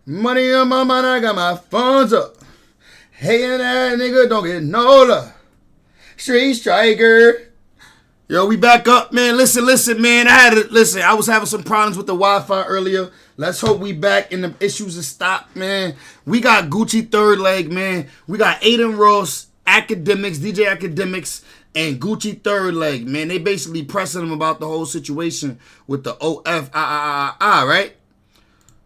Money on my mind, I got my funds up. Hey, and that nigga don't get no love. Street striker. Yo, we back up, man. Listen, man. I was having some problems with the Wi-Fi earlier. Let's hope we back and the issues are stopped, man. We got Gucci3rdLeg, man. We got Aiden Ross, Academics, DJ Academics, and Gucci3rdLeg, man. They basically pressing them about the whole situation with the right?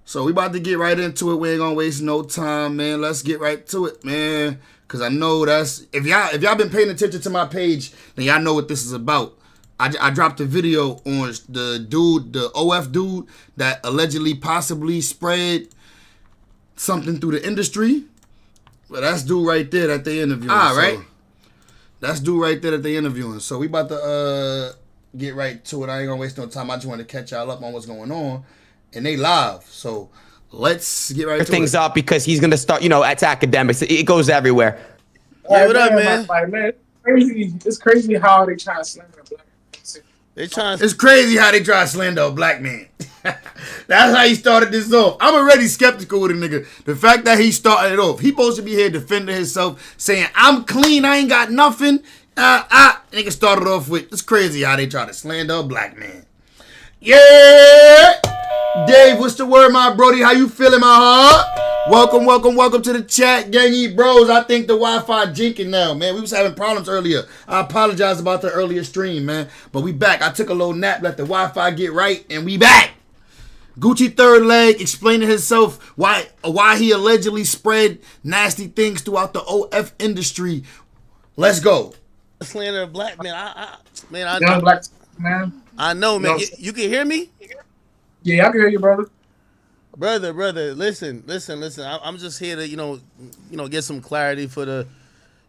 So we about to get right into it. We ain't gonna waste no time, man. Let's get right to it, man. Cause I know that's if y'all been paying attention to my page, then y'all know what this is about. I dropped a video on the OF dude that allegedly possibly spread something through the industry. But that's dude right there that they interviewing. Right? That's dude right there that they interviewing. So we about to get right to it. I ain't gonna waste no time. I just want to catch y'all up on what's going on. And they live. So let's get right to things it. up because he's gonna start, it's academics. It goes everywhere. Yeah, what up, man? Man, it's crazy how they try to slander a black man. It's crazy how they try to slander a black man. That's how he started this off. I'm already skeptical with a nigga. The fact that he started it off. He supposed to be here defending himself, saying, I'm clean, I ain't got nothing. Nigga started off with, it's crazy how they try to slander a black man. Yeah! Dave, what's the word, my brody? How you feeling, my heart? Welcome to the chat, gangy bros. I think the Wi-Fi jinking now, man. We was having problems earlier. I apologize about the earlier stream, man. But we back. I took a little nap, let the Wi-Fi get right, and we back. Gucci3rdLeg explaining himself why he allegedly spread nasty things throughout the OF industry. Let's go. Slander of black man. Young black man. I know, man. You can hear me? Yeah, I can hear you, brother. Brother, listen. I'm just here to, get some clarity for the,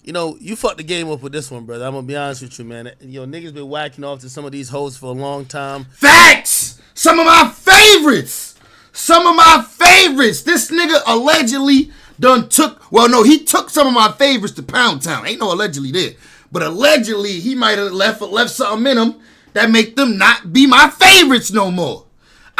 you fucked the game up with this one, brother. I'm gonna be honest with you, man. Niggas been whacking off to some of these hoes for a long time. Facts! Some of my favorites! This nigga allegedly he took some of my favorites to Pound Town. Ain't no allegedly there. But allegedly, he might have left something in them that make them not be my favorites no more.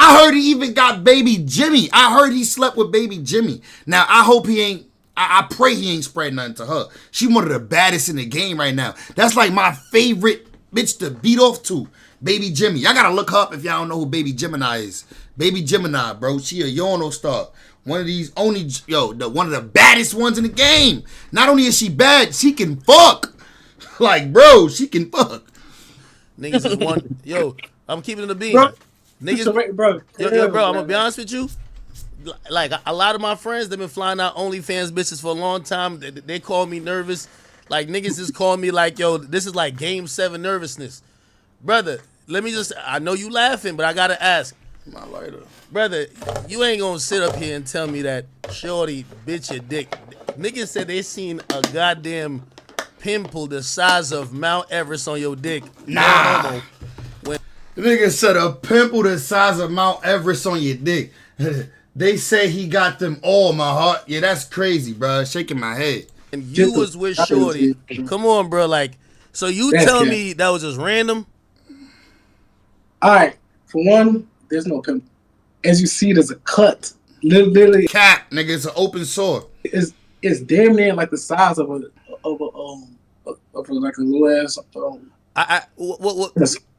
I heard he even got baby Jimmy. I heard he slept with baby Jimmy. Now, I hope he ain't, I pray he ain't spread nothing to her. She one of the baddest in the game right now. That's like my favorite bitch to beat off to, baby Jimmy. Y'all gotta look her up if y'all don't know who baby Gemini is. Baby Gemini, bro. She a Yono star. One of these one of the baddest ones in the game. Not only is she bad, she can fuck. Like, bro, she can fuck. Niggas is one. Yo, I'm keeping it a bean. Bro. Niggas, bro, I'm gonna be honest with you. Like a lot of my friends, they've been flying out OnlyFans bitches for a long time. They call me nervous. Like niggas just call me like, yo, this is like Game 7 nervousness, brother. I know you laughing, but I gotta ask. My lighter, brother. You ain't gonna sit up here and tell me that shorty bitch your dick. Niggas said they seen a goddamn pimple the size of Mount Everest on your dick. Nah. The nigga said a pimple the size of Mount Everest on your dick. They say he got them all, my heart. Yeah, that's crazy, bro. Shaking my head. And you was with shorty. Come on, bro. Like, so you tell me that was just random? All right. For one, there's no pimple. As you see, there's a cut. Literally. Cat, nigga. It's an open sore. It's damn near like the size of a like a little ass.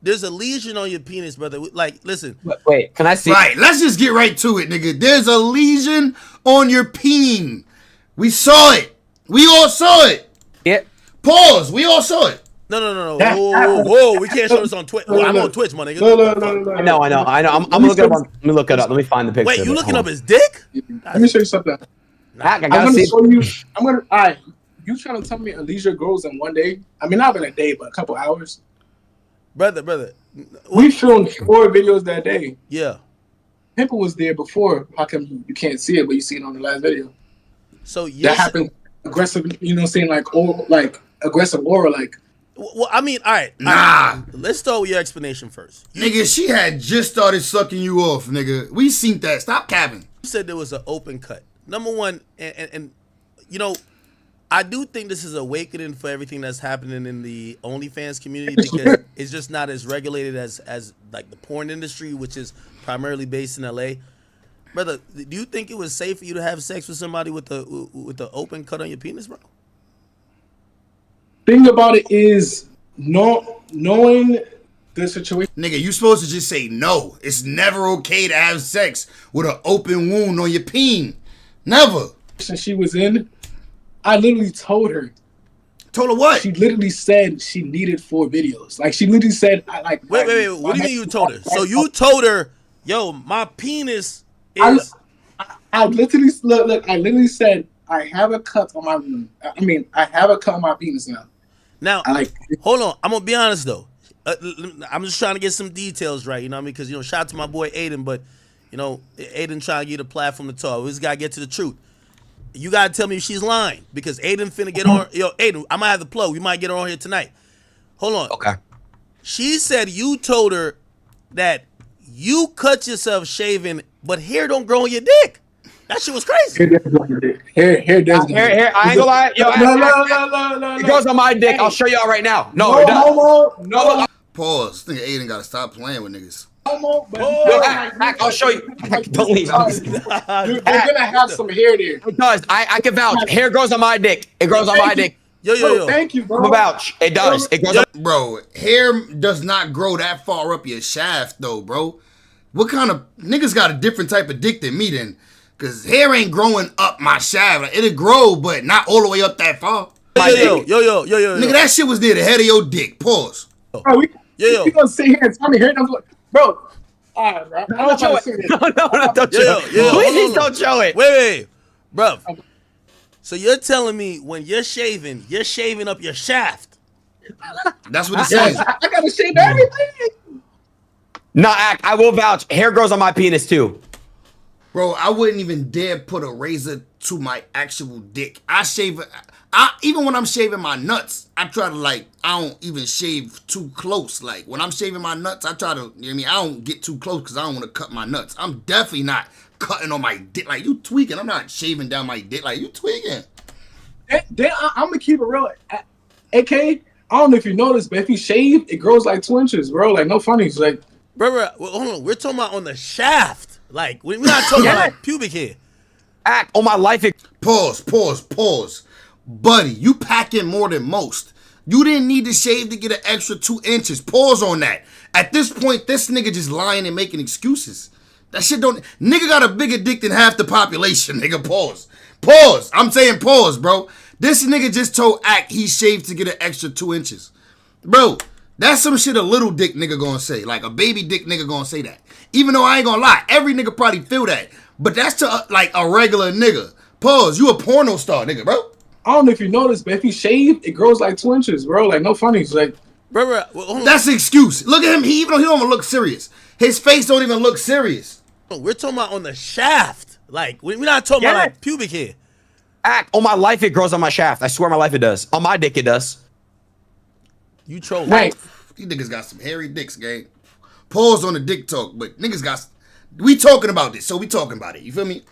There's a lesion on your penis, brother. Like, listen. Wait, can I see? Right, let's just get right to it, nigga. There's a lesion on your peen. We saw it. We all saw it. Yeah. Pause. We all saw it. No. Whoa. We can't show this on Twitch. I'm on Twitch, my nigga. No. I know. I'm gonna look it up. Let me look it up. Let me find the picture. Wait, you looking up his dick? Let me show you something. I'm gonna show you. All right. You trying to tell me a leisure grows in one day? I mean, not in a day, but a couple hours. Brother. We filmed 4 videos that day. Yeah. Pimple was there before. How come you can't see it, but you see it on the last video? So that happened aggressive. You know, saying like aggressive aura, like. Well, I mean, all right. Nah. Let's start with your explanation first. Nigga, she had just started sucking you off, nigga. We seen that. Stop capping. You said there was an open cut. Number one, and I do think this is awakening for everything that's happening in the OnlyFans community because it's just not as regulated as like the porn industry, which is primarily based in LA. Brother, do you think it was safe for you to have sex with somebody with the open cut on your penis, bro? Thing about it is knowing the situation. Nigga, you supposed to just say no. It's never okay to have sex with an open wound on your peen. Never. She was in, I literally told her. Told her what? She literally said she needed 4 videos. Like she literally said, Wait. What do you mean you told her? So you told her, yo, my penis is. I literally look. I literally said I have a cut on my wound. I mean, I have a cut on my penis now. Now, hold on. I'm gonna be honest though. I'm just trying to get some details right. You know what I mean? Because shout out to my boy Aiden, but Aiden trying to get a platform to talk. We just gotta get to the truth. You gotta tell me if she's lying because Aiden finna get on. Yo, Aiden, I might have the plug. We might get her on here tonight. Hold on. Okay. She said you told her that you cut yourself shaving, but hair don't grow on your dick. That shit was crazy. Hair does. Hair, I ain't gonna lie. Yo, No. it goes on my dick. I'll show y'all right now. No, it doesn't. No. Pause. Nigga Aiden gotta stop playing with niggas. I'll show you. Don't leave. You're gonna have some hair there. It does. I can vouch. Hair grows on my dick. It grows on my dick. Yo. Thank you, bro. I'm a vouch. It does. It grows on. Bro, hair does not grow that far up your shaft though, bro. What kind of niggas got a different type of dick than me then? Cause hair ain't growing up my shaft. Like, it'll grow, but not all the way up that far. Yo. Nigga, that shit was near the head of your dick. Pause. Bro, we gonna sit here and tell me hair doesn't. Bro. Alright, bro. Don't show it. No, don't show it. Please don't show it. Wait, bro. So you're telling me when you're shaving up your shaft? That's what it says. I gotta shave everything. No, I will vouch. Hair grows on my penis too. Bro, I wouldn't even dare put a razor to my actual dick. Even when I'm shaving my nuts, I try to I don't even shave too close. Like when I'm shaving my nuts, I try to, you know what I mean? I don't get too close because I don't want to cut my nuts. I'm definitely not cutting on my dick. Like you tweaking. I'm not shaving down my dick. Like you tweaking. I'm gonna keep it real. AK, I don't know if you noticed, but if you shave, it grows like 2 inches, bro. Like no funnies. Like, bro, hold on. We're talking about on the shaft. Like we're not talking about like pubic hair. On my life. Pause. Buddy, you packing more than most. You didn't need to shave to get an extra 2 inches. Pause on that. At this point, this nigga just lying and making excuses. That shit don't... Nigga got a bigger dick than half the population, nigga. Pause. I'm saying pause, bro. This nigga just told Act he shaved to get an extra 2 inches. Bro, that's some shit a little dick nigga gonna say. Like a baby dick nigga gonna say that. Even though I ain't gonna lie, every nigga probably feel that. But that's to a regular nigga. Pause. You a porno star, nigga, bro. I don't know if you noticed, but if you shave, it grows like 2 inches, bro. Like no funnies. Like, bro, that's an excuse. Look at him. Even though he don't even look serious, his face don't even look serious. We're talking about on the shaft. Like we're not talking about like pubic hair. On my life, it grows on my shaft. I swear, my life, it does. On my dick, it does. You trolling. Right. These niggas got some hairy dicks, gang. Pause on the dick talk, but niggas got. We talking about this, so we talking about it. You feel me?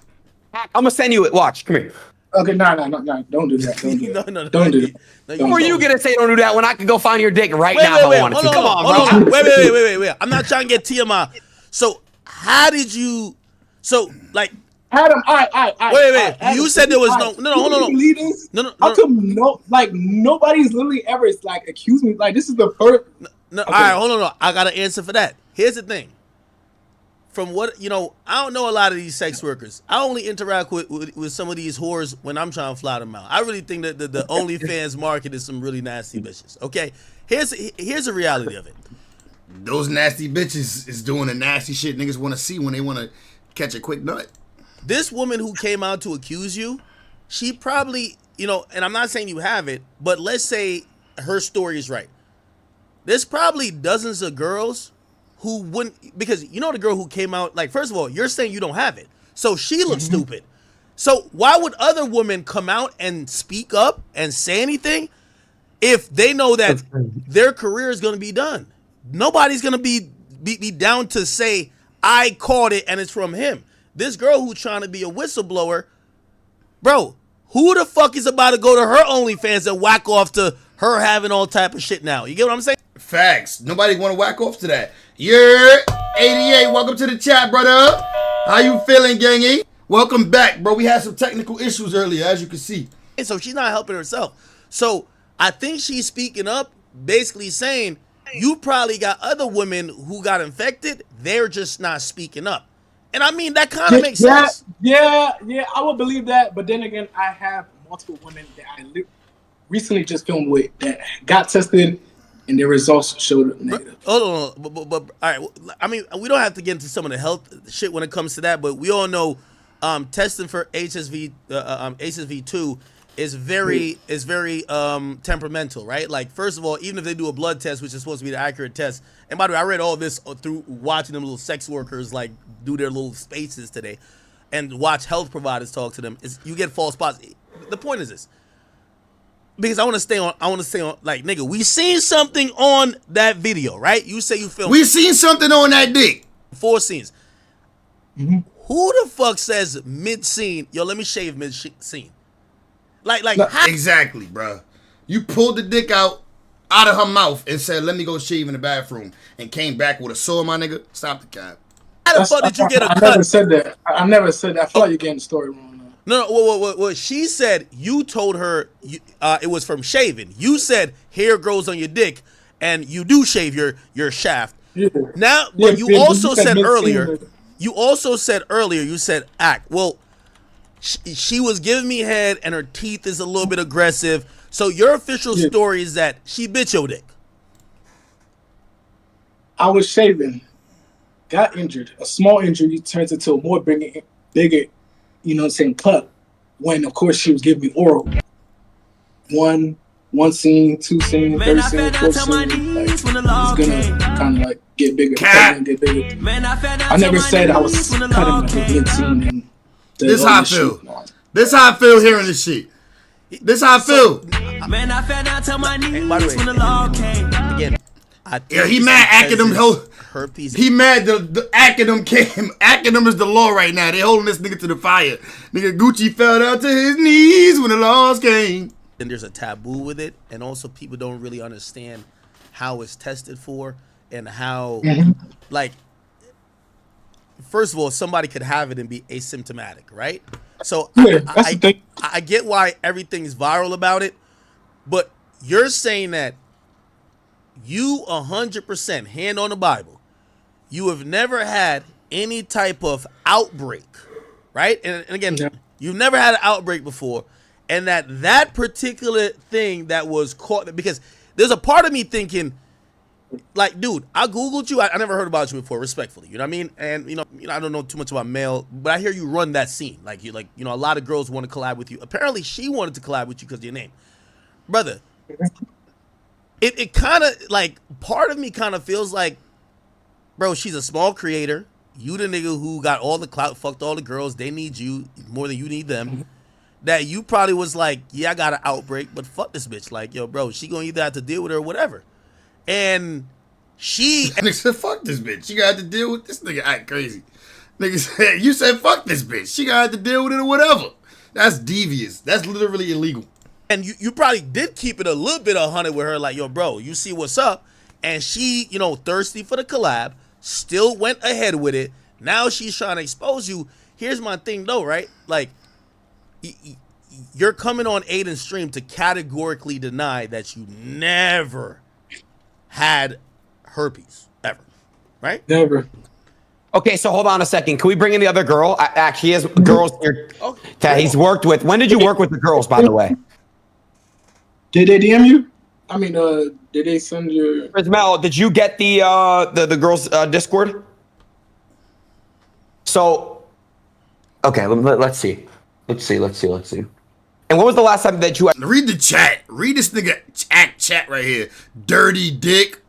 I'm gonna send you it. Watch. Come here. Okay, no, don't do that. Don't do that. No, Don't do that. Who are you gonna say don't do that when I can go find your dick right now if I wanted to? Come on, bro. Wait. I'm not trying to get TMI. So how did you? So like. Adam, all right. Wait. Adam, you said there was no. Hold on. No. How come nobody's literally ever accused me? Like this is the first. No. Okay. All right, hold on. I got an answer for that. Here's the thing. From what I don't know a lot of these sex workers. I only interact with some of these whores when I'm trying to fly them out. I really think that the OnlyFans market is some really nasty bitches. Okay, here's the reality of it. Those nasty bitches is doing the nasty shit niggas want to see when they want to catch a quick nut. This woman who came out to accuse you, she probably, and I'm not saying you have it, but let's say her story is right. There's probably dozens of girls who wouldn't, because the girl who came out, like, first of all, you're saying you don't have it. So she looks stupid. So why would other women come out and speak up and say anything if they know that their career is going to be done? Nobody's going to be down to say, I caught it and it's from him. This girl who's trying to be a whistleblower, bro, who the fuck is about to go to her OnlyFans and whack off to her having all type of shit now? You get what I'm saying? Facts. Nobody want to whack off to that. You're 88. Welcome to the chat, brother. How you feeling, gangy? Welcome back, bro. We had some technical issues earlier, as you can see. And so she's not helping herself. So I think she's speaking up, basically saying, you probably got other women who got infected. They're just not speaking up. And I mean, that kind of makes sense. Yeah, I would believe that. But then again, I have multiple women that I recently just filmed with that got tested and their results showed negative. Hold on, but all right. I mean, we don't have to get into some of the health shit when it comes to that, but we all know testing for HSV2 is very temperamental, right? Like, first of all, even if they do a blood test, which is supposed to be the accurate test, and by the way, I read all this through watching them little sex workers like do their little spaces today, and watch health providers talk to them. Is you get false positives. The point is this. Because I want to stay on, like, nigga, we seen something on that video, right? You say you filmed. We seen something on that dick. 4 scenes. Who the fuck says mid-scene, yo, let me shave mid-scene? Like, how? Exactly, bro. You pulled the dick out of her mouth and said, let me go shave in the bathroom, and came back with a saw, my nigga. Stop the cap. How the fuck did you get a cut? I never said that. I never said that. I feel like you're getting the story wrong. No, what she said, you told her it was from shaving. You said hair grows on your dick, and you do shave your shaft. Yeah. Now, Yeah, but you yeah, also you said said mid-scene. earlier, you said act. Well, she was giving me head, and her teeth is a little bit aggressive. So your official story is that she bit your dick. I was shaving, got injured. A small injury turns into a more bigger, you know what I'm saying, cut. When, of course, she was giving me oral. One scene, 2 scene, 3rd scene, 4th scene. Like, it's gonna kind of like get bigger. Get bigger. I never said I was cutting like a mid-scene. And this how I feel. This how I feel hearing this shit. This how I feel. Man, I fell down to my knees by the way, when the law came. Again, Yeah, he mad acronym. Herpes. He mad the acronym came. Acronym is the law right now. They holding this nigga to the fire. Nigga Gucci fell down to his knees when the laws came. And there's a taboo with it, and also people don't really understand how it's tested for and how, like, first of all, somebody could have it and be asymptomatic, right? So I get why everything's viral about it, but you're saying that you 100%, hand on the Bible, you have never had any type of outbreak, right? And again, you've never had an outbreak before, and that particular thing that was caught, because there's a part of me thinking, like, dude, I Googled you. I never heard about you before, respectfully. You know what I mean? And, you know, I don't know too much about male, but I hear you run that scene. Like, you know, a lot of girls want to collab with you. Apparently, she wanted to collab with you because of your name. Brother, it kind of, like, part of me kind of feels like, bro, she's a small creator. You the nigga who got all the clout, fucked all the girls. They need you more than you need them. That you probably was like, yeah, I got an outbreak, but fuck this bitch. Like, yo, bro, she gonna either have to deal with her or whatever. And she... Nigga said, fuck this bitch. She got to deal with this nigga act crazy. Nigga said, you said, fuck this bitch. She got to deal with it or whatever. That's devious. That's literally illegal. And you probably did keep it a little bit 100 with her, like, yo, bro, you see what's up. And she, you know, thirsty for the collab, still went ahead with it. Now she's trying to expose you. Here's my thing, though, right? Like, you're coming on Aiden's stream to categorically deny that you never had herpes, ever, right? Never. Okay, so hold on a second. Can we bring in the other girl? Actually, he has girls here that he's worked with. When did you work with the girls, by the way? Did they DM you? I mean, did they send your... Mel, did you get the girls' Discord? So, okay, let's see. Let's see. And when was the last time that you... Read the chat. Read this nigga chat right here. Dirty dick.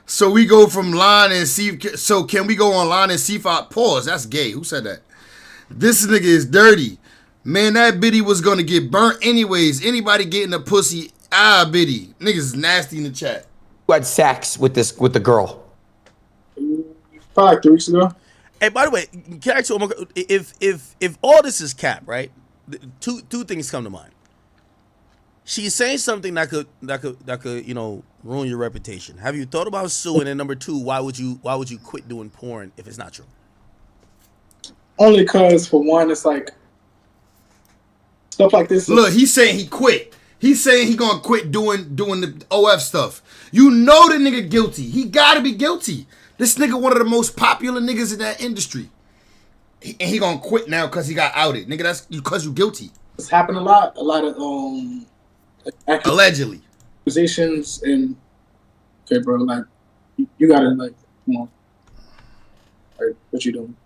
So we go from line and see... So can we go online and see if I... Pause. That's gay. Who said that? This nigga is dirty. Man, that biddy was gonna get burnt anyways. Anybody getting a pussy... biddy. Niggas is nasty in the chat. You had sex with the girl. Probably 3 weeks ago. Hey, by the way, can I ask you, if all this is cap, right? Two things come to mind. She's saying something that could you know, ruin your reputation. Have you thought about suing? And number 2, why would you quit doing porn if it's not true? Only because, for one, it's like stuff like this. Look, he's saying he quit. He's saying he gonna quit doing the OF stuff. You know the nigga guilty. He gotta be guilty. This nigga one of the most popular niggas in that industry. And he gonna quit now because he got outed. Nigga, that's because you guilty. It's happened a lot. A lot of Allegedly. accusations and okay, bro, like you gotta like come on. Like, what you doing?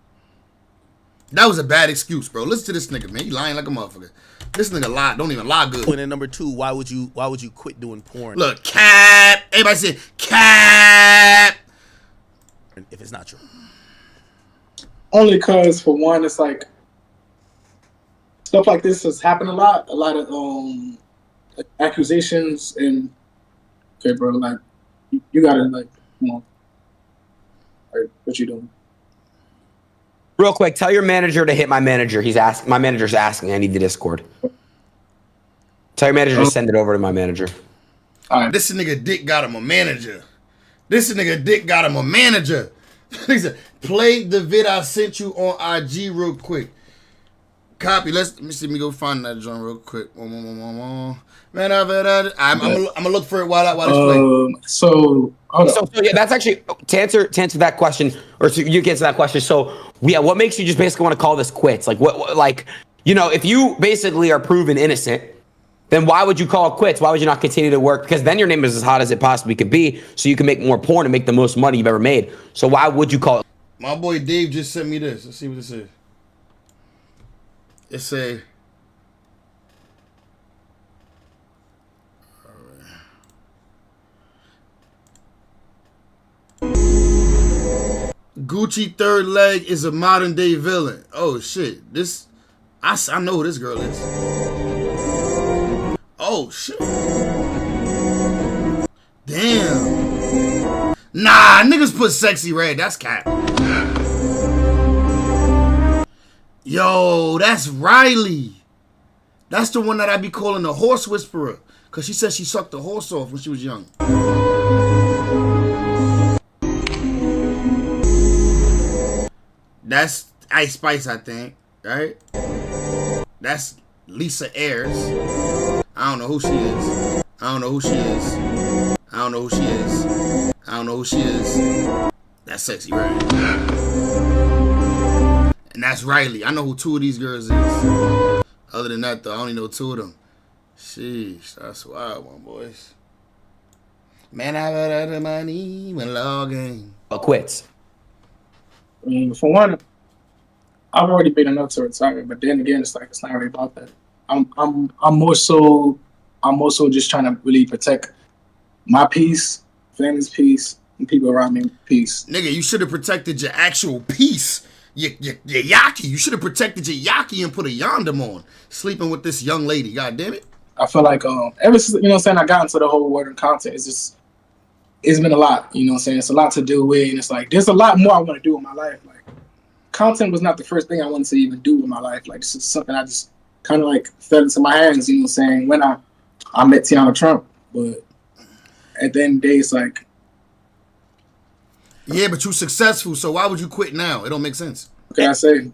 That was a bad excuse, bro. Listen to this nigga, man. He lying like a motherfucker. This nigga lie. Don't even lie good. And then number two, why would you quit doing porn? Look, cap. Everybody say cap. If it's not true. Only because, for one, it's like stuff like this has happened a lot. A lot of accusations and okay, bro, like you gotta like come on. Like, what you doing? Real quick, tell your manager to hit my manager. My manager's asking. I need the Discord. Tell your manager to send it over to my manager. All right. This nigga Dick got him a manager. This nigga Dick got him a manager. He said, play the vid I sent you on IG real quick. Copy. Let me see. Let me go find that joint real quick. Man, I'm gonna look for it while it's playing. So yeah, that's actually to answer that question, or so you get to that question. So yeah, what makes you just basically want to call this quits? Like what like, you know, if you basically are proven innocent, then why would you call it quits? Why would you not continue to work? Because then your name is as hot as it possibly could be, so you can make more porn and make the most money you've ever made. So why would you call it? My boy Dave just sent me this. Let's see what this is. It's a Gucci3rdLeg is a modern day villain. Oh shit. This I know who this girl is. Oh shit. Damn. Nah, niggas put Sexy Red. That's cap. Yo, that's Riley. That's the one that I be calling the horse whisperer. Cause she said she sucked the horse off when she was young. That's Ice Spice, I think, right? That's Lisa Ayres. I don't know who she is. I don't know who she is. I don't know who she is. I don't know who she is. That's Sexy Red. And that's Riley. I know who two of these girls is. Other than that, though, I only know two of them. Sheesh, that's wild, my boys. Man, I got the money when logging. Quits. I mean, for one, I've already been enough to retire, but then again, it's like it's not really about that. I'm more so just trying to really protect my peace, family's peace, and people around me peace. Nigga, you should have protected your actual peace. Your yaki. You should have protected your yaki and put a yondom on. Sleeping with this young lady. God damn it. I feel like ever since, you know what I'm saying, I got into the whole world of content, it's been a lot, you know what I'm saying? It's a lot to do with, and it's like there's a lot more I want to do in my life. Like content was not the first thing I wanted to even do in my life. Like this is something I just kind of like fell into my hands, you know what I'm saying, when I met Tiana Trump. But at the end of the day, it's like, yeah, but you're successful, so why would you quit now? It don't make sense. what can I say?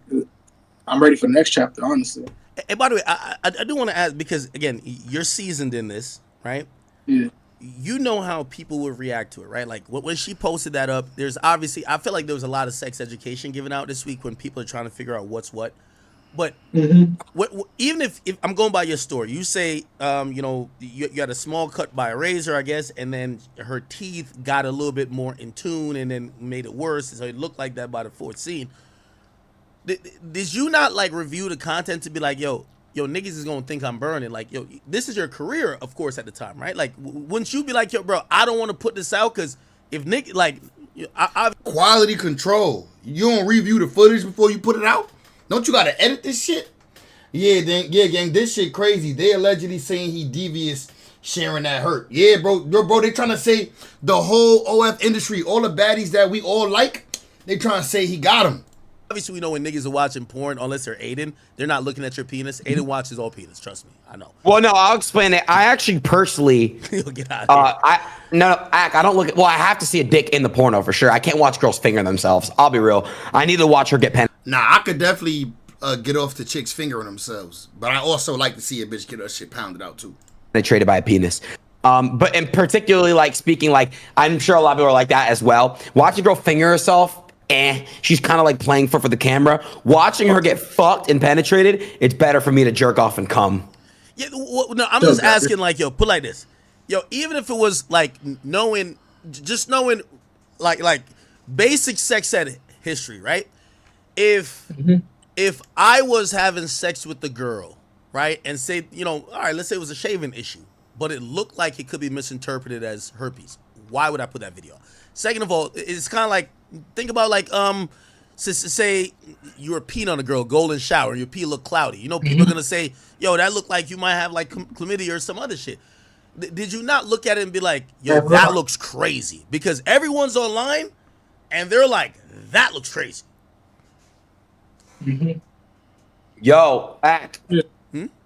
I'm ready for the next chapter, honestly. And by the way, I do want to ask, because again, you're seasoned in this, right? Yeah. You know how people would react to it, right? Like when she posted that up, there's obviously, I feel like there was a lot of sex education given out this week when people are trying to figure out what's what. But even if I'm going by your story, you say, you know, you had a small cut by a razor, I guess, and then her teeth got a little bit more in tune and then made it worse. So it looked like that by the fourth scene. Did you not like review the content to be like, yo, niggas is gonna think I'm burning? Like, yo, this is your career, of course, at the time, right? Like, wouldn't you be like, yo, bro, I don't want to put this out because if Nick, like, I quality control. You don't review the footage before you put it out? Don't you gotta edit this shit? Yeah, gang, this shit crazy. They allegedly saying he devious sharing that hurt. Yeah, bro, they trying to say the whole OF industry, all the baddies that we all like, they trying to say he got him. Obviously, we know when niggas are watching porn, unless they're Aiden, they're not looking at your penis. Aiden watches all penis. Trust me, I know. Well, no, I'll explain it. I actually personally, get out of here. I don't look at. Well, I have to see a dick in the porno for sure. I can't watch girls finger themselves. I'll be real. I need to watch her get pen. Nah, I could definitely get off the chicks fingering themselves, but I also like to see a bitch get her shit pounded out too. Penetrated by a penis. But and particularly like speaking, like I'm sure a lot of people are like that as well. Watching a girl finger herself, she's kind of like playing for the camera. Watching her get fucked and penetrated, it's better for me to jerk off and come. Yeah, no, I'm just asking, like, yo, put like this, yo, even if it was like knowing, like basic sex ed history, right? If I was having sex with the girl, right, and say, you know, all right, let's say it was a shaving issue, but it looked like it could be misinterpreted as herpes, why would I put that video? Second of all, it's kind of like, think about like, say you were peeing on a girl, golden shower, and your pee look cloudy. You know, people are gonna say, yo, that looked like you might have like chlamydia or some other shit. Did you not look at it and be like, yo, that looks crazy? Because everyone's online, and they're like, that looks crazy. Yo,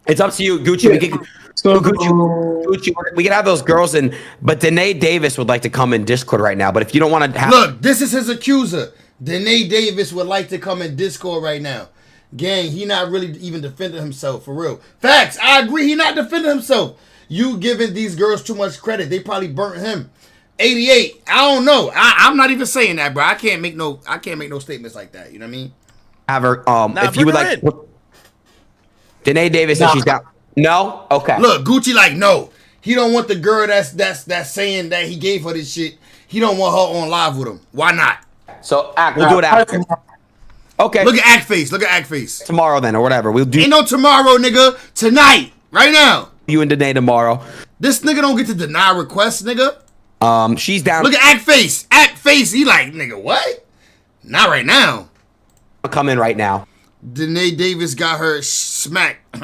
it's up to you, Gucci. Gucci, we can have those girls in, but Danae Davis would like to come in Discord right now. But if you don't want to have, look, this is his accuser. Danae Davis would like to come in Discord right now. Gang, he not really even defending himself, for real. Facts, I agree, he not defending himself. You giving these girls too much credit. They probably burnt him. 88, I don't know. I'm not even saying that, bro. I can't make no statements like that. You know what I mean? have her. If you would like, Danae Davis says she's down. No, okay. Look, Gucci like no. He don't want the girl that's saying that he gave her this shit. He don't want her on live with him. Why not? So we'll do it after. Okay. Look at Act Face. Look at Act Face. Tomorrow then, or whatever. We'll do. Ain't no tomorrow, nigga. Tonight, right now. You and Danae tomorrow. This nigga don't get to deny requests, nigga. She's down. Look at Act Face. Act Face. He like, nigga, what? Not right now. I'll come in right now. Danae Davis got her smacked.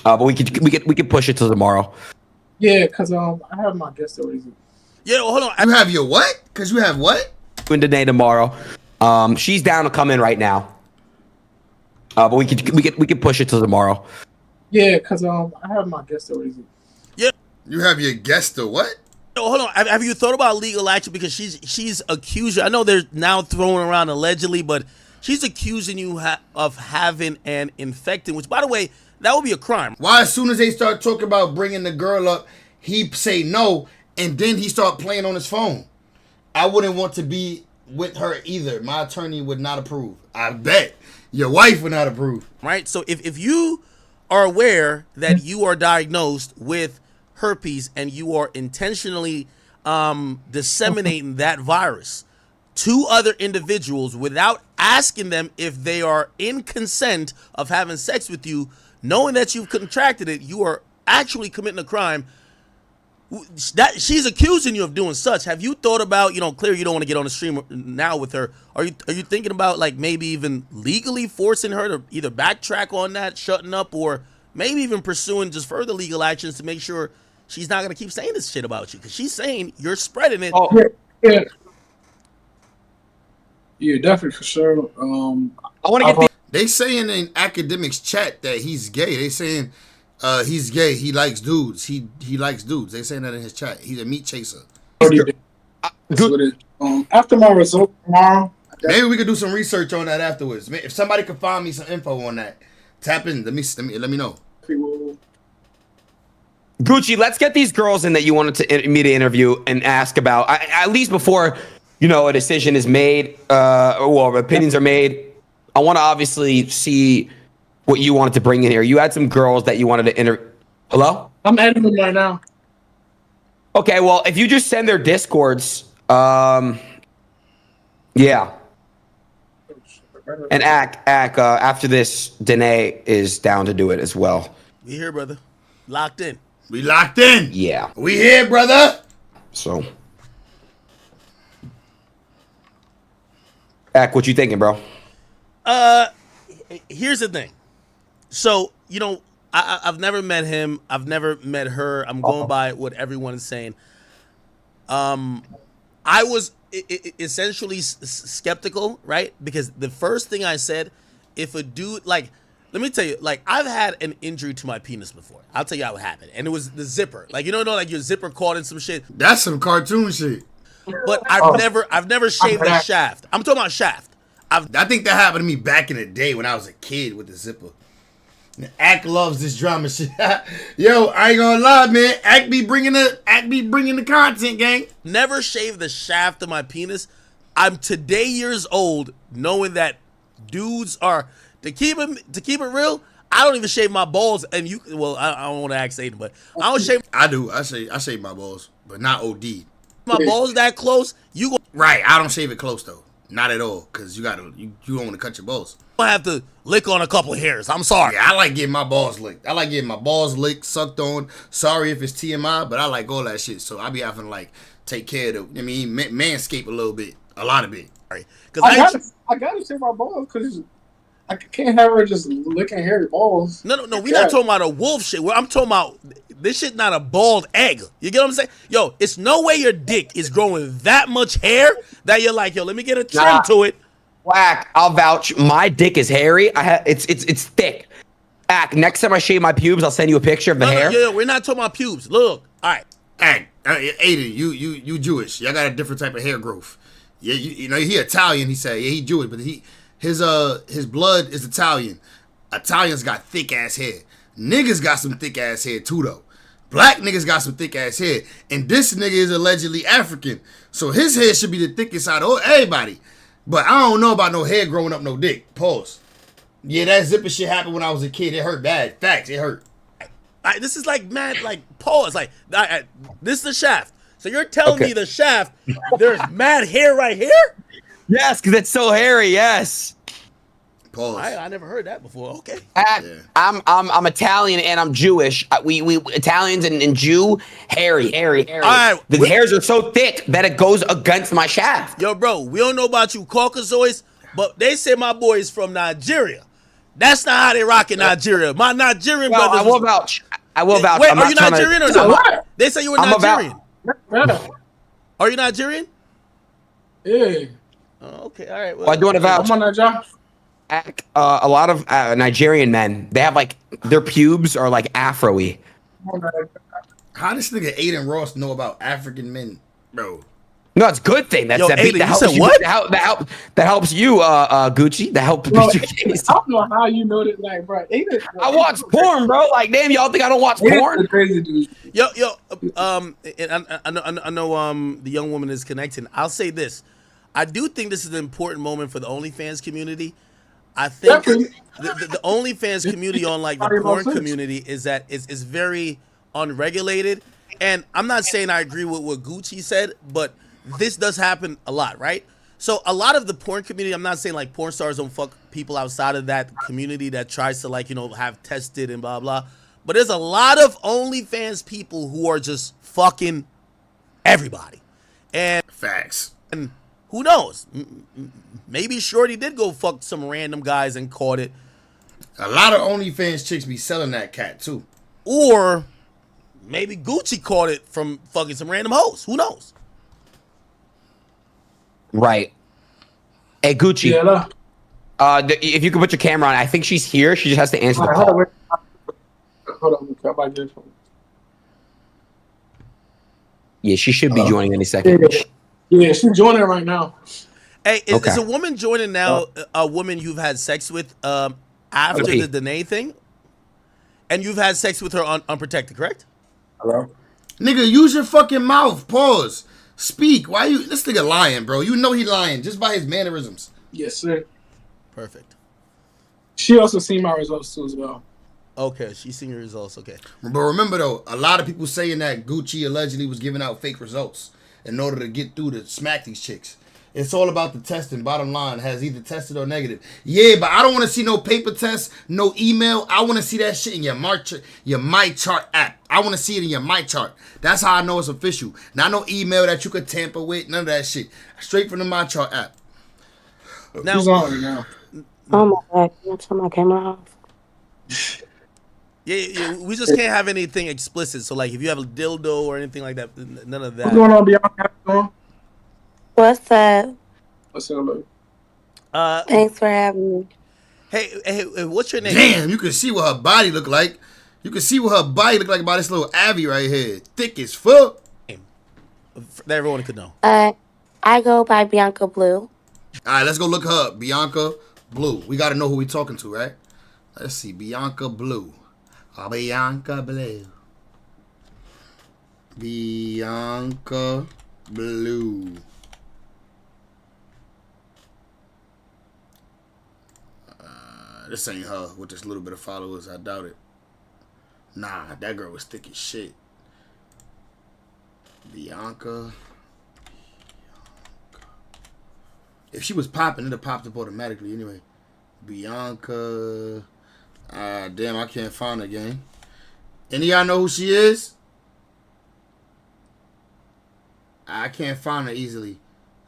But we could push it till tomorrow. Yeah, cause I have my guest already. Yeah, hold on. You have your what? Cause you have what? You and Danae tomorrow. She's down to come in right now. But we could push it till tomorrow. Yeah, cause I have my guest already. Yeah. You have your guest or what? Hold on. Have you thought about legal action? Because she's accused you. I know they're now throwing around allegedly, but she's accusing you of having an infecting, which, by the way, that would be a crime. Why as soon as they start talking about bringing the girl up, he say no, and then he start playing on his phone. I wouldn't want to be with her either. My attorney would not approve. I bet. Your wife would not approve. Right? So if you are aware that you are diagnosed with herpes and you are intentionally disseminating that virus to other individuals without asking them if they are in consent of having sex with you, knowing that you've contracted it, you are actually committing a crime. That she's accusing you of doing such. Have you thought about, clear you don't want to get on the stream now with her. Are you thinking about like maybe even legally forcing her to either backtrack on that, shutting up, or maybe even pursuing just further legal actions to make sure she's not going to keep saying this shit about you? Because she's saying you're spreading it. Oh. Yeah, definitely for sure. I want to get They saying in academics chat that he's gay. They saying he's gay. He likes dudes. He likes dudes. They saying that in his chat. He's a meat chaser. After my result tomorrow, Maybe we could do some research on that afterwards. If somebody could find me some info on that, tap in. Let me know. Gucci, let's get these girls in that you wanted me to interview and ask about, at least before, a decision is made, or opinions are made. I want to obviously see what you wanted to bring in here. You had some girls that you wanted to interview. Hello? I'm adding them right now. Okay, well, if you just send their Discords, yeah. And after this, Danae is down to do it as well. We here, brother. Locked in. We locked in. Yeah. We here, brother. So, what you thinking, bro? Here's the thing. So, I've never met him. I've never met her. I'm going by what everyone is saying. I was essentially skeptical, right? Because the first thing I said, if a dude, let me tell you, I've had an injury to my penis before. I'll tell you how it happened. And it was the zipper. Your zipper caught in some shit. That's some cartoon shit. But I've never shaved a shaft. I'm talking about shaft. I think that happened to me back in the day when I was a kid with the zipper. And Ack loves this drama shit. Yo, I ain't gonna lie, man. Ack be bringing the content, gang. Never shave the shaft of my penis. I'm today years old knowing that dudes are to keep it real. I don't even shave my balls, and I don't want to ask Aiden, but I don't shave. I do. I shave my balls, but not OD. My balls that close. You go Right. I don't shave it close though. Not at all, cause you don't want to cut your balls. have to lick on a couple of hairs. I'm sorry. Yeah, I like getting my balls licked. I like getting my balls licked, sucked on. Sorry if it's TMI, but I like all that shit. So I be having to like take care of manscape a little bit, a lot of it. Because I gotta shave my balls because I can't have her just licking hairy balls. No. We're not talking about a wolf shit. I'm talking about this shit not a bald egg. You get what I'm saying? Yo, it's no way your dick is growing that much hair that you're like, yo, let me get a trim to it. Whack, I'll vouch. My dick is hairy. It's thick. Whack, next time I shave my pubes, I'll send you a picture of the hair. No, we're not talking about pubes. Look, all right. Hey, Aiden, you Jewish. Y'all got a different type of hair growth. Yeah, you know he Italian. He said he Jewish, but his blood is Italian. Italians got thick ass hair. Niggas got some thick ass hair too though. Black niggas got some thick ass hair, and this nigga is allegedly African, so his hair should be the thickest out of everybody. But I don't know about no hair growing up no dick. Pause. Yeah, that zipper shit happened when I was a kid. It hurt bad. Facts, it hurt. This is like mad, like pause. Like this is the shaft. So you're telling me the shaft? There's mad hair right here? Yes, because it's so hairy. Yes. Pause. I never heard that before. Okay. Yeah. I'm Italian and I'm Jewish. We Italians and Jew hairy. All right, the hairs are so thick that it goes against my shaft. Yo, bro, we don't know about you Caucasoids, but they say my boy is from Nigeria. That's not how they rock in Nigeria. My Nigerian brothers. I will vouch. Wait, are you Nigerian or not? They say you were Nigerian. Are you Nigerian? Yeah. Oh, okay, all right. Well, I do want to vouch. I'm on that job. A lot of Nigerian men, they have like their pubes are like afro-y. How does this nigga Aiden Ross know about African men, bro? No, it's a good thing. That Aiden, helps you said you. what? That helps you, Gucci. That helps Bro, your case. I don't know how you know that, like, bro. I watch porn, bro. Like, damn, y'all think I don't watch porn? Crazy dude. Yo, and I know the young woman is connecting. I'll say this. I do think this is an important moment for the OnlyFans community. I think the OnlyFans community on like the porn community is that is very unregulated. And I'm not saying I agree with what Gucci said, but this does happen a lot, right? So a lot of the porn community, I'm not saying like porn stars don't fuck people outside of that community that tries to like, have tested and blah, blah. But there's a lot of OnlyFans people who are just fucking everybody. And Facts. And who knows? Maybe Shorty did go fuck some random guys and caught it. A lot of OnlyFans chicks be selling that cat too. Or maybe Gucci caught it from fucking some random hoes. Who knows? Right. Hey, Gucci. Yeah, if you could put your camera on, I think she's here. She just has to answer the call. Hold on. Yeah, she should be joining any second. Yeah, she's joining right now. Hey, is a woman joining now a woman you've had sex with after the Danae thing? And you've had sex with her unprotected, correct? Hello? Nigga, use your fucking mouth. Pause. Speak. Why you? This nigga lying, bro. You know he lying just by his mannerisms. Yes, sir. Perfect. She also seen my results too as well. Okay, she's seen your results. Okay. But remember though, a lot of people saying that Gucci allegedly was giving out fake results in order to get through to smack these chicks. It's all about the testing. Bottom line, has either tested or negative. Yeah, but I don't want to see no paper test, no email. I want to see that shit in your MyChart app. I want to see it in your MyChart. That's how I know it's official. Not no email that you could tamper with. None of that shit. Straight from the MyChart app. Now, Who's on right now? Oh my god! Can you turn my camera off? Yeah, we just can't have anything explicit. So, like, if you have a dildo or anything like that, none of that. What's going on, Bianca? What's up? What's up, baby? Thanks for having me. Hey, what's your name? Damn, you can see what her body look like. You can see what her body look like by this little Abby right here. Thick as fuck. That everyone could know. I go by Bianca Blue. All right, let's go look her up. Bianca Blue. We got to know who we talking to, right? Let's see. Bianca Blue. Bianca Blue. Bianca Blue. This ain't her with this little bit of followers. I doubt it. Nah, that girl was thick as shit. Bianca. If she was popping, it'd have popped up automatically anyway. Bianca. Damn, I can't find her, gang. Any of y'all know who she is? I can't find her easily.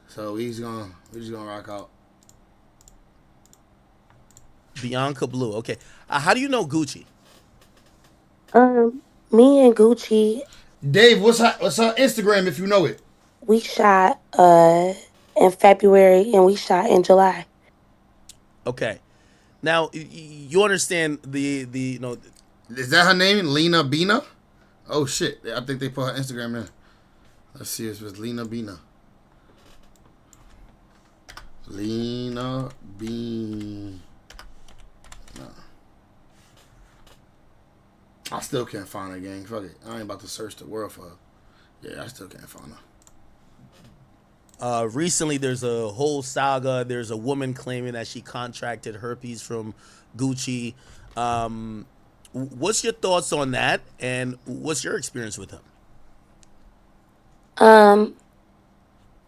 So we're just gonna rock out. Bianca Blue. Okay. How do you know Gucci? Me and Gucci, Dave, what's her Instagram if you know it? we shot in February and we shot in July. Okay. Now you understand the Is that her name? Lena Bina? Oh shit. I think they put her Instagram there. Let's see if it's Lena Bina. Lena Bina. I still can't find her, gang. Fuck it. I ain't about to search the world for her. Yeah, I still can't find her. recently there's a whole saga. There's a woman claiming that she contracted herpes from Gucci. What's your thoughts on that, and what's your experience with him?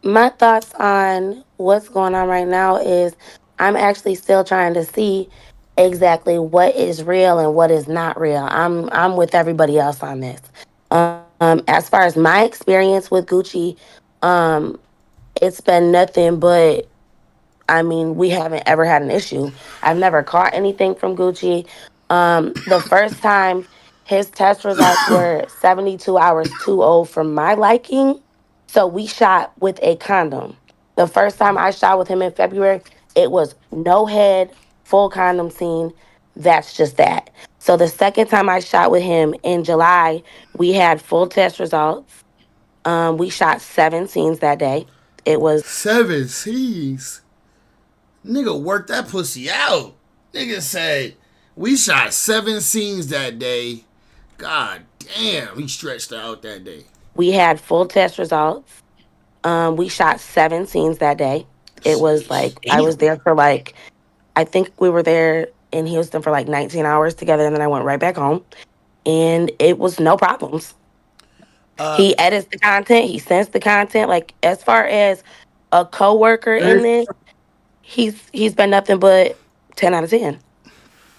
My thoughts on what's going on right now is I'm actually still trying to see exactly what is real and what is not real. I'm with everybody else on this. As far as my experience with Gucci, it's been nothing but, I mean, we haven't ever had an issue. I've never caught anything from Gucci. The first time his test results were 72 hours too old for my liking. So we shot with a condom. The first time I shot with him in February, it was no head, full condom scene. That's just that. So the second time I shot with him in July, we had full test results. We shot 7 scenes that day. It was 7 scenes. Nigga worked that pussy out. Nigga said, we shot 7 scenes that day. God damn, he stretched out that day. We had full test results. We shot 7 scenes that day. It was like, I was there for like, I think we were there in Houston for like 19 hours together, and then I went right back home. And it was no problems. He edits the content. He sends the content. Like, as far as a coworker in this, he's been nothing but 10 out of 10.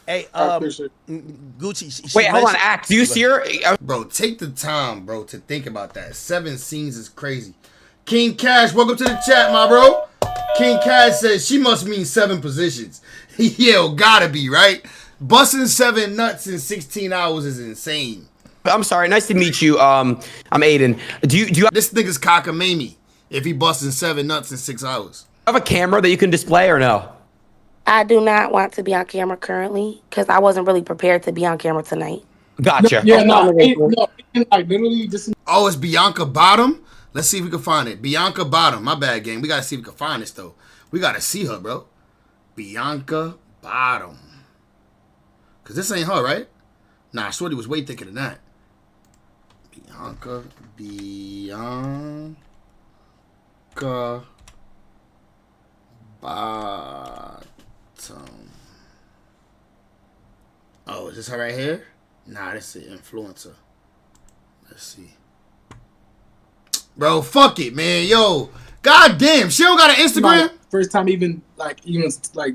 Hey, Gucci. Wait, hold on. Act. Do you see her? Bro, take the time, bro, to think about that. 7 scenes is crazy. King Cash, welcome to the chat, my bro. King Cash says she must mean 7 positions. Yeah, gotta be, right? Busting 7 nuts in 16 hours is insane. I'm sorry. Nice to meet you. I'm Aiden. Do you This nigga's cockamamie if he busting 7 nuts in 6 hours. have a camera that you can display or no? I do not want to be on camera currently because I wasn't really prepared to be on camera tonight. Gotcha. Yeah, like literally this. Oh, it's Bianca Bottom? Let's see if we can find it. Bianca Bottom. My bad, gang. We gotta see if we can find this, though. We gotta see her, bro. Bianca Bottom. Because this ain't her, right? Nah, Shorty was way thicker than that. Bianca Bottom. Oh, is this her right here? Nah, this is an influencer. Let's see. Bro, fuck it, man. Yo, goddamn, she don't got an Instagram? First time even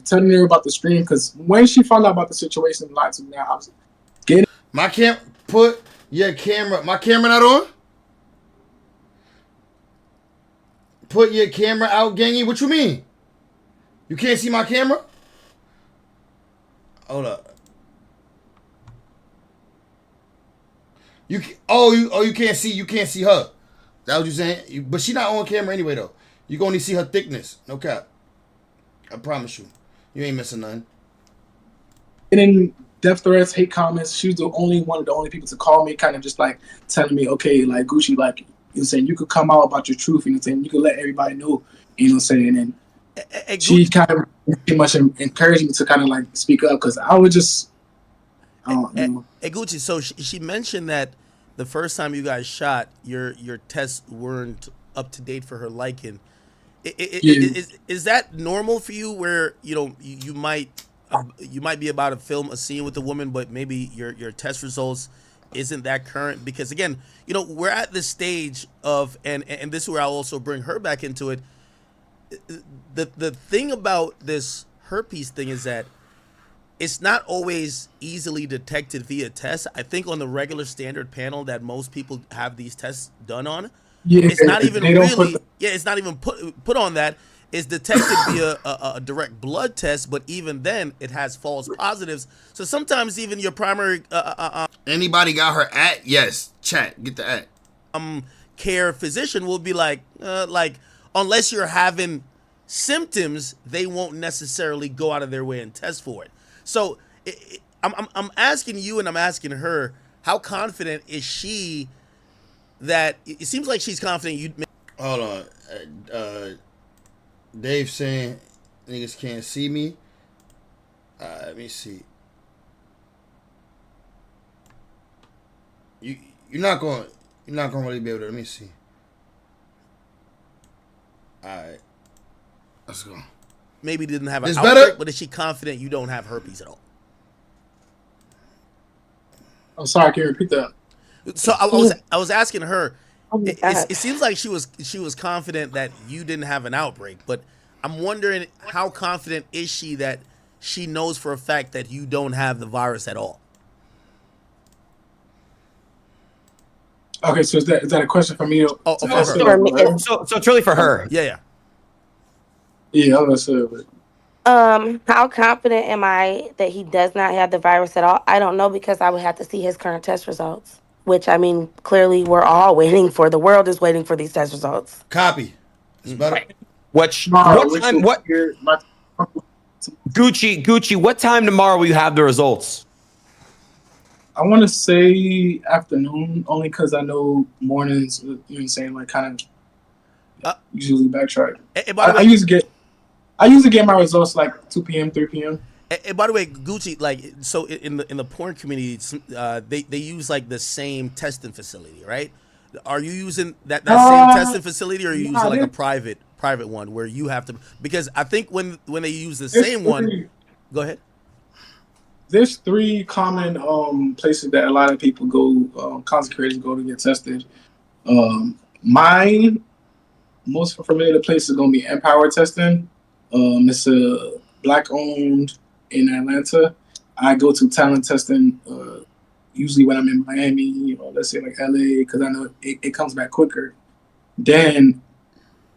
telling her about the stream, because when she found out about the situation, lied to me. I was getting my put your camera. My camera not on? Put your camera out, gangy. What you mean? You can't see my camera? Hold up. You can't see her. That what you saying? But she not on camera anyway though. You can only see her thickness. No cap. I promise you. You ain't missing nothing. And then death threats, hate comments. She was one of the only people to call me, kind of just like telling me, okay, like Gucci, like, you know what I'm saying, you could come out about your truth, you know what I'm saying, you could let everybody know, you know what I'm saying, and she kind of pretty much encouraged me to kind of like speak up because I would just, I don't know. Hey Gucci, so she mentioned that the first time you guys shot, your tests weren't up to date for her liking. Is that normal for you? Where you might be about to film a scene with a woman, but maybe your test results isn't that current? Because again, we're at this stage of and this is where I'll also bring her back into it. The thing about this herpes thing is that it's not always easily detected via tests. I think on the regular standard panel that most people have these tests done on, it's not even really. It's not even put on that. It's detected via a direct blood test, but even then, it has false positives. So sometimes even your primary Anybody got her at? Yes, chat. Get the at. Care physician will be like unless you're having symptoms, they won't necessarily go out of their way and test for it. So I'm asking you and I'm asking her, how confident is she that it seems like she's confident you. Hold on. Dave saying niggas can't see me. Let me see. You're not going to really be able to. Let me see. All right. Let's go. Maybe didn't have an It's outbreak, better? but is she confident you don't have herpes at all? I'm sorry, can you repeat that? So I was asking her. It seems like she was confident that you didn't have an outbreak, but I'm wondering how confident is she that she knows for a fact that you don't have the virus at all? Okay, so is that a question for me? For her. So it's really for her. Yeah. Yeah, I'm gonna say it. How confident am I that he does not have the virus at all? I don't know because I would have to see his current test results, which I mean, clearly we're all waiting for. The world is waiting for these test results. Copy. It's better. Gucci, what time tomorrow will you have the results? I want to say afternoon, only because I know mornings, you know what I'm saying, like kind of usually backtrack. I usually get my results like 2 p.m., 3 p.m. And by the way, Gucci, like, so in the porn community, they use like the same testing facility, right? Are you using that same testing facility, or are you using like a private one where you have to? Because I think when they use the same one, go ahead. There's 3 common places that a lot of people go, content creators go to get tested. My most familiar place is gonna be Empower Testing. It's a Black-owned in Atlanta. I go to talent testing usually when I'm in Miami or let's say like LA because I know it comes back quicker. Then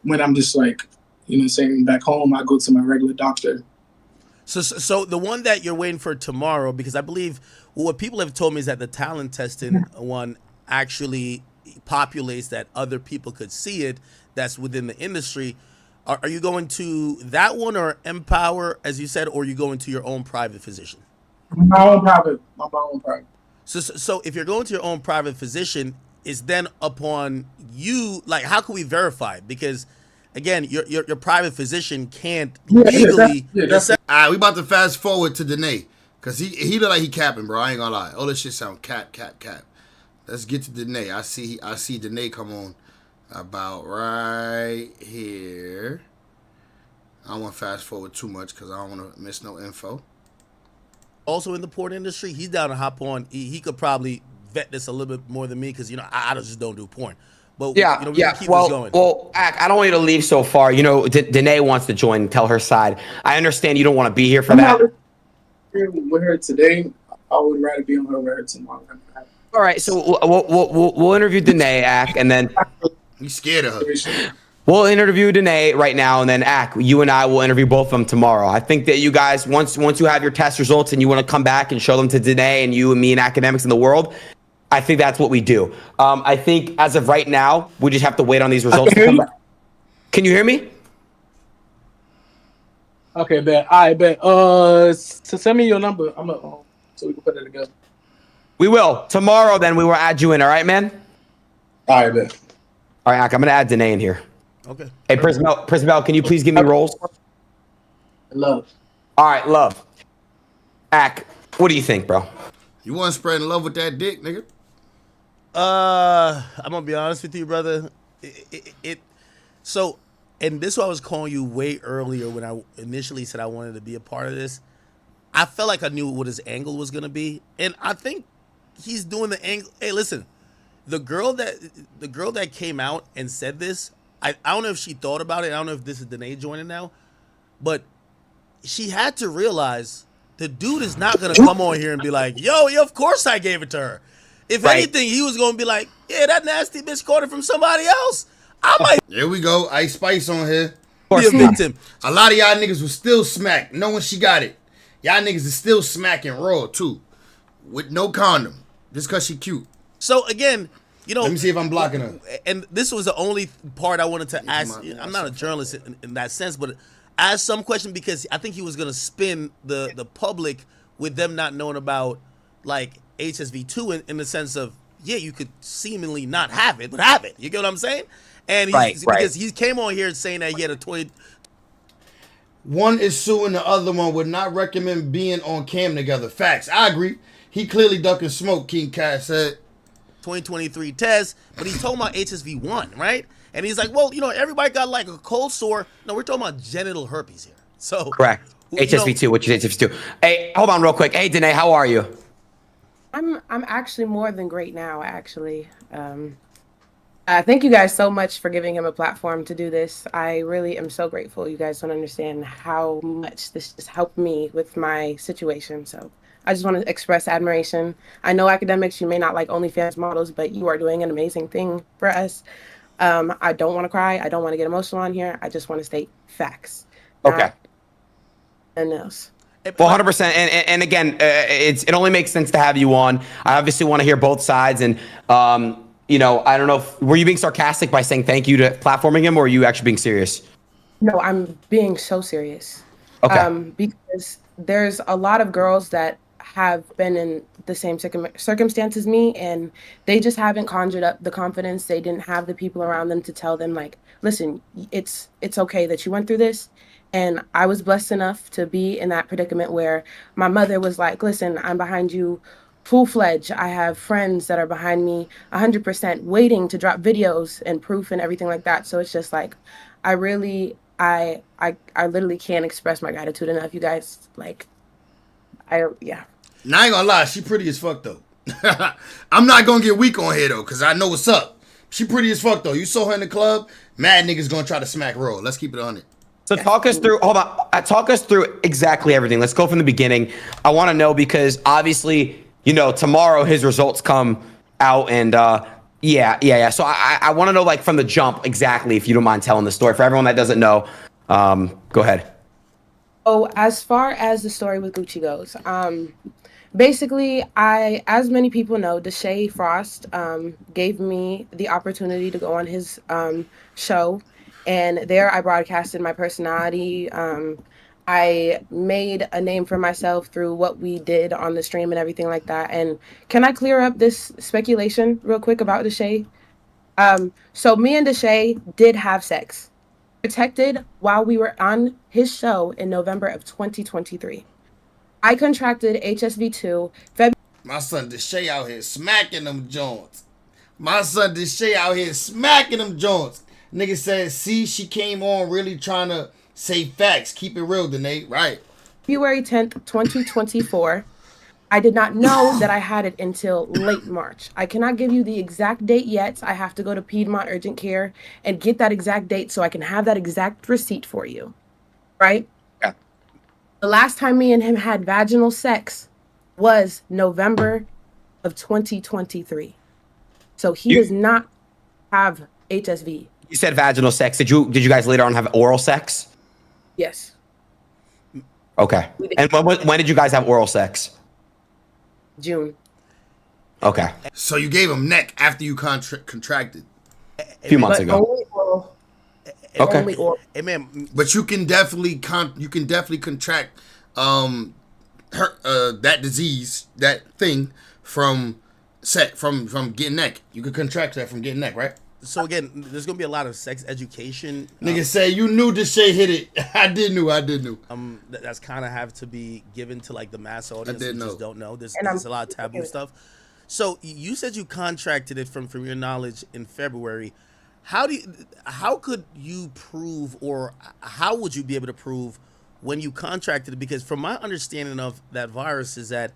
when I'm just like, you know what I'm saying, back home, I go to my regular doctor. So the one that you're waiting for tomorrow, because I believe what people have told me is that the talent testing one actually populates that other people could see it that's within the industry. Are you going to that one or Empower, as you said, or are you going to your own private physician? My own private. So if you're going to your own private physician, it's then upon you, like, how can we verify? Because again, your private physician can't legally. All right, we about to fast forward to Danae, cause he look like he capping, bro. I ain't gonna lie. All this shit sound cap. Let's get to Danae. I see Danae come on about right here. I don't want to fast forward too much because I don't want to miss no info. Also in the porn industry, he's down to hop on. He could probably vet this a little bit more than me because I just don't do porn. But we can keep this going. Well, I don't want you to leave so far. Danae wants to join and tell her side. I understand you don't want to be here for that. With her today, I would rather be on her with her tomorrow. All right, so we'll interview Danae, and then You scared of her. We'll interview Danae right now, and then you and I will interview both of them tomorrow. I think that you guys, once you have your test results and you want to come back and show them to Danae and you and me and academics in the world, I think that's what we do. I think as of right now, we just have to wait on these results to come back. Can you hear me? Okay, bet. I bet. So send me your number. So we can put it together. We will. Tomorrow, then, we will add you in. All right, man? All right, bet. All right, I'm going to add Danae in here. Okay. Hey, Prismel, can you please give me roles? Love. All right, love. Ak, what do you think, bro? You wasn't spreading love with that dick, nigga. I'm gonna be honest with you, brother. So, and this is why I was calling you way earlier when I initially said I wanted to be a part of this. I felt like I knew what his angle was gonna be, and I think he's doing the angle. Hey, listen, the girl that came out and said this, I don't know if she thought about it. I don't know if this is Danae joining now, but she had to realize the dude is not gonna come on here and be like, yo, of course I gave it to her. If anything, he was gonna be like, yeah, that nasty bitch caught it from somebody else. I might Here we go. Ice Spice on here. be a victim. A lot of y'all niggas was still smacked, knowing she got it. Y'all niggas is still smacking raw too, with no condom, just cause she cute. So again, you know, Let me see if I'm blocking her. and this was the only part I wanted to ask. I'm not a journalist in that sense, but ask some question because I think he was gonna spin the public with them not knowing about like HSV2 in the sense of you could seemingly not have it, but have it. You get what I'm saying? And because he came on here saying that he had a 20. One is suing the other one, would not recommend being on cam together. Facts. I agree. He clearly ducking smoke, King Cat said. 2023 test, but he's talking about HSV1, right? And he's like, well, you know, everybody got like a cold sore. No, we're talking about genital herpes here. So Correct. HSV2, which is HSV2. Hey, hold on real quick. Hey, Danae, how are you? I'm actually more than great now, actually. Thank you guys so much for giving him a platform to do this. I really am so grateful. You guys don't understand how much this just helped me with my situation. So I just want to express admiration. I know academics, you may not like OnlyFans models, but you are doing an amazing thing for us. I don't want to cry. I don't want to get emotional on here. I just want to state facts. Okay. And else. Well, 100%. And again, it only makes sense to have you on. I obviously want to hear both sides. And, you know, I don't know were you being sarcastic by saying thank you to platforming him, or are you actually being serious? No, I'm being so serious. Okay. Because there's a lot of girls that have been in the same circumstance as me, and they just haven't conjured up the confidence. They didn't have the people around them to tell them, like, listen, it's okay that you went through this. And I was blessed enough to be in that predicament where my mother was like, listen, I'm behind you full-fledged. I have friends that are behind me 100% waiting to drop videos and proof and everything like that. So it's just like, I literally can't express my gratitude enough. You guys, like, yeah. Now I ain't gonna lie, she pretty as fuck though. I'm not gonna get weak on here though, cause I know what's up. She pretty as fuck though. You saw her in the club, mad niggas gonna try to smack roll. Let's keep it on it. So talk us through, hold on, talk us through exactly everything. Let's go from the beginning. I want to know because obviously, you know, tomorrow his results come out and yeah. So I want to know like from the jump exactly, if you don't mind telling the story. For everyone that doesn't know, go ahead. Oh, as far as the story with Gucci goes, basically, as many people know, Deshae Frost gave me the opportunity to go on his show. And there I broadcasted my personality. I made a name for myself through what we did on the stream and everything like that. And can I clear up this speculation real quick about Deshae? So me and Deshae did have sex, protected while we were on his show in November of 2023. I contracted HSV2 February. My son Deshae out here smacking them joints. My son Deshae out here smacking them joints. Nigga said, see, she came on really trying to say facts. Keep it real, Danae. Right. February 10th, 2024. I did not know that I had it until late March. I cannot give you the exact date yet. I have to go to Piedmont Urgent Care and get that exact date so I can have that exact receipt for you. Right? Yeah. The last time me and him had vaginal sex was November of 2023. So he does not have HSV. You said vaginal sex. Did you guys later on have oral sex? Yes. Okay. And when did you guys have oral sex? June. Okay. So you gave him neck after you contracted. A few months ago. Only oral. Okay. Only oral. Hey man, But you can definitely contract that disease, that thing from getting neck. You could contract that from getting neck, right? So again, there's gonna be a lot of sex education. Nigga say you knew this shit hit it. I did know. That's kind of have to be given to like the mass audience. did who know. Just don't know. There's a And lot of taboo stuff. So you said you contracted it from your knowledge in February. How could you prove, or how would you be able to prove when you contracted it? Because from my understanding of that virus is that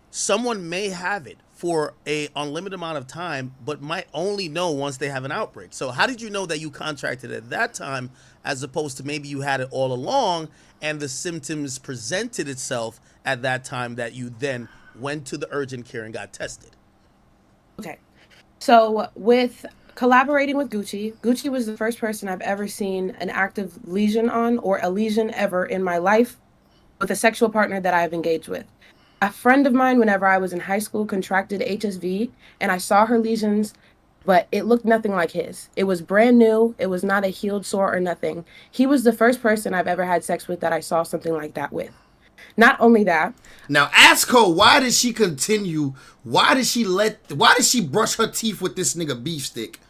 someone may have it for a unlimited amount of time, but might only know once they have an outbreak. So how did you know that you contracted at that time, as opposed to maybe you had it all along and the symptoms presented itself at that time that you then went to the urgent care and got tested? Okay. So with collaborating with Gucci was the first person I've ever seen an active lesion on, or a lesion ever in my life, with a sexual partner that I've engaged with. A friend of mine, whenever I was in high school, contracted HSV, and I saw her lesions, but it looked nothing like his. It was brand new. It was not a healed sore or nothing. He was the first person I've ever had sex with that I saw something like that with. Not only that. Now ask her, why did she continue? Why did she brush her teeth with this nigga beef stick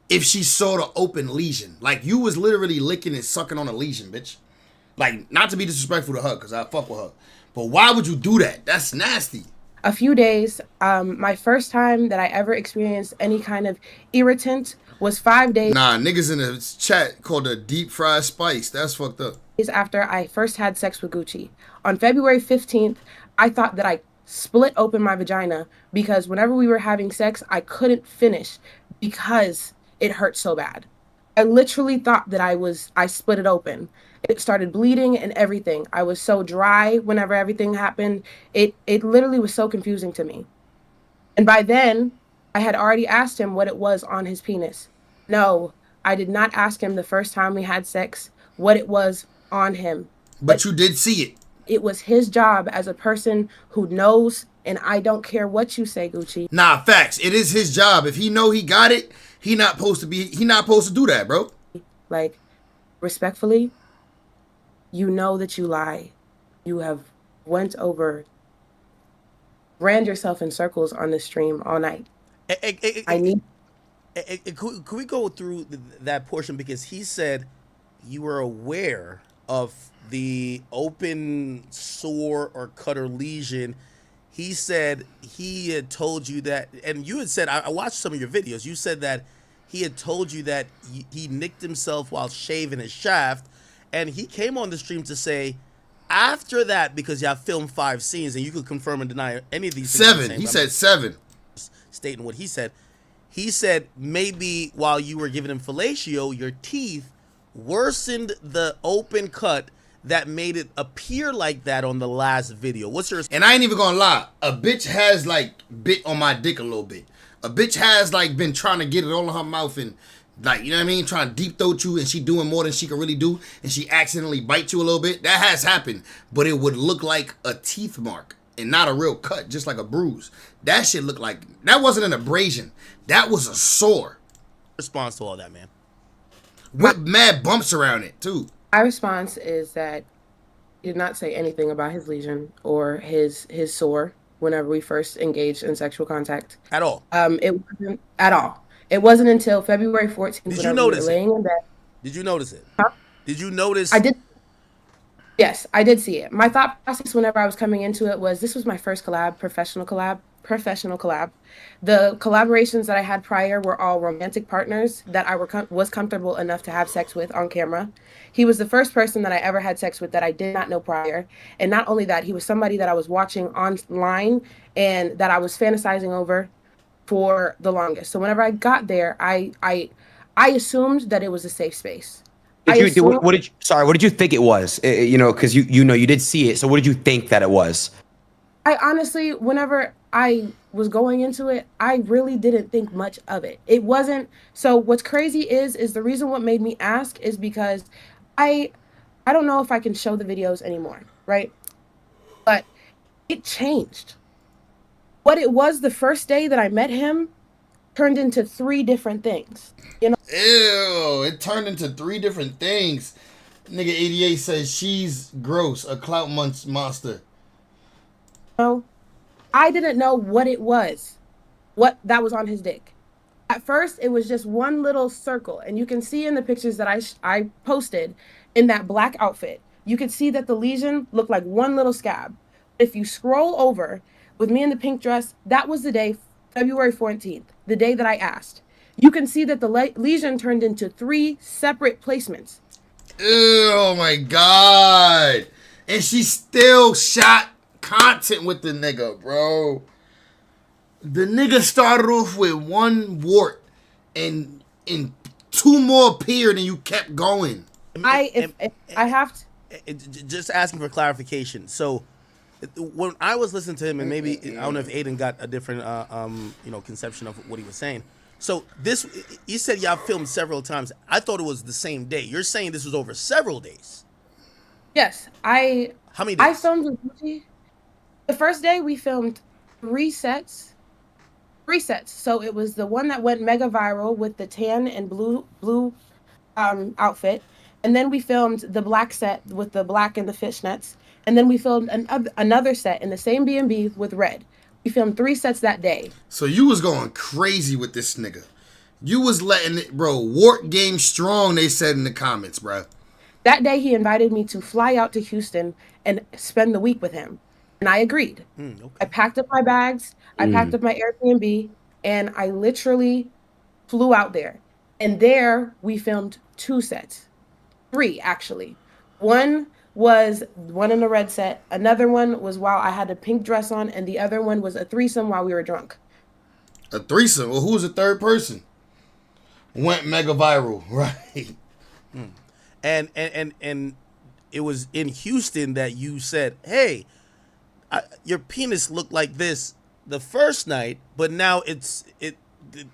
if she saw the open lesion? Like, you was literally licking and sucking on a lesion, bitch. Like, not to be disrespectful to her, because I fuck with her. But why would you do that? That's nasty. A few days, my first time that I ever experienced any kind of irritant was 5 days. Nah, niggas in the chat called a deep fried spice. That's fucked up. After I first had sex with Gucci. On February 15th, I thought that I split open my vagina because whenever we were having sex, I couldn't finish because it hurt so bad. I literally thought that I split it open. It started bleeding and everything. I was so dry whenever everything happened. It literally was so confusing to me. And by then, I had already asked him what it was on his penis. No, I did not ask him the first time we had sex what it was on him. But you did see it. It was his job as a person who knows, and I don't care what you say, Gucci. Nah, facts. It is his job. If he know he got it, he not supposed to do that, bro. Like, respectfully, you know that you lie. You have ran yourself in circles on the stream all night. Could we go through that portion? Because he said you were aware of the open sore or cut or lesion. He said he had told you that, and you had said, I watched some of your videos, you said that he had told you that he nicked himself while shaving his shaft, and he came on the stream to say after that, because y'all filmed 5 scenes, and you could confirm and deny any of these things. 7. He said 7. Stating what he said. He said maybe while you were giving him fellatio, your teeth worsened the open cut that made it appear like that on the last video. What's your... And I ain't even gonna lie, a bitch has like bit on my dick a little bit. A bitch has like been trying to get it all in her mouth and like, you know what I mean, trying to deep throat you, and she doing more than she can really do, and she accidentally bite you a little bit. That has happened, but it would look like a teeth mark and not a real cut, just like a bruise. That shit looked like, that wasn't an abrasion. That was a sore. Response to all that, man? With mad bumps around it too. My response is that he did not say anything about his lesion or his sore whenever we first engaged in sexual contact. At all? It wasn't at all. It wasn't until February 14th. Did you notice we were laying in bed. Did you notice it? Huh? Did you notice? I did. Yes, I did see it. My thought process whenever I was coming into it was this was my first professional collab. The collaborations that I had prior were all romantic partners that I was comfortable enough to have sex with on camera. He was the first person that I ever had sex with that I did not know prior. And not only that, he was somebody that I was watching online and that I was fantasizing over for the longest. So whenever I got there, I assumed that it was a safe space. What did you think it was? Because you did see it. So what did you think that it was? I honestly, whenever I was going into it, I really didn't think much of it. It wasn't. So what's crazy is the reason what made me ask is because I don't know if I can show the videos anymore, right? But it changed. What it was the first day that I met him turned into 3 different things. You know? Ew, it turned into 3 different things. Nigga 88 says she's gross, a clout monster. I didn't know what it was, what that was on his dick. At first, it was just one little circle, and you can see in the pictures that I posted in that black outfit, you could see that the lesion looked like one little scab. If you scroll over with me in the pink dress, that was the day, February 14th, the day that I asked. You can see that the lesion turned into 3 separate placements. Ew, oh my God. And she still shot content with the nigga, bro. The nigga started off with 1 wart and 2 more appeared and you kept going. I have to. Just asking for clarification. So, when I was listening to him, and maybe I don't know if Aiden got a different, conception of what he was saying. So you said y'all filmed several times. I thought it was the same day. You're saying this was over several days. Yes, How many days? I filmed with Gucci. The first day we filmed 3 sets. 3 sets. So it was the one that went mega viral with the tan and blue outfit, and then we filmed the black set with the black and the fishnets, and then we filmed another set in the same B&B with red. We filmed 3 sets that day. So you was going crazy with this nigga. You was letting it, bro. Wart game strong, they said in the comments, bro. That day he invited me to fly out to Houston and spend the week with him. And I agreed. Okay. I packed up my bags, I packed up my Airbnb, and I literally flew out there. And there we filmed 2 sets. 3, actually. One was one in the red set. Another one was while I had a pink dress on, and the other one was a threesome while we were drunk. A threesome? Well, who was the third person? Went mega viral, right? And it was in Houston that you said, "Hey, your penis looked like this the first night, but now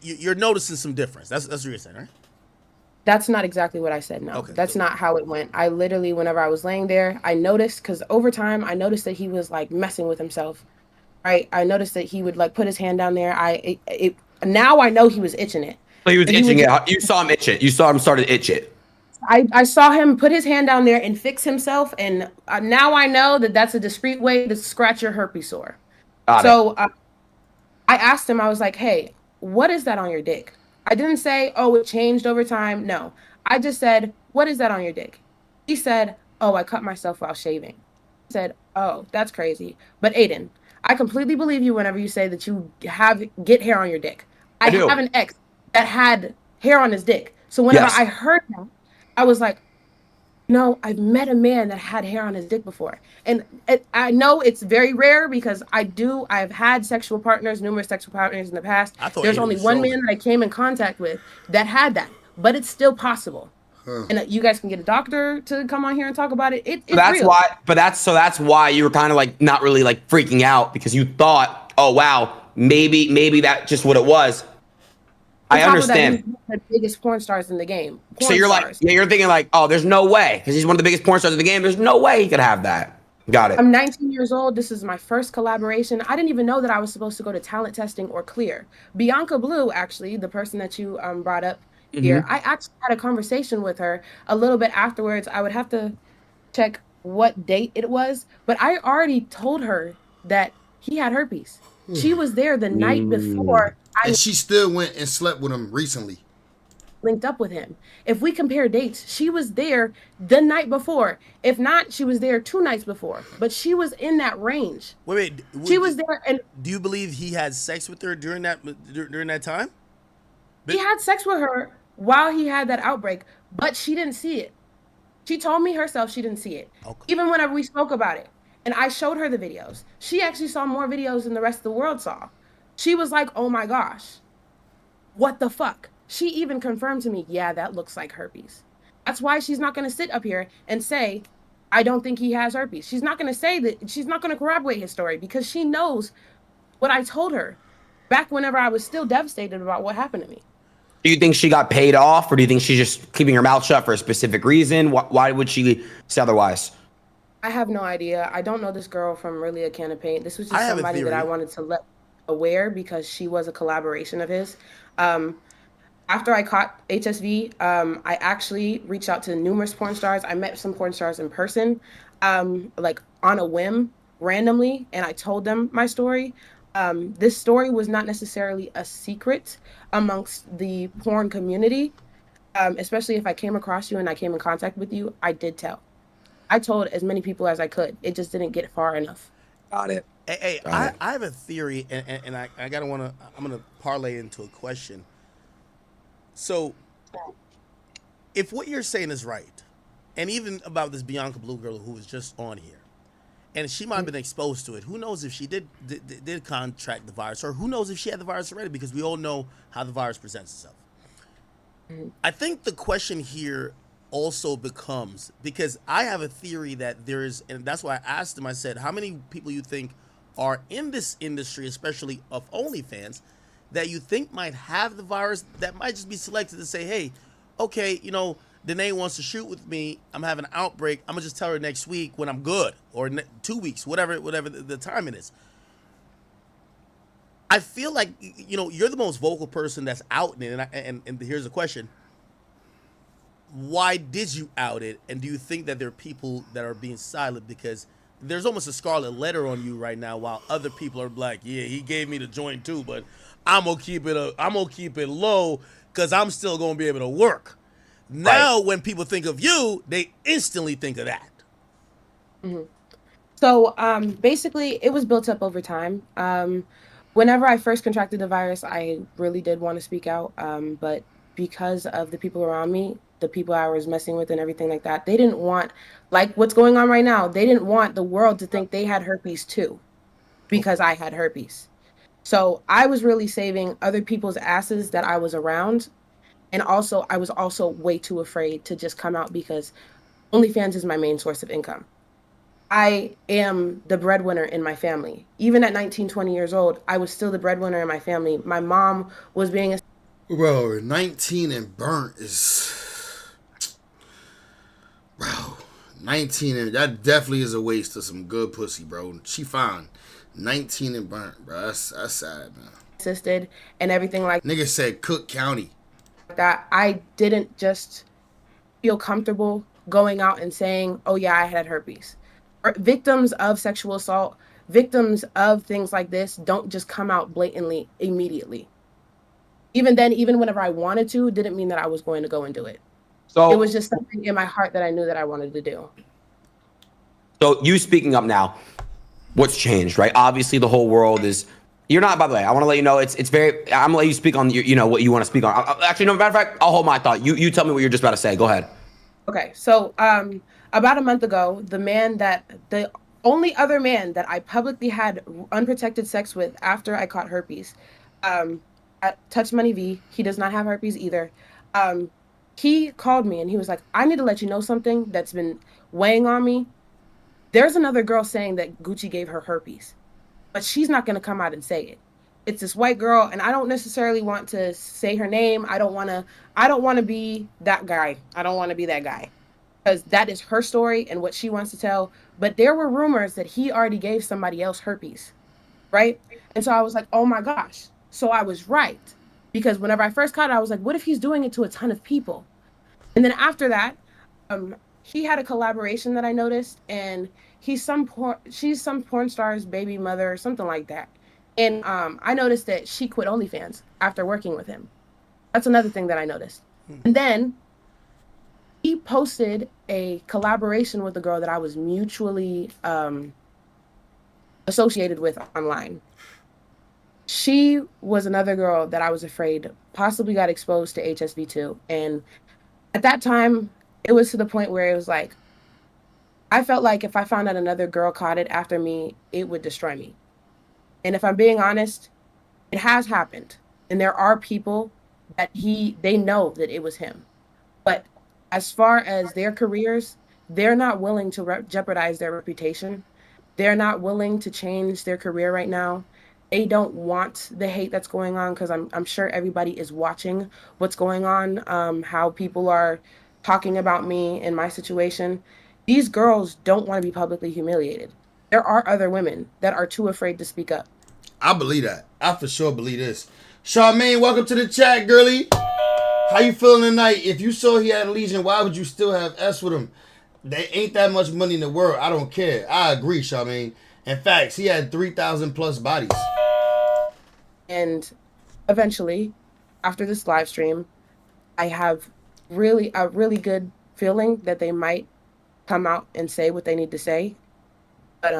you're noticing some difference." That's what you're saying, right? That's not exactly what I said, no. Okay. That's not how it went. I literally, whenever I was laying there, I noticed, because over time, I noticed that he was, like, messing with himself, right? I noticed that he would, like, put his hand down there. Now I know he was itching it. So he was itching it. You saw him itch it. You saw him start to itch it. I saw him put his hand down there and fix himself, and now I know that that's a discreet way to scratch your herpes sore. So I asked him, I was like, hey, what is that on your dick? I didn't say, oh, it changed over time. No. I just said, what is that on your dick? He said, oh, I cut myself while shaving. I said, oh, that's crazy. But Aiden, I completely believe you whenever you say that you get hair on your dick. I have an ex that had hair on his dick. So whenever I heard that, I was like, no, I've met a man that had hair on his dick before. And I know it's very rare because I've had numerous sexual partners in the past. There's only one man that I came in contact with that had that, but it's still possible. And you guys can get a doctor to come on here and talk about it. It's that's real. why, that's why you were kind of like not really like freaking out, because you thought, oh wow, maybe that's just what it was. I understand. He's one of the biggest porn stars in the game. So you're like, you're thinking like, oh, there's no way, because he's one of the biggest porn stars in the game. There's no way he could have that. Got it. I'm 19 years old. This is my first collaboration. I didn't even know that I was supposed to go to talent testing or clear. Bianca Blue, actually, the person that you brought up here, I actually had a conversation with her a little bit afterwards. I would have to check what date it was, but I already told her that he had herpes. She was there the night before. And she still went and slept with him recently. Linked up with him. If we compare dates, she was there the night before. If not, she was there 2 nights before. But she was in that range. Wait. She was there, and do you believe he had sex with her during that time? he had sex with her while he had that outbreak, but she didn't see it. She told me herself she didn't see it. Okay. Even whenever we spoke about it. And I showed her the videos. She actually saw more videos than the rest of the world saw. She was like, oh my gosh, what the fuck? She even confirmed to me, yeah, that looks like herpes. That's why she's not going to sit up here and say, I don't think he has herpes. She's not going to say that. She's not going to corroborate his story because she knows what I told her back whenever I was still devastated about what happened to me. Do you think she got paid off, or do you think she's just keeping her mouth shut for a specific reason? Why would she say otherwise? I have no idea. I don't know this girl from really a can of paint. This was just somebody that I wanted to let aware because she was a collaboration of his. After I caught HSV, I actually reached out to numerous porn stars. I met some porn stars in person, like on a whim, randomly, and I told them my story. This story was not necessarily a secret amongst the porn community. Especially if I came across you and I came in contact with you, I did tell. I told as many people as I could. It just didn't get far enough. Got it. Hey, Got it. I have a theory, and I'm gonna parlay into a question. So, if what you're saying is right, and even about this Bianca Blue girl who was just on here, and she might have been exposed to it. Who knows if she did contract the virus, or who knows if she had the virus already? Because we all know how the virus presents itself. I think the question here also becomes, because I have a theory that there is, and that's why I asked him. I said, how many people you think are in this industry, especially of OnlyFans, that you think might have the virus, that might just be selected to say, hey, okay, Danae wants to shoot with me. I'm having an outbreak. I'm gonna just tell her next week when I'm good, or 2 weeks, whatever the time it is. I feel like you're the most vocal person that's out in it, and here's the question: why did you out it? And do you think that there are people that are being silent because there's almost a scarlet letter on you right now, while other people are like, yeah, he gave me the joint too, but I'm gonna keep it low because I'm still gonna be able to work. Now, when people think of you, they instantly think of that. Mm-hmm. So basically, it was built up over time. Whenever I first contracted the virus, I really did want to speak out, but because of the people around me, the people I was messing with and everything like that, they didn't want, like what's going on right now, they didn't want the world to think they had herpes too, because I had herpes. So I was really saving other people's asses that I was around. And also, I was also way too afraid to just come out because OnlyFans is my main source of income. I am the breadwinner in my family. Even at 19, 20 years old, I was still the breadwinner in my family. My mom was being a... Bro, 19 and burnt is... Bro, 19 and... That definitely is a waste of some good pussy, bro. She fine. 19 and burnt, bro. That's sad, man. Assisted and everything like... Nigga said Cook County. That I didn't just feel comfortable going out and saying, oh yeah, I had herpes. Victims of sexual assault, victims of things like this don't just come out blatantly immediately. Even then, even whenever I wanted to, didn't mean that I was going to go and do it. So it was just something in my heart that I knew that I wanted to do. So you speaking up now, what's changed, right? Obviously the whole world is... You're not, by the way, I want to let you know, it's very, I'm going to let you speak on, what you want to speak on. Actually, no, matter of fact, I'll hold my thought. You tell me what you're just about to say. Go ahead. Okay, so about a month ago, the only other man that I publicly had unprotected sex with after I caught herpes, at Touch Money V, he does not have herpes either. He called me and he was like, I need to let you know something that's been weighing on me. There's another girl saying that Gucci gave her herpes, but she's not going to come out and say it. It's this white girl, and I don't necessarily want to say her name. I don't want to be that guy. I don't want to be that guy, because that is her story and what she wants to tell. But there were rumors that he already gave somebody else herpes, right? And so I was like, oh my gosh. So I was right, because whenever I first caught it, I was like, what if he's doing it to a ton of people? And then after that, he had a collaboration that I noticed, and she's some porn star's baby mother or something like that. And I noticed that she quit OnlyFans after working with him. That's another thing that I noticed. And then he posted a collaboration with a girl that I was mutually associated with online. She was another girl that I was afraid possibly got exposed to HSV2. And at that time, it was to the point where it was like, I felt like if I found out another girl caught it after me, it would destroy me. And if I'm being honest, it has happened. And there are people that they know that it was him. But as far as their careers, they're not willing to jeopardize their reputation. They're not willing to change their career right now. They don't want the hate that's going on, because I'm sure everybody is watching what's going on, how people are talking about me and my situation. These girls don't want to be publicly humiliated. There are other women that are too afraid to speak up. I believe that. I for sure believe this. Charmaine, welcome to the chat, girly. How you feeling tonight? If you saw he had a lesion, why would you still have S with him? There ain't that much money in the world. I don't care. I agree, Charmaine. In fact, he had 3,000 plus bodies. And eventually, after this live stream, I have a really good feeling that they might come out and say what they need to say. But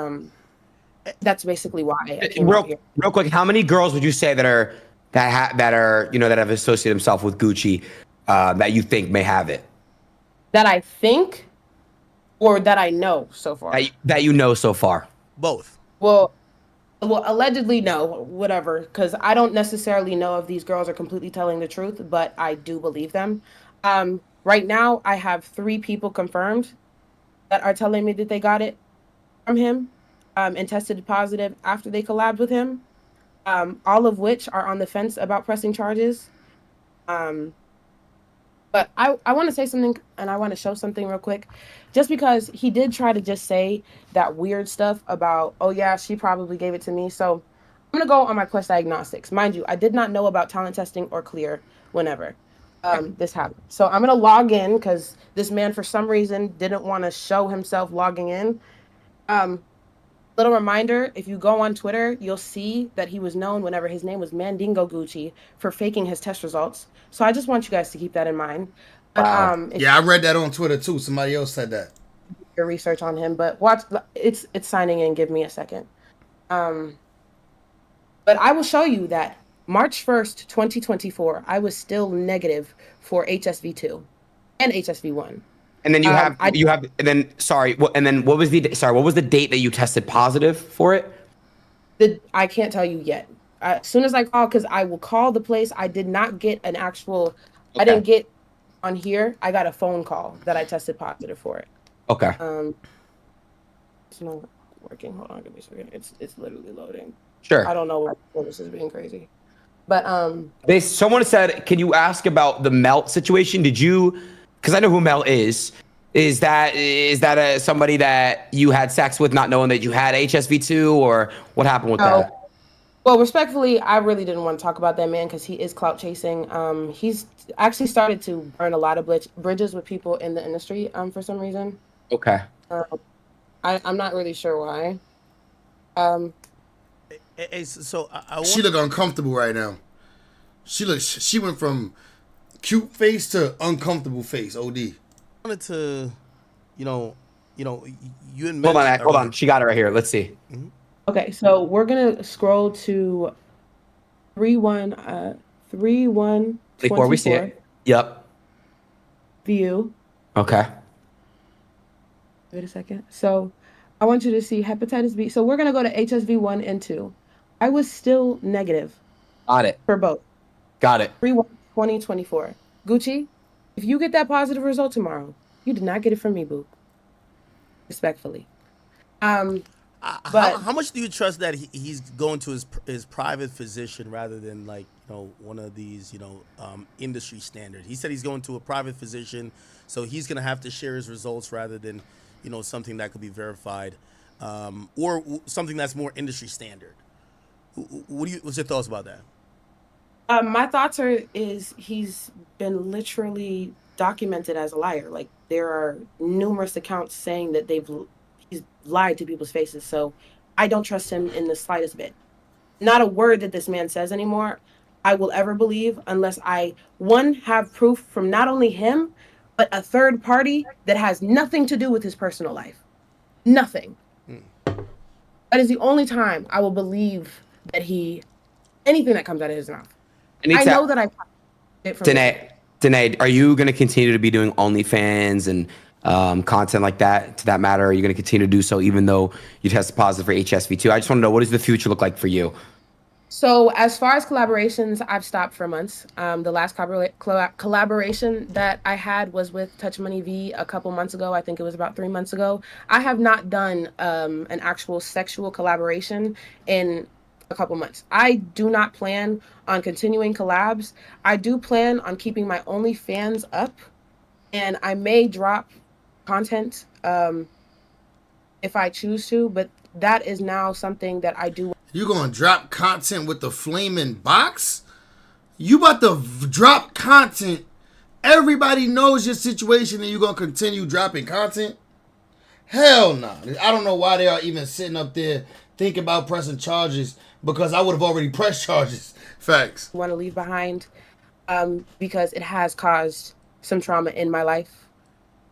that's basically why I came out here. Real quick, how many girls would you say that have associated themselves with Gucci that you think may have it? That I think, or that I know so far. That you know so far. Both. Well, allegedly no, whatever, because I don't necessarily know if these girls are completely telling the truth, but I do believe them. Right now, I have 3 people confirmed that are telling me that they got it from him and tested positive after they collabed with him, all of which are on the fence about pressing charges. But I want to say something, and I want to show something real quick. Just because he did try to just say that weird stuff about, oh yeah, she probably gave it to me. So I'm going to go on my Quest Diagnostics. Mind you, I did not know about talent testing or clear whenever this happened. So I'm going to log in because this man, for some reason, didn't want to show himself logging in. Little reminder, if you go on Twitter, you'll see that he was known whenever his name was Mandingo Gucci for faking his test results. So I just want you guys to keep that in mind. But, Wow. Yeah, I read that on Twitter too. Somebody else said that. Your research on him, but watch, it's signing in. Give me a second. But I will show you that March 1st, 2024, I was still negative for HSV2 and HSV1. And then what was the date that you tested positive for it? I can't tell you yet. As soon as I call, because I will call the place. I did not get an actual, Okay. I didn't get on here. I got a phone call that I tested positive for it. Okay. It's not working. Hold on, give me a second. It's literally loading. Sure. I don't know why this is being crazy. But someone said, can you ask about the Melt situation? Because I know who Melt is. Is that somebody that you had sex with not knowing that you had HSV2, or what happened with that? Well, respectfully, I really didn't want to talk about that man because he is clout chasing. He's actually started to burn a lot of bridges with people in the industry for some reason. Okay. I'm not really sure why. She look uncomfortable right now. She went from cute face to uncomfortable face. OD. Wanted to, you and Hold on. She got it right here. Let's see. Mm-hmm. Okay, so we're gonna scroll to 3/1/24. Before we see it. Yep. View. Okay. Wait a second. So I want you to see hepatitis B. So we're gonna go to HSV1 and 2. I was still negative. Got it. For both. Got it. 3/1/2024. Gucci, if you get that positive result tomorrow, you did not get it from me, boo. Respectfully. But how much do you trust that he's going to his private physician rather than one of these industry standards? He said he's going to a private physician, so he's gonna have to share his results rather than something that could be verified, or something that's more industry standard. What's your thoughts about that? My thoughts is he's been literally documented as a liar. Like, there are numerous accounts saying that he's lied to people's faces. So I don't trust him in the slightest bit. Not a word that this man says anymore I will ever believe unless I, one, have proof from not only him, but a third party that has nothing to do with his personal life. Nothing. That is the only time I will believe that anything that comes out of his mouth. I know that I it from Danae, are you going to continue to be doing OnlyFans and content like that, to that matter? Are you going to continue to do so even though you tested positive for HSV2? I just want to know, what does the future look like for you? So as far as collaborations, I've stopped for months. The last collaboration that I had was with Touch Money V a couple months ago. I think it was about 3 months ago. I have not done an actual sexual collaboration in a couple months. I do not plan on continuing collabs. I do plan on keeping my OnlyFans up, and I may drop content if I choose to, but that is now something that I do. You gonna drop content with the flaming box? You about to drop content? Everybody knows your situation and you gonna continue dropping content? Hell no. I don't know why they are even sitting up there think about pressing charges because I would have already pressed charges. Facts. want to leave behind, because it has caused some trauma in my life.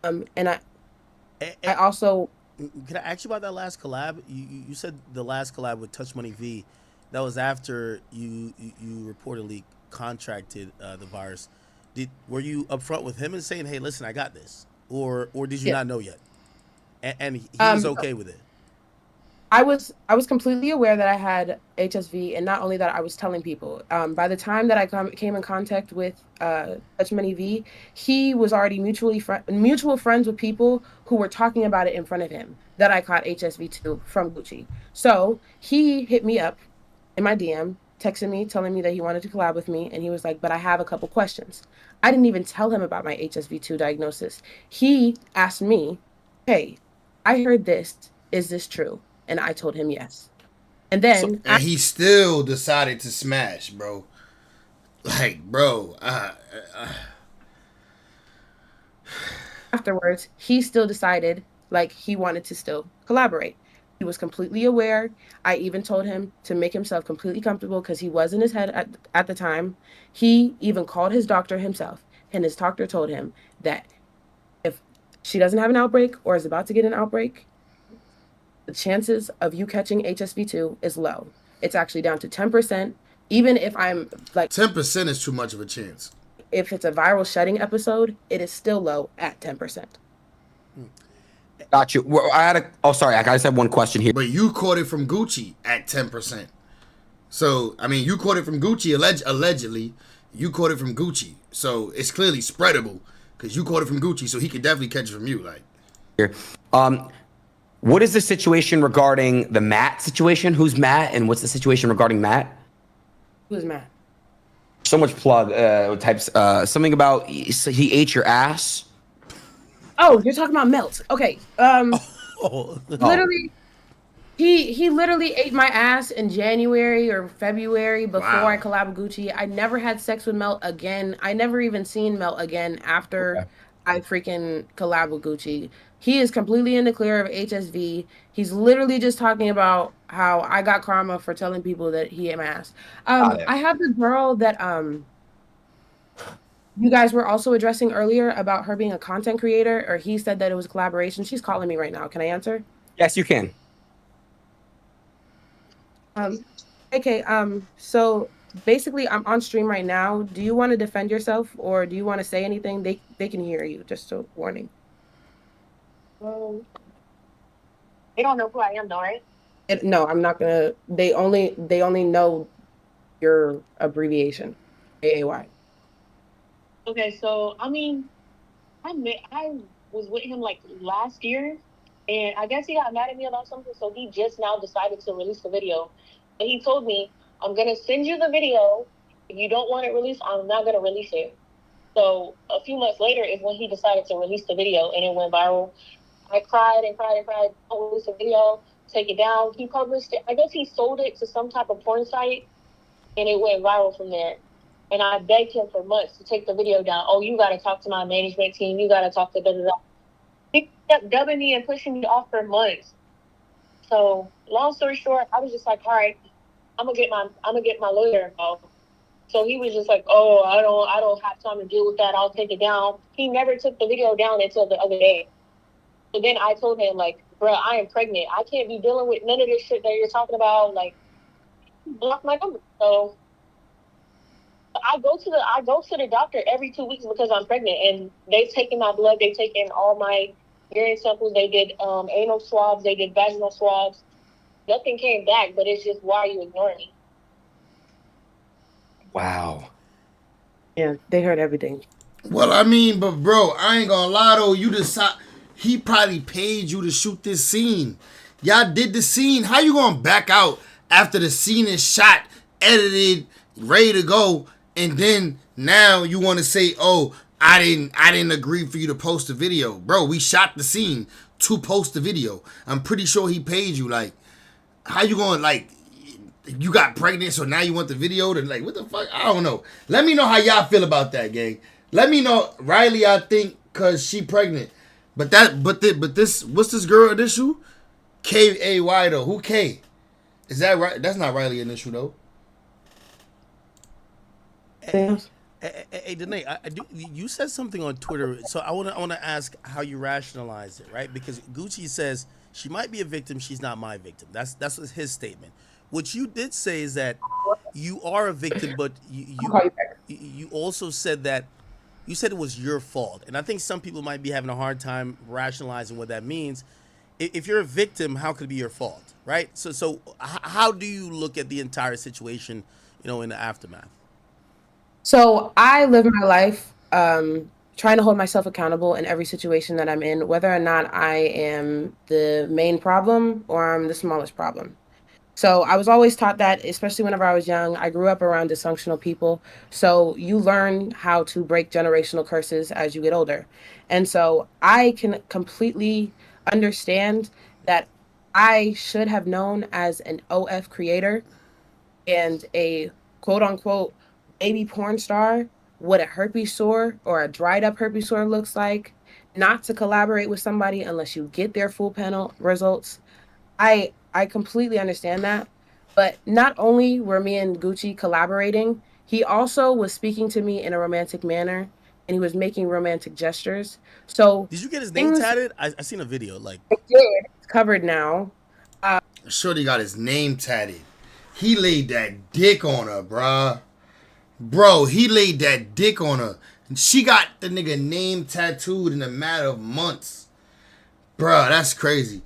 And I also. Can I ask you about that last collab? You said the last collab with Touch Money V, that was after you reportedly contracted the virus. Were you upfront with him and saying, "Hey, listen, I got this," or did you not know yet? And he was okay with it. I was completely aware that I had HSV, and not only that, I was telling people. By the time that I came in contact with Touch Money V, he was already mutual friends with people who were talking about it in front of him that I caught HSV too from Gucci. So he hit me up in my DM, texting me, telling me that he wanted to collab with me, and he was like, "But I have a couple questions." I didn't even tell him about my HSV2 diagnosis. He asked me, "Hey, I heard this. Is this true?" And I told him yes. And then and he still decided to smash, bro. Like, bro. Afterwards, he still decided like he wanted to still collaborate. He was completely aware. I even told him to make himself completely comfortable because he was in his head at the time. He even called his doctor himself, and his doctor told him that if she doesn't have an outbreak or is about to get an outbreak, the chances of you catching HSV2 is low. It's actually down to 10%. Even if I'm like 10% is too much of a chance. If it's a viral shedding episode, it is still low at 10%. Got you. Well, sorry, I just have one question here. But you caught it from Gucci at 10%. So, I mean, you caught it from Gucci allegedly. You caught it from Gucci. So, it's clearly spreadable because you caught it from Gucci, so he could definitely catch it from you. Like, here. What is the situation regarding the Matt situation? Who's Matt, and what's the situation regarding Matt? Who's Matt? So much plug types. Something about he ate your ass. Oh, you're talking about Melt. Okay. Literally, he literally ate my ass in January or February before I collabed with Gucci. I never had sex with Melt again. I never even seen Melt again after I freaking collabed with Gucci. He is completely in the clear of HSV. He's literally just talking about how I got karma for telling people that he ate my ass. I have the girl that you guys were also addressing earlier about her being a content creator, or he said that it was a collaboration. She's calling me right now. Can I answer? Yes, you can. Okay. So basically, I'm on stream right now. Do you want to defend yourself, or do you want to say anything? They can hear you. Just a warning. They don't know who I am, though, right? No, I'm not gonna. They only know your abbreviation, AAY. Okay, so I mean, I was with him like last year, and I guess he got mad at me about something, so he just now decided to release the video. And he told me, "I'm gonna send you the video. If you don't want it released, I'm not gonna release it." So a few months later is when he decided to release the video, and it went viral. I cried and cried and cried. Don't release the video. Take it down. He published it. I guess he sold it to some type of porn site, and it went viral from there. And I begged him for months to take the video down. Oh, you got to talk to my management team. You got to talk to da. He kept dubbing me and pushing me off for months. So long story short, I was just like, all right, I'm gonna get my lawyer involved. So he was just like, oh, I don't have time to deal with that. I'll take it down. He never took the video down until the other day. So then I told him, like, bro, I am pregnant. I can't be dealing with none of this shit that you're talking about. Like, block my number. So I go to the doctor every 2 weeks because I'm pregnant, and they've taken my blood. They've taken all my urine samples. They did anal swabs. They did vaginal swabs. Nothing came back, but it's just, why are you ignoring me? Wow. Yeah, they heard everything. Well, I mean, but bro, I ain't gonna lie though. He probably paid you to shoot this scene. Y'all did the scene. How you gonna back out after the scene is shot, edited, ready to go, and then now you want to say, "Oh, I didn't agree for you to post the video, bro. We shot the scene to post the video. I'm pretty sure he paid you. Like, how you going? Like, you got pregnant, so now you want the video to like what the fuck? I don't know. Let me know how y'all feel about that, gang. Let me know. Riley, I think, cause she pregnant. But this, what's this girl issue? K-A-Y though. Who K? Is that right? That's not Riley initial though. Hey, Danae, you said something on Twitter, so I want to ask how you rationalize it, right? Because Gucci says she might be a victim, she's not my victim. That's his statement. What you did say is that you are a victim, but you also said that you said it was your fault, and I think some people might be having a hard time rationalizing what that means. If you're a victim, how could it be your fault, right? So how do you look at the entire situation, in the aftermath? So I live my life trying to hold myself accountable in every situation that I'm in, whether or not I am the main problem or I'm the smallest problem. So I was always taught that, especially whenever I was young. I grew up around dysfunctional people. So you learn how to break generational curses as you get older. And so I can completely understand that I should have known as an OF creator and a quote unquote baby porn star what a herpes sore or a dried up herpes sore looks like, not to collaborate with somebody unless you get their full panel results. I completely understand that. But not only were me and Gucci collaborating, he also was speaking to me in a romantic manner and he was making romantic gestures. So did you get his name tatted? I seen a video. Like I did. It's covered now. Shorty got his name tatted. He laid that dick on her, bruh. Bro, he laid that dick on her. And she got the nigga name tattooed in a matter of months. Bruh, that's crazy.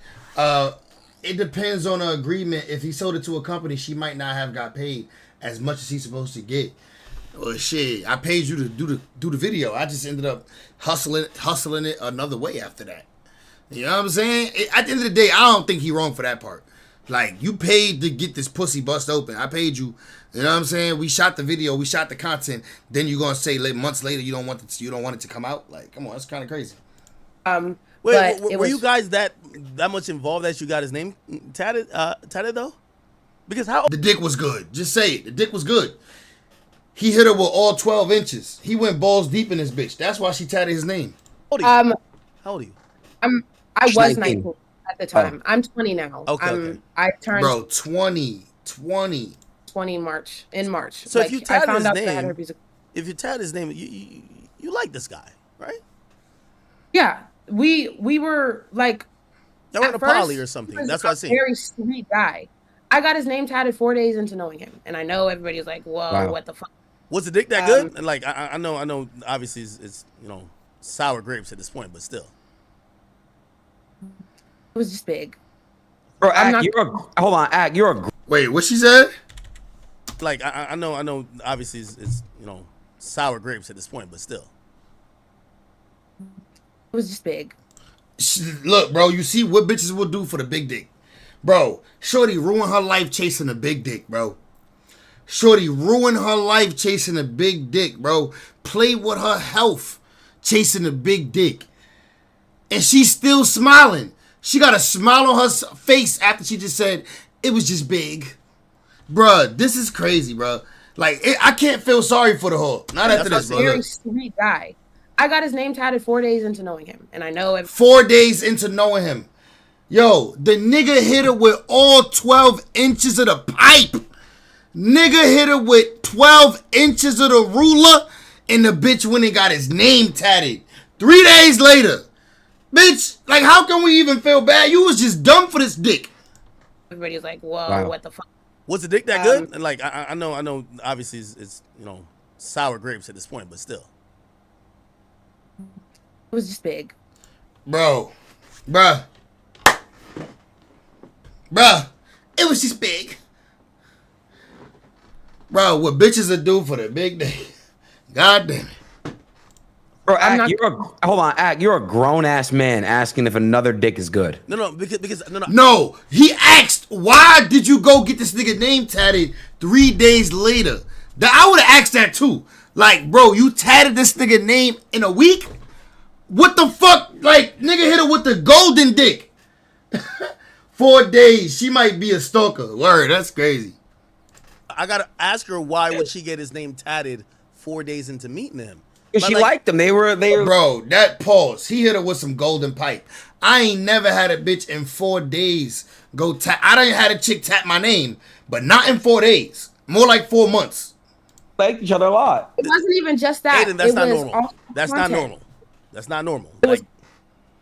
It depends on the agreement. If he sold it to a company, she might not have got paid as much as he's supposed to get. Well, shit, I paid you to do the video. I just ended up hustling it another way after that. You know what I'm saying? At the end of the day, I don't think he wrong for that part. Like, you paid to get this pussy bust open. I paid you. You know what I'm saying? We shot the video, we shot the content. Then you're gonna say months later you don't want it to come out. Like, come on, that's kind of crazy. Wait, were you guys that much involved that you got his name tatted though? Because the dick was good. Just say it. The dick was good. He hit her with all 12 inches. He went balls deep in this bitch. That's why she tatted his name. How old are you? I was 19 at the time. I'm 20 now. Okay. I turned 20 in March. So if you tatted his name, if you tatted his name, you like this guy, right? Yeah, we were like. Y'all were in a poly or something. That's what I see. Very sweet guy. I got his name tatted 4 days into knowing him, and I know everybody's like, "Whoa, wow. What the fuck?" Was the dick that good? And like, I know. Obviously, it's sour grapes at this point, but still. It was just big. Bro, hold on, Ak, Wait, what she said? Like, I know. Obviously, it's sour grapes at this point, but still. It was just big. Look, bro, you see what bitches will do for the big dick. Bro, Shorty ruined her life chasing a big dick, bro. Shorty ruined her life chasing a big dick, bro. Played with her health chasing a big dick. And she's still smiling. She got a smile on her face after she just said, it was just big. Bruh, this is crazy, bro. Like, I can't feel sorry for the whole. Not after this, bro. Very sweet guy. I got his name tatted 4 days into knowing him. And I know 4 days into knowing him. Yo, the nigga hit her with all 12 inches of the pipe. Nigga hit her with 12 inches of the ruler. And the bitch went and got his name tatted 3 days later. Bitch, like, how can we even feel bad? You was just dumb for this dick. Everybody's like, whoa, What the fuck? Was the dick that good? And like, I know. Obviously, it's sour grapes at this point, but still. It was just big. Bruh. It was just big. Bro, what bitches will do for the big day. God damn it. Bro, Ak, hold on, Ak, you're a grown-ass man asking if another dick is good. No, because no. No, he asked, why did you go get this nigga name tatted 3 days later? I would have asked that too. Like, bro, you tatted this nigga name in a week? What the fuck? Like, nigga hit her with the golden dick. 4 days. She might be a stalker. Word, that's crazy. I gotta ask her, why would she get his name tatted 4 days into meeting him? Because she liked them. They were. Bro, that pause. He hit her with some golden pipe. I ain't never had a bitch in 4 days go tap. I done had a chick tap my name, but not in 4 days. More like 4 months. Liked each other a lot. It wasn't even just that. Aiden, that's it not was normal. also That's content. not normal. That's not normal.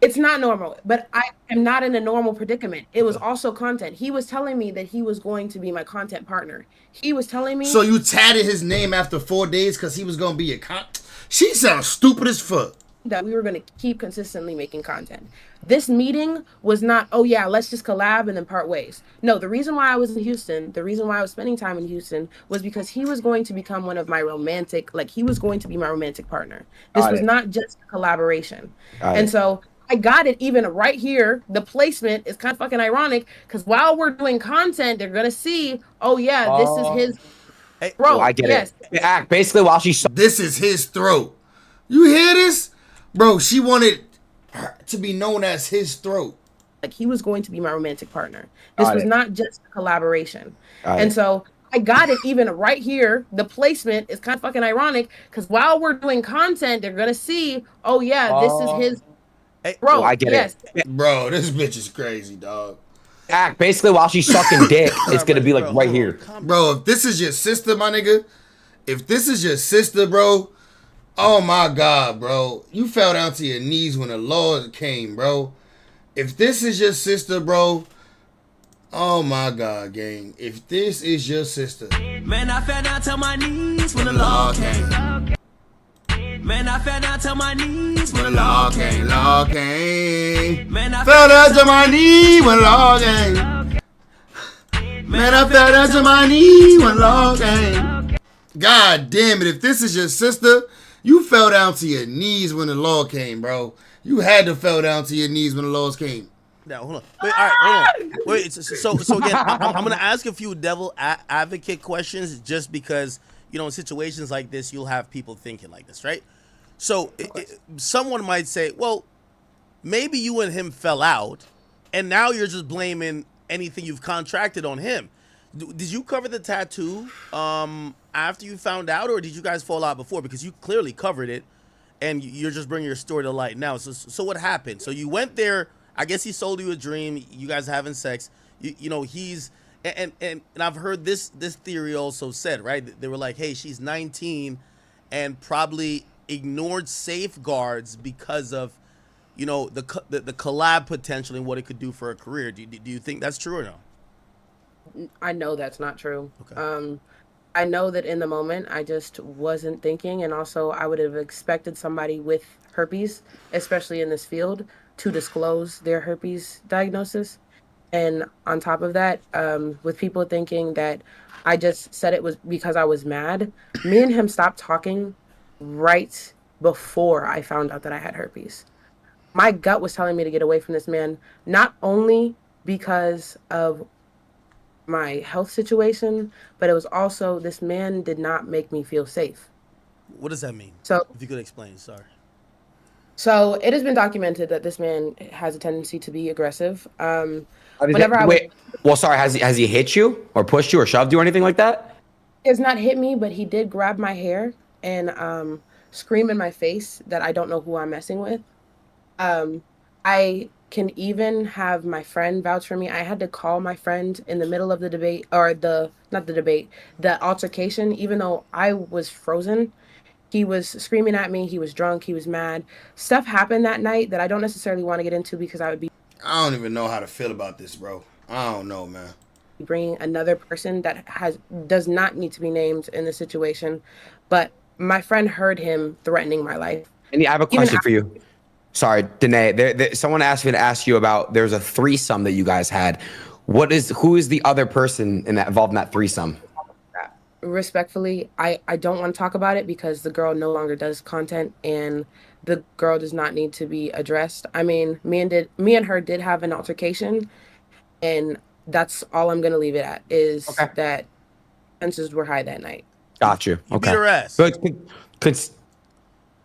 It's not normal, but I am not in a normal predicament. It was also content. He was telling me that he was going to be my content partner. He was telling me. So you tatted his name after 4 days because he was going to be your She sounds stupid as fuck. That we were going to keep consistently making content. This meeting was not, oh yeah, let's just collab and then part ways. No, the reason why I was in Houston, the reason why I was spending time in Houston was because he was going to become one of my romantic, like he was going to be my romantic partner. This was not just a collaboration. And so I got it even right here. The placement is kind of fucking ironic because while we're doing content, they're going to see, oh yeah, this is his throat. I get it. Basically, while she saw. This is his throat. You hear this? Bro, she wanted her to be known as his throat. Like he was going to be my romantic partner. This was not just a collaboration. And so I got it even right here. The placement is kind of fucking ironic because while we're doing content, they're going to see, oh yeah, this is his throat. I get it. Bro, this bitch is crazy, dog. Basically, while she's sucking dick, it's going to be like right here. Bro, if this is your sister, my nigga, if this is your sister, bro, oh my God, bro. You fell down to your knees when the Lord came, bro. If this is your sister, bro, oh my God, gang. If this is your sister. Man, I fell down to my knees when the Lord came. Man, I fell down to my knees when the Lord came. Lord came. Man, I Fell down to my knee when Lord came. Man, I fell down to my knee when Lord came. God damn it. If this is your sister, you fell down to your knees when the Lord came, bro. You had to fell down to your knees when the Lord came. Now, hold on. Wait, all right, hold on. Wait, so again, I'm going to ask a few devil advocate questions just because, you know, in situations like this, you'll have people thinking like this, right? So someone might say, well, maybe you and him fell out, and now you're just blaming anything you've contracted on him. Did you cover the tattoo after you found out, or did you guys fall out before? Because you clearly covered it, and you're just bringing your story to light now. So what happened? So you went there. I guess he sold you a dream. You guys are having sex. You know, he's and I've heard this theory also said, right? They were like, hey, she's 19 and probably ignored safeguards because of, you know, the collab potential and what it could do for her career. Do you think that's true or no? I know that's not true. Okay. I know that in the moment I just wasn't thinking, and also I would have expected somebody with herpes, especially in this field, to disclose their herpes diagnosis. And on top of that, with people thinking that I just said it was because I was mad, me and him stopped talking right before I found out that I had herpes. My gut was telling me to get away from this man, not only because of my health situation, but it was also this man did not make me feel safe. What does that mean? So, if you could explain, sorry. So it has been documented that this man has a tendency to be aggressive. Well, sorry, has he hit you or pushed you or shoved you or anything like that? He has not hit me, but he did grab my hair and scream in my face that I don't know who I'm messing with. I can even have my friend vouch for me. I had to call my friend in the middle of the debate, or the altercation, even though I was frozen. He was screaming at me. He was drunk. He was mad. Stuff happened that night that I don't necessarily want to get into because I would be. I don't even know how to feel about this, bro. I don't know, man. Bringing another person that does not need to be named in the situation, but my friend heard him threatening my life. And I have a question for you. Sorry, Danae. Someone asked me to ask you about. There's a threesome that you guys had. Who is the other person involved in that threesome? Respectfully, I don't want to talk about it because the girl no longer does content and the girl does not need to be addressed. I mean, me and her did have an altercation, and that's all I'm gonna leave it at is that tensions were high that night. Got you. You beat her ass. But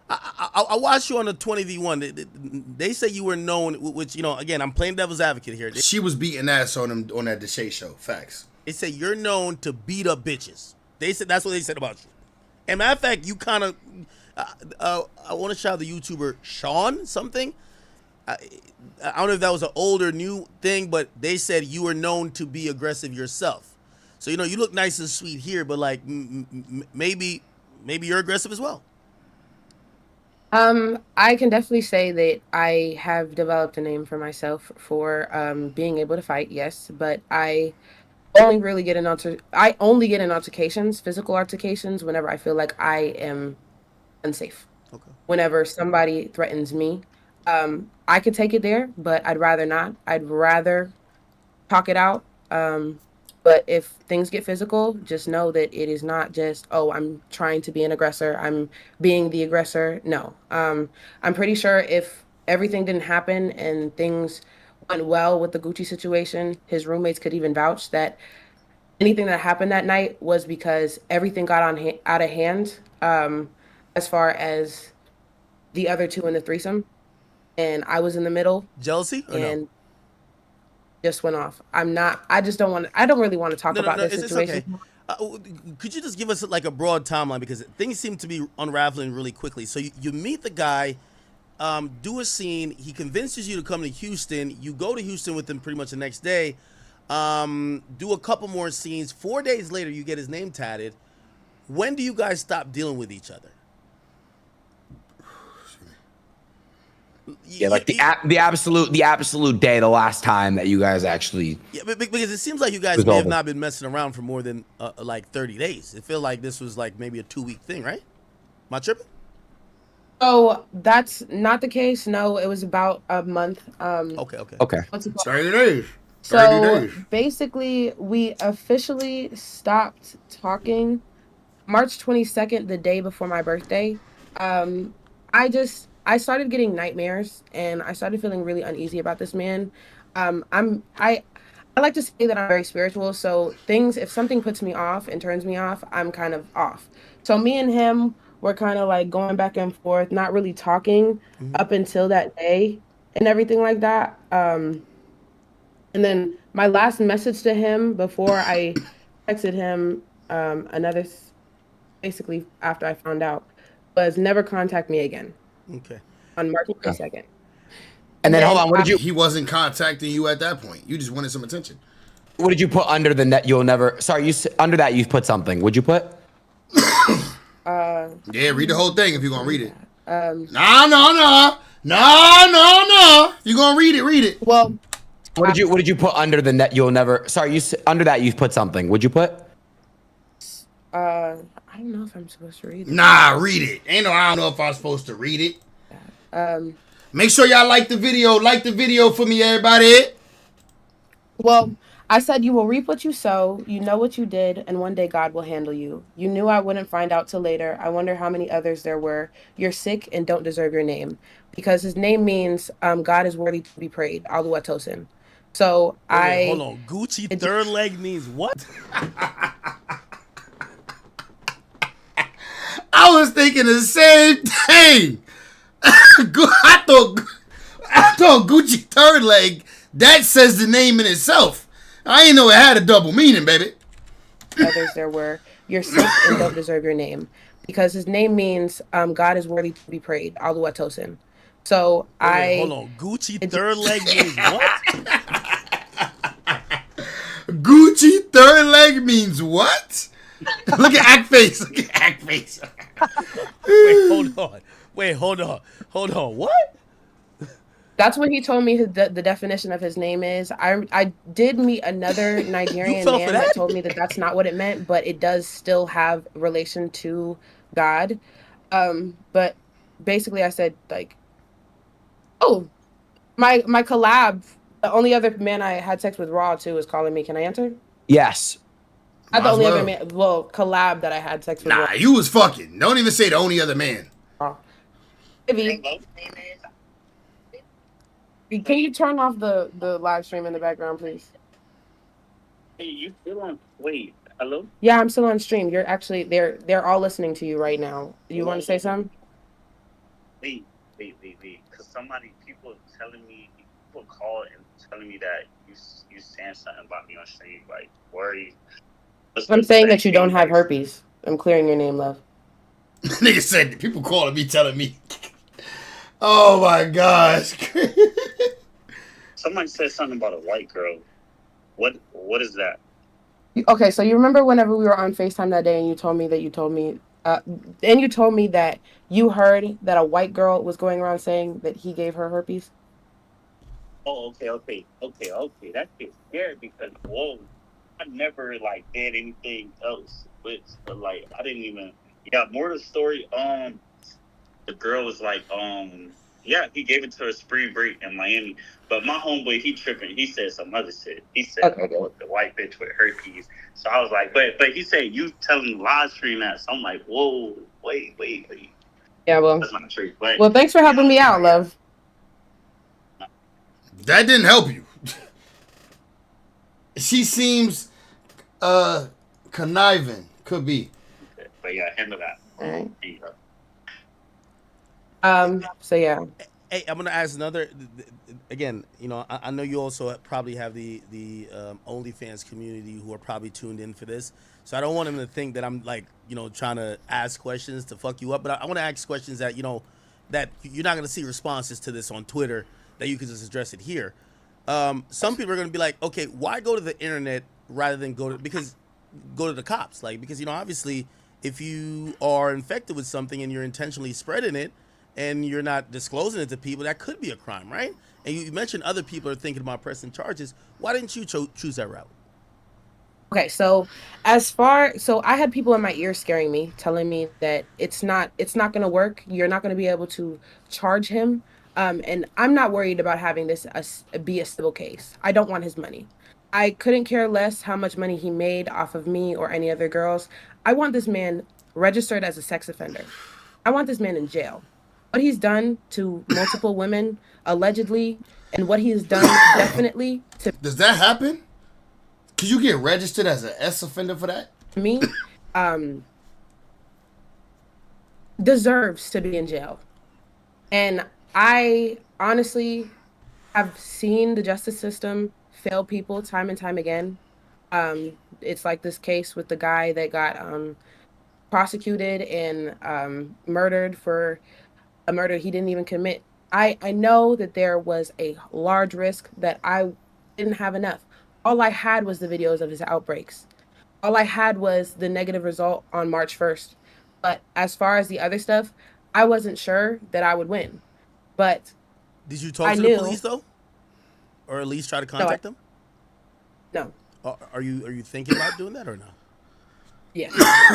I watched you on the 20v1. They say you were known, which, you know, again, I'm playing devil's advocate here. She was beating ass on him on that Deshae show. Facts. They say you're known to beat up bitches. They said that's what they said about you. And matter of fact, you kind of, I want to shout out the YouTuber Sean something. I don't know if that was an old or new thing, but they said you were known to be aggressive yourself. So you look nice and sweet here, but like maybe you're aggressive as well. I can definitely say that I have developed a name for myself for being able to fight, yes, but I only get in altercations, physical altercations, whenever I feel like I am unsafe. Okay. Whenever somebody threatens me, I could take it there, but I'd rather not. I'd rather talk it out. But if things get physical, just know that it is not just, oh, I'm trying to be an aggressor, I'm being the aggressor. No. I'm pretty sure if everything didn't happen and things went well with the Gucci situation, his roommates could even vouch that anything that happened that night was because everything got out of hand, as far as the other two in the threesome. And I was in the middle. Jealousy? Or and no? just went off. I don't really want to talk about this situation. Okay. Could you just give us like a broad timeline, because things seem to be unraveling really quickly. So you meet the guy, do a scene, he convinces you to come to Houston, you go to Houston with him pretty much the next day, do a couple more scenes, 4 days later you get his name tatted. When do you guys stop dealing with each other? Yeah, like the absolute day, the last time that you guys actually. Yeah, because it seems like you guys may have not been messing around for more than like 30 days. It feels like this was like maybe a 2-week thing, right? Am I tripping? Oh, that's not the case. No, it was about a month. Okay. What's it called? 30 days. 30 So days. basically, we officially stopped talking March 22nd, the day before my birthday. I started getting nightmares and I started feeling really uneasy about this man. I like to say that I'm very spiritual, so if something puts me off and turns me off, I'm kind of off. So me and him were kind of like going back and forth, not really talking up until that day and everything like that. And then my last message to him before I texted him basically after I found out, was never contact me again. Okay. On March 22nd. And then hold on, what did you? He wasn't contacting you at that point. You just wanted some attention. What did you put under the net? You'll never. Sorry, under that you put something. Would you put? Yeah, read the whole thing if you're gonna read it. No. You're gonna read it. Well, What did you put under the net? You'll never. Sorry, under that you put something. Would you put? I don't know if I'm supposed to read it. Nah, read it. I don't know if I'm supposed to read it. Make sure y'all like the video. Like the video for me, everybody. Well, I said, you will reap what you sow. You know what you did, and one day God will handle you. You knew I wouldn't find out till later. I wonder how many others there were. You're sick and don't deserve your name. Because his name means God is worthy to be praised. Aluatosin. So Wait, hold on. Gucci3rdLeg means what? I was thinking the same thing. I thought Gucci3rdLeg, that says the name in itself. I didn't know it had a double meaning, baby. Others there were. You're sick and don't deserve your name. Because his name means God is worthy to be praised. Aluatosin. So Wait, hold on. Gucci3rdLeg means what? Gucci3rdLeg means what? Look at act face. Wait, hold on. What? That's what he told me the definition of his name is. I did meet another Nigerian man that told me that that's not what it meant, but it does still have relation to God. But basically I said, like, oh, my collab, the only other man I had sex with raw too is calling me. Can I answer? Yes. Not the only other man, collab that I had sex with. Nah, you was fucking. Don't even say the only other man. Maybe. Can you turn off the live stream in the background, please? Hey, you still on? Wait, hello? Yeah, I'm still on stream. You're actually they're all listening to you right now. You want to say something? Wait. Because people call and telling me that you saying something about me on stream, like worry. I'm saying that you don't have herpes. I'm clearing your name, love. Nigga said people calling me telling me. Oh my gosh. Somebody said something about a white girl. What is that? Okay, so you remember whenever we were on FaceTime that day and you told me that you heard that a white girl was going around saying that he gave her herpes? Oh, okay. That gets scary because whoa, I never like did anything else with, but like I didn't even. Yeah, more to the story. The girl was like, yeah, he gave it to her spring break in Miami. But my homeboy, he tripping. He said some other shit. He said the white bitch with herpes. So I was like, but he said you telling live stream that. So I'm like, whoa, wait. Yeah, well, that's not true. But well, thanks for helping me out, love. That didn't help you. She seems conniving. Could be. But yeah, handle that. All right. So yeah. Hey, I'm gonna ask another. Again, you know, I know you also probably have the OnlyFans community who are probably tuned in for this. So I don't want them to think that I'm like, you know, trying to ask questions to fuck you up. But I want to ask questions that, you know, that you're not gonna see responses to this on Twitter, that you can just address it here. Some people are gonna be like, okay, why go to the internet rather than go to the cops? Like, because, you know, obviously, if you are infected with something and you're intentionally spreading it, and you're not disclosing it to people, that could be a crime, right? And you mentioned other people are thinking about pressing charges. Why didn't you choose that route? Okay, so I had people in my ear scaring me, telling me that it's not going to work. You're not going to be able to charge him. And I'm not worried about having this be a civil case. I don't want his money. I couldn't care less how much money he made off of me or any other girls. I want this man registered as a sex offender. I want this man in jail. What he's done to multiple women, allegedly, and what he's done definitely to... Does that happen? Could you get registered as an S offender for that? Me, deserves to be in jail. And I honestly have seen the justice system fail people time and time again. It's like this case with the guy that got prosecuted and murdered for a murder he didn't even commit. I know that there was a large risk that I didn't have enough. All I had was the videos of his outbreaks. All I had was the negative result on March 1st. But as far as the other stuff, I wasn't sure that I would win. But did you talk to the police though, or at least try to contact them? No. Are you thinking about doing that or no? Yeah,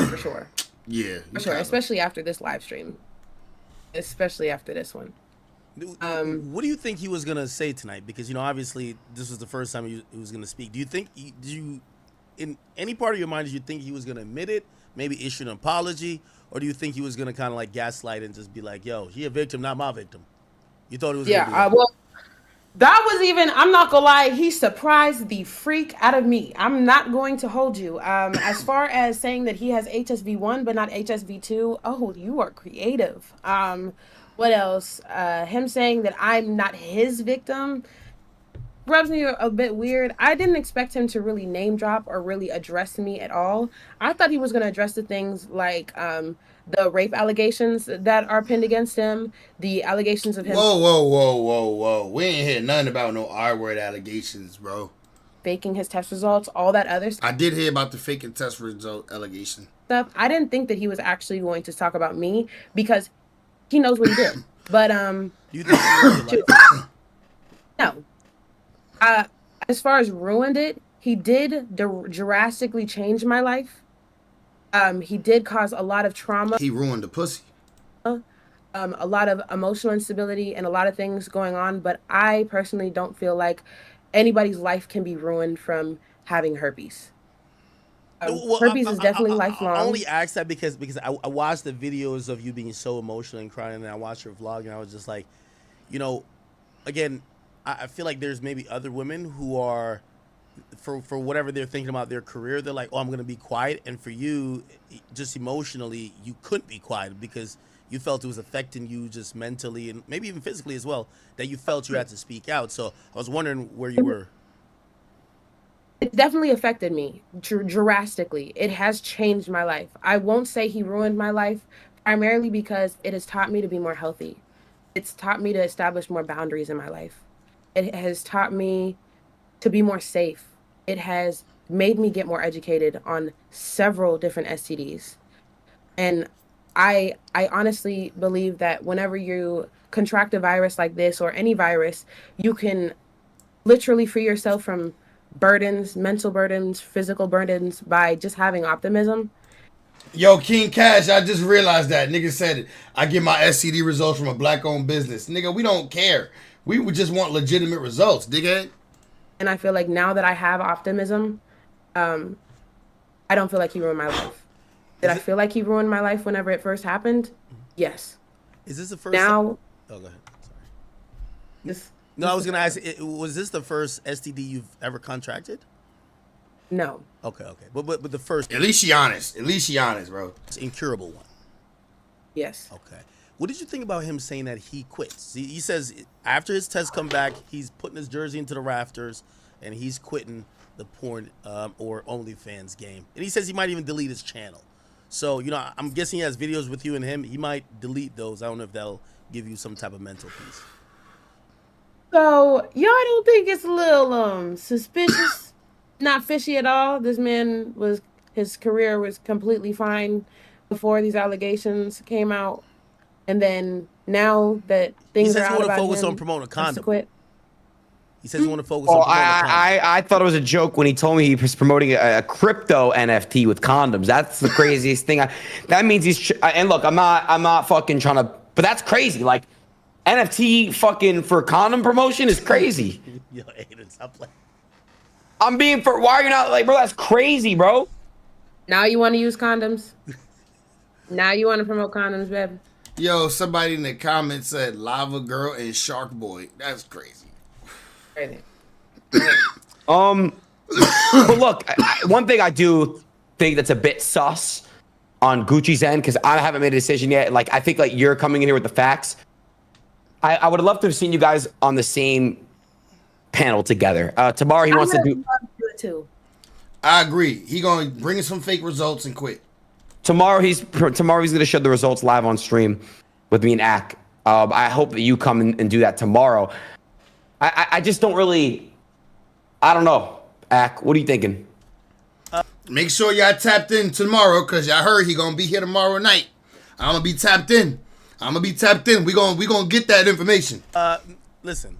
for sure. Yeah, for sure. Especially after this live stream. Especially after this one. What do you think he was gonna say tonight? Because, you know, obviously this was the first time he was gonna speak. Do you think in any part of your mind, did you think he was gonna admit it, maybe issue an apology, or do you think he was gonna kind of like gaslight and just be like, "Yo, he a victim, not my victim"? You thought it was? Yeah. Well, that was even. I'm not gonna lie. He surprised the freak out of me. I'm not going to hold you. As far as saying that he has HSV1 but not HSV2, oh, you are creative. What else? Him saying that I'm not his victim rubs me a bit weird. I didn't expect him to really name drop or really address me at all. I thought he was going to address the things like the rape allegations that are pinned against him, the allegations of him. Whoa. We ain't hear nothing about no R-word allegations, bro. Faking his test results, all that other stuff. I did hear about the faking test result allegation. Stuff. I didn't think that he was actually going to talk about me because he knows what he did. But you think no. As far as ruined it, he did drastically change my life. He did cause a lot of trauma. He ruined the pussy. A lot of emotional instability and a lot of things going on. But I personally don't feel like anybody's life can be ruined from having herpes. Herpes is definitely lifelong. I only asked that because I watched the videos of you being so emotional and crying, and I watched your vlog, and I was just like, you know, again, I feel like there's maybe other women who are, for whatever they're thinking about their career, they're like, oh, I'm going to be quiet. And for you, just emotionally, you couldn't be quiet because you felt it was affecting you just mentally and maybe even physically as well, that you felt you had to speak out. So I was wondering where you were. It definitely affected me drastically. It has changed my life. I won't say he ruined my life primarily because it has taught me to be more healthy. It's taught me to establish more boundaries in my life. It has taught me to be more safe. It has made me get more educated on several different STDs. And I honestly believe that whenever you contract a virus like this or any virus, you can literally free yourself from burdens, mental burdens, physical burdens by just having optimism. Yo, King Cash, I just realized that. Nigga said it. I get my SCD results from a black-owned business. Nigga, we don't care. We would just want legitimate results, dickhead. And I feel like now that I have optimism, I don't feel like he ruined my life. Did I feel like he ruined my life whenever it first happened? Yes. Is this the first? Now. Oh, go ahead. Sorry. This. No, I was gonna ask. Was this the first STD you've ever contracted? No. Okay. But the first. At least she honest. At least she honest, bro. It's incurable one. Yes. Okay. What did you think about him saying that he quits? He says after his tests come back, he's putting his jersey into the rafters and he's quitting the porn or OnlyFans game. And he says he might even delete his channel. So, you know, I'm guessing he has videos with you and him. He might delete those. I don't know if that'll give you some type of mental peace. So, y'all don't think it's a little suspicious? Not fishy at all? This man his career was completely fine before these allegations came out. And then now that things are out about him, he says he want to focus on promoting a condom. Quit. He says he want to focus on promoting a condom. I thought it was a joke when he told me he was promoting a crypto NFT with condoms. That's the craziest thing. That means he's and look, I'm not fucking trying to, but that's crazy. Like NFT fucking for condom promotion is crazy. Yo, Aiden, stop playing. Why are you not like, bro? That's crazy, bro. Now you want to use condoms? Now you want to promote condoms, babe? Yo, somebody in the comments said Lava Girl and Shark Boy. That's crazy. Crazy. But look, one thing I do think that's a bit sus on Gucci's end, because I haven't made a decision yet. Like, I think like you're coming in here with the facts. I would love to have seen you guys on the same panel together. Tomorrow he wants to do it too. I agree. He gonna bring us some fake results and quit. Tomorrow he's gonna show the results live on stream with me and Ak. I hope that you come and do that tomorrow. I just don't really. I don't know, Ak. What are you thinking? Make sure y'all tapped in tomorrow, cause y'all heard he gonna be here tomorrow night. I'm gonna be tapped in. We gonna get that information. Listen.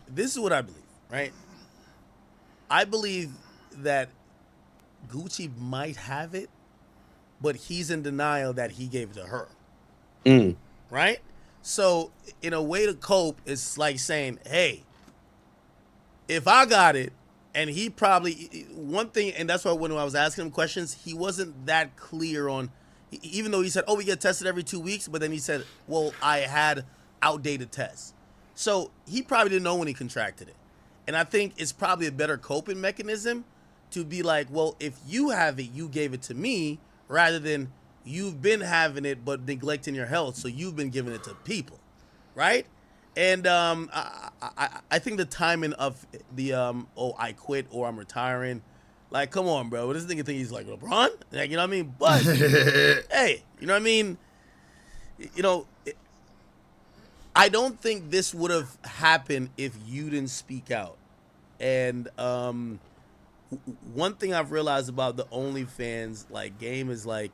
This is what I believe, right? I believe that Gucci might have it, but he's in denial that he gave it to her. Right? So, in a way to cope, it's like saying, hey, if I got it, and he probably, one thing, and that's why when I was asking him questions, he wasn't that clear on, even though he said, oh, we get tested every 2 weeks, but then he said, well, I had outdated tests. So he probably didn't know when he contracted it. And I think it's probably a better coping mechanism to be like, well, if you have it, you gave it to me, rather than you've been having it but neglecting your health, so you've been giving it to people, right? And I think the timing of the oh, I quit or I'm retiring, like, come on, bro. This nigga think he's like LeBron, like, you know what I mean? But hey, you know what I mean? You know, I don't think this would have happened if you didn't speak out. And one thing I've realized about the OnlyFans like game is like,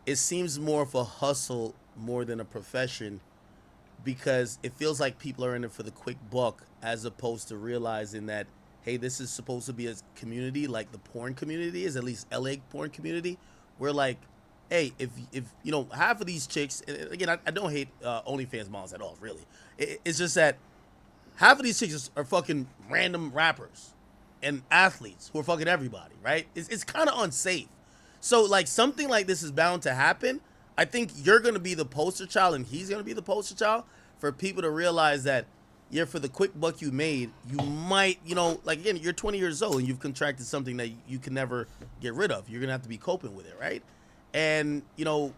it seems more of a hustle more than a profession, because it feels like people are in it for the quick buck, as opposed to realizing that, hey, this is supposed to be a community like the porn community is, at least LA porn community, where like, hey, if you know, half of these chicks, and again, I don't hate OnlyFans models at all, really. It's just that half of these chicks are fucking random rappers and athletes who are fucking everybody, right? It's kind of unsafe. So, like, something like this is bound to happen. I think you're going to be the poster child and he's going to be the poster child for people to realize that, yeah, for the quick buck you made, you might, you know, like, again, you're 20 years old and you've contracted something that you can never get rid of. You're going to have to be coping with it, right? And, you know,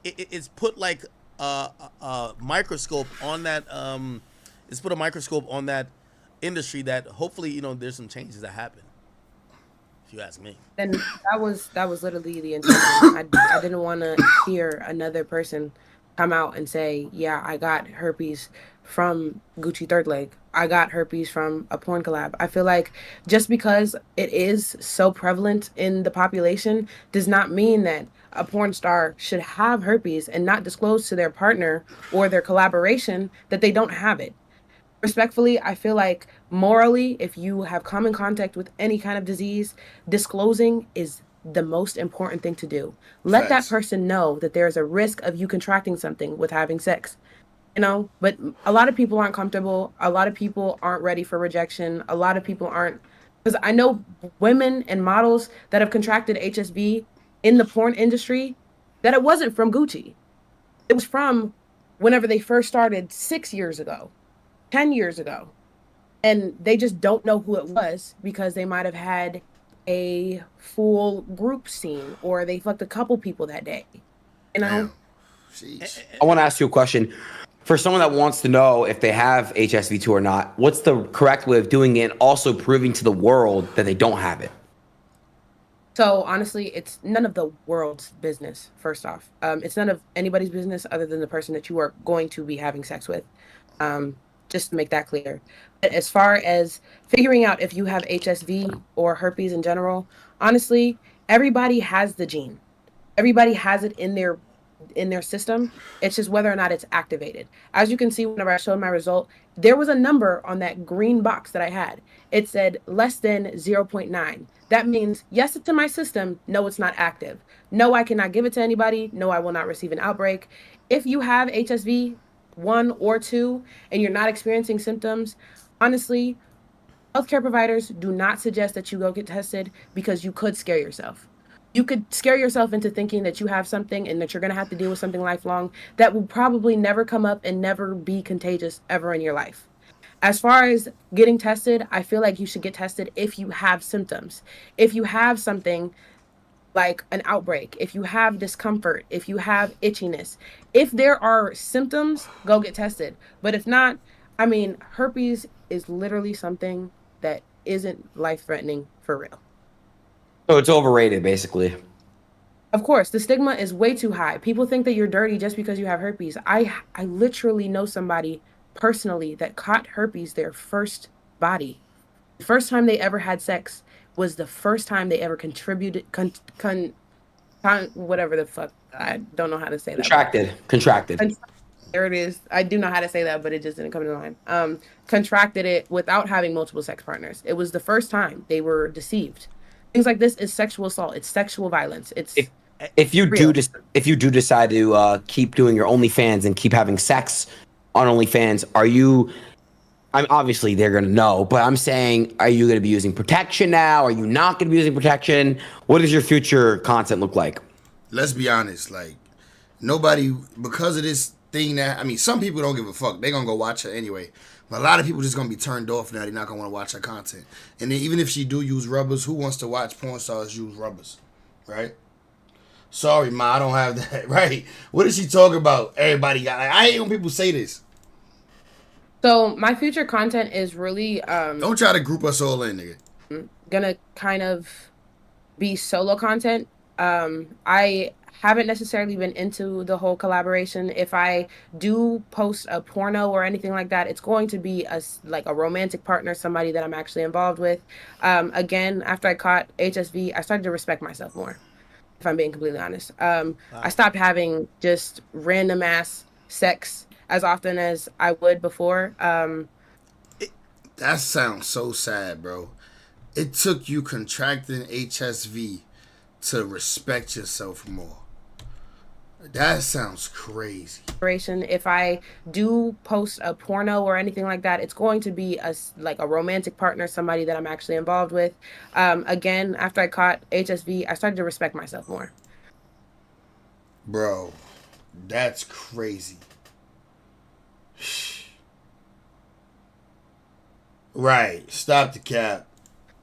it's put like a microscope on that, it's put a microscope on that industry that hopefully, you know, there's some changes that happen. if you ask me. And that was literally the intention. I didn't want to hear another person come out and say, "Yeah, I got herpes from Gucci3rdLeg. I got herpes from a porn collab." I feel like just because it is so prevalent in the population does not mean that a porn star should have herpes and not disclose to their partner or their collaboration that they don't have it. Respectfully, I feel like morally, if you have come in contact with any kind of disease, disclosing is the most important thing to do. Let that Facts. person know that there's a risk of you contracting something with having sex. But a lot of people aren't comfortable. A lot of people aren't ready for rejection. A lot of people aren't, because I know women and models that have contracted HSV in the porn industry that it wasn't from Gucci. It was from whenever they first started 6 years ago. 10 years ago, and they just don't know who it was because they might have had a full group scene or they fucked a couple people that day. Damn. Sheesh. I want to ask you a question. For someone that wants to know if they have HSV2 or not, what's the correct way of doing it and also proving to the world that they don't have it? So honestly, it's none of the world's business, first off. It's none of anybody's business other than the person that you are going to be having sex with. Just to make that clear. But as far as figuring out if you have HSV or herpes in general, honestly, everybody has the gene. Everybody has it in their system. It's just whether or not it's activated. As you can see, whenever I showed my result, there was a number on that green box that I had. It said less than 0.9. That means yes, it's in my system. No, it's not active. No, I cannot give it to anybody. No, I will not receive an outbreak. If you have HSV 1 or 2 and you're not experiencing symptoms, honestly, healthcare providers do not suggest that you go get tested because you could scare yourself. You could scare yourself into thinking that you have something and that you're going to have to deal with something lifelong that will probably never come up and never be contagious ever in your life. As far as getting tested, I feel like you should get tested if you have symptoms. If you have something like an outbreak, if you have discomfort, if you have itchiness, if there are symptoms, go get tested. But if not, I mean, herpes is literally something that isn't life-threatening for real. So it's overrated, basically. Of course, the stigma is way too high. People think that you're dirty just because you have herpes. I literally know somebody personally that caught herpes their first body. The first time they ever had sex was the first time they ever contributed, whatever the fuck. I don't know how to say that. Contracted. There it is. I do know how to say that, but it just didn't come to mind. Contracted it without having multiple sex partners. It was the first time they were deceived. Things like this is sexual assault. It's sexual violence. It's if you do decide to keep doing your OnlyFans and keep having sex on OnlyFans, I'm obviously they're gonna know, but I'm saying, are you gonna be using protection now? Are you not gonna be using protection? What does your future content look like? Let's be honest, like nobody, because of this thing that, I mean, some people don't give a fuck. They're gonna go watch her anyway. But a lot of people just gonna be turned off now. They're not gonna want to watch her content. And then even if she do use rubbers, who wants to watch porn stars use rubbers, right? Sorry, ma, I don't have that, right? What is she talking about? Everybody got. Like, I hate when people say this. So my future content is really don't try to group us all in, nigga. Gonna kind of be solo content. I haven't necessarily been into the whole collaboration. If I do post a porno or anything like that, it's going to be a romantic partner, somebody that I'm actually involved with. Again, after I caught HSV, I started to respect myself more, if I'm being completely honest. I stopped having just random ass sex as often as I would before. That sounds so sad, bro. It took you contracting HSV to respect yourself more. That sounds crazy. If I do post a porno or anything like that, it's going to be a romantic partner, somebody that I'm actually involved with. Again, after I caught HSV, I started to respect myself more. Bro, that's crazy. Right, stop the cap.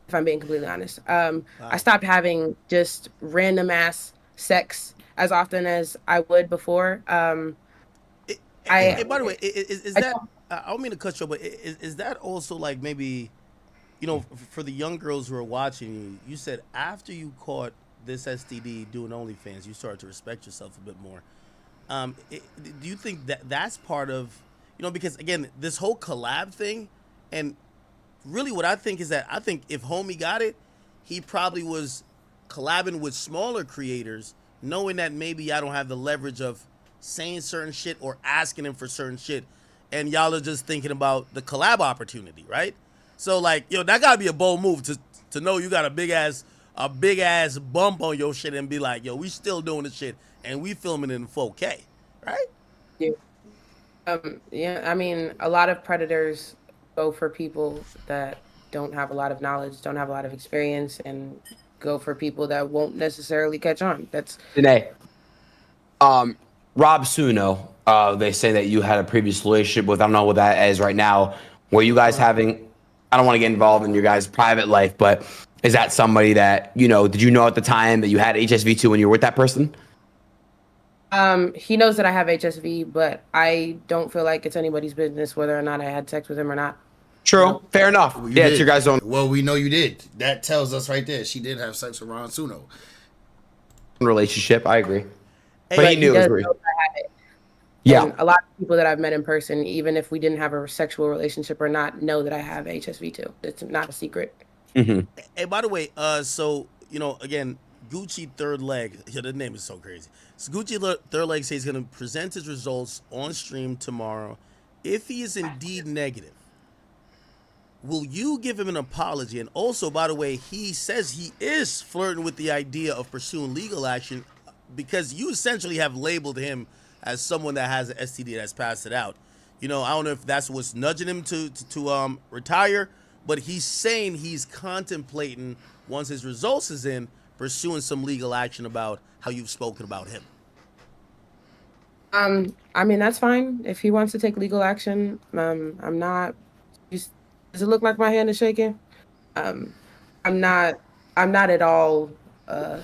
If I'm being completely honest, I stopped having just random ass sex as often as I would before. By the way, is that? I don't mean to cut you, but is that also like maybe, you know, for the young girls who are watching you, you said after you caught this STD doing OnlyFans, you started to respect yourself a bit more. Do you think that that's part of, you know, because again, this whole collab thing, and really what I think is that I think if homie got it, he probably was collabing with smaller creators, knowing that maybe I don't have the leverage of saying certain shit or asking him for certain shit, and y'all are just thinking about the collab opportunity, right? So like, yo, that gotta be a bold move to know you got a big ass bump on your shit and be like, yo, we still doing this shit and we filming it in 4K, right? Yeah. Yeah, I mean, a lot of predators go for people that don't have a lot of knowledge, don't have a lot of experience, and go for people that won't necessarily catch on. That's Danae, Rob Suno, they say that you had a previous relationship with, I don't know what that is right now. Were you guys having, I don't want to get involved in your guys' private life, but is that somebody that, you know, did you know at the time that you had HSV2 when you were with that person? he knows that I have HSV, but I don't feel like it's anybody's business whether or not I had sex with him or not. True. Fair enough. Well, yeah, it's your guys' own Well, we know you did. That tells us right there. She did have sex with Ron Suno. relationship. I agree. Hey, But he knew it was does real. know that I have it. Yeah. And a lot of people that I've met in person, even if we didn't have a sexual relationship or not, know that I have HSV too. It's not a secret. Mm-hmm. Hey, by the way, so you know, again, Gucci3rdLeg. Yeah, the name is so crazy. So Gucci3rdLeg says he's going to present his results on stream tomorrow. If he is indeed negative, will you give him an apology? And also, by the way, he says he is flirting with the idea of pursuing legal action because you essentially have labeled him as someone that has an STD that's passed it out. You know, I don't know if that's what's nudging him to retire, but he's saying he's contemplating, once his results is in, pursuing some legal action about how you've spoken about him. I mean, that's fine. If he wants to take legal action, I'm not. Does it look like my hand is shaking? I'm not at all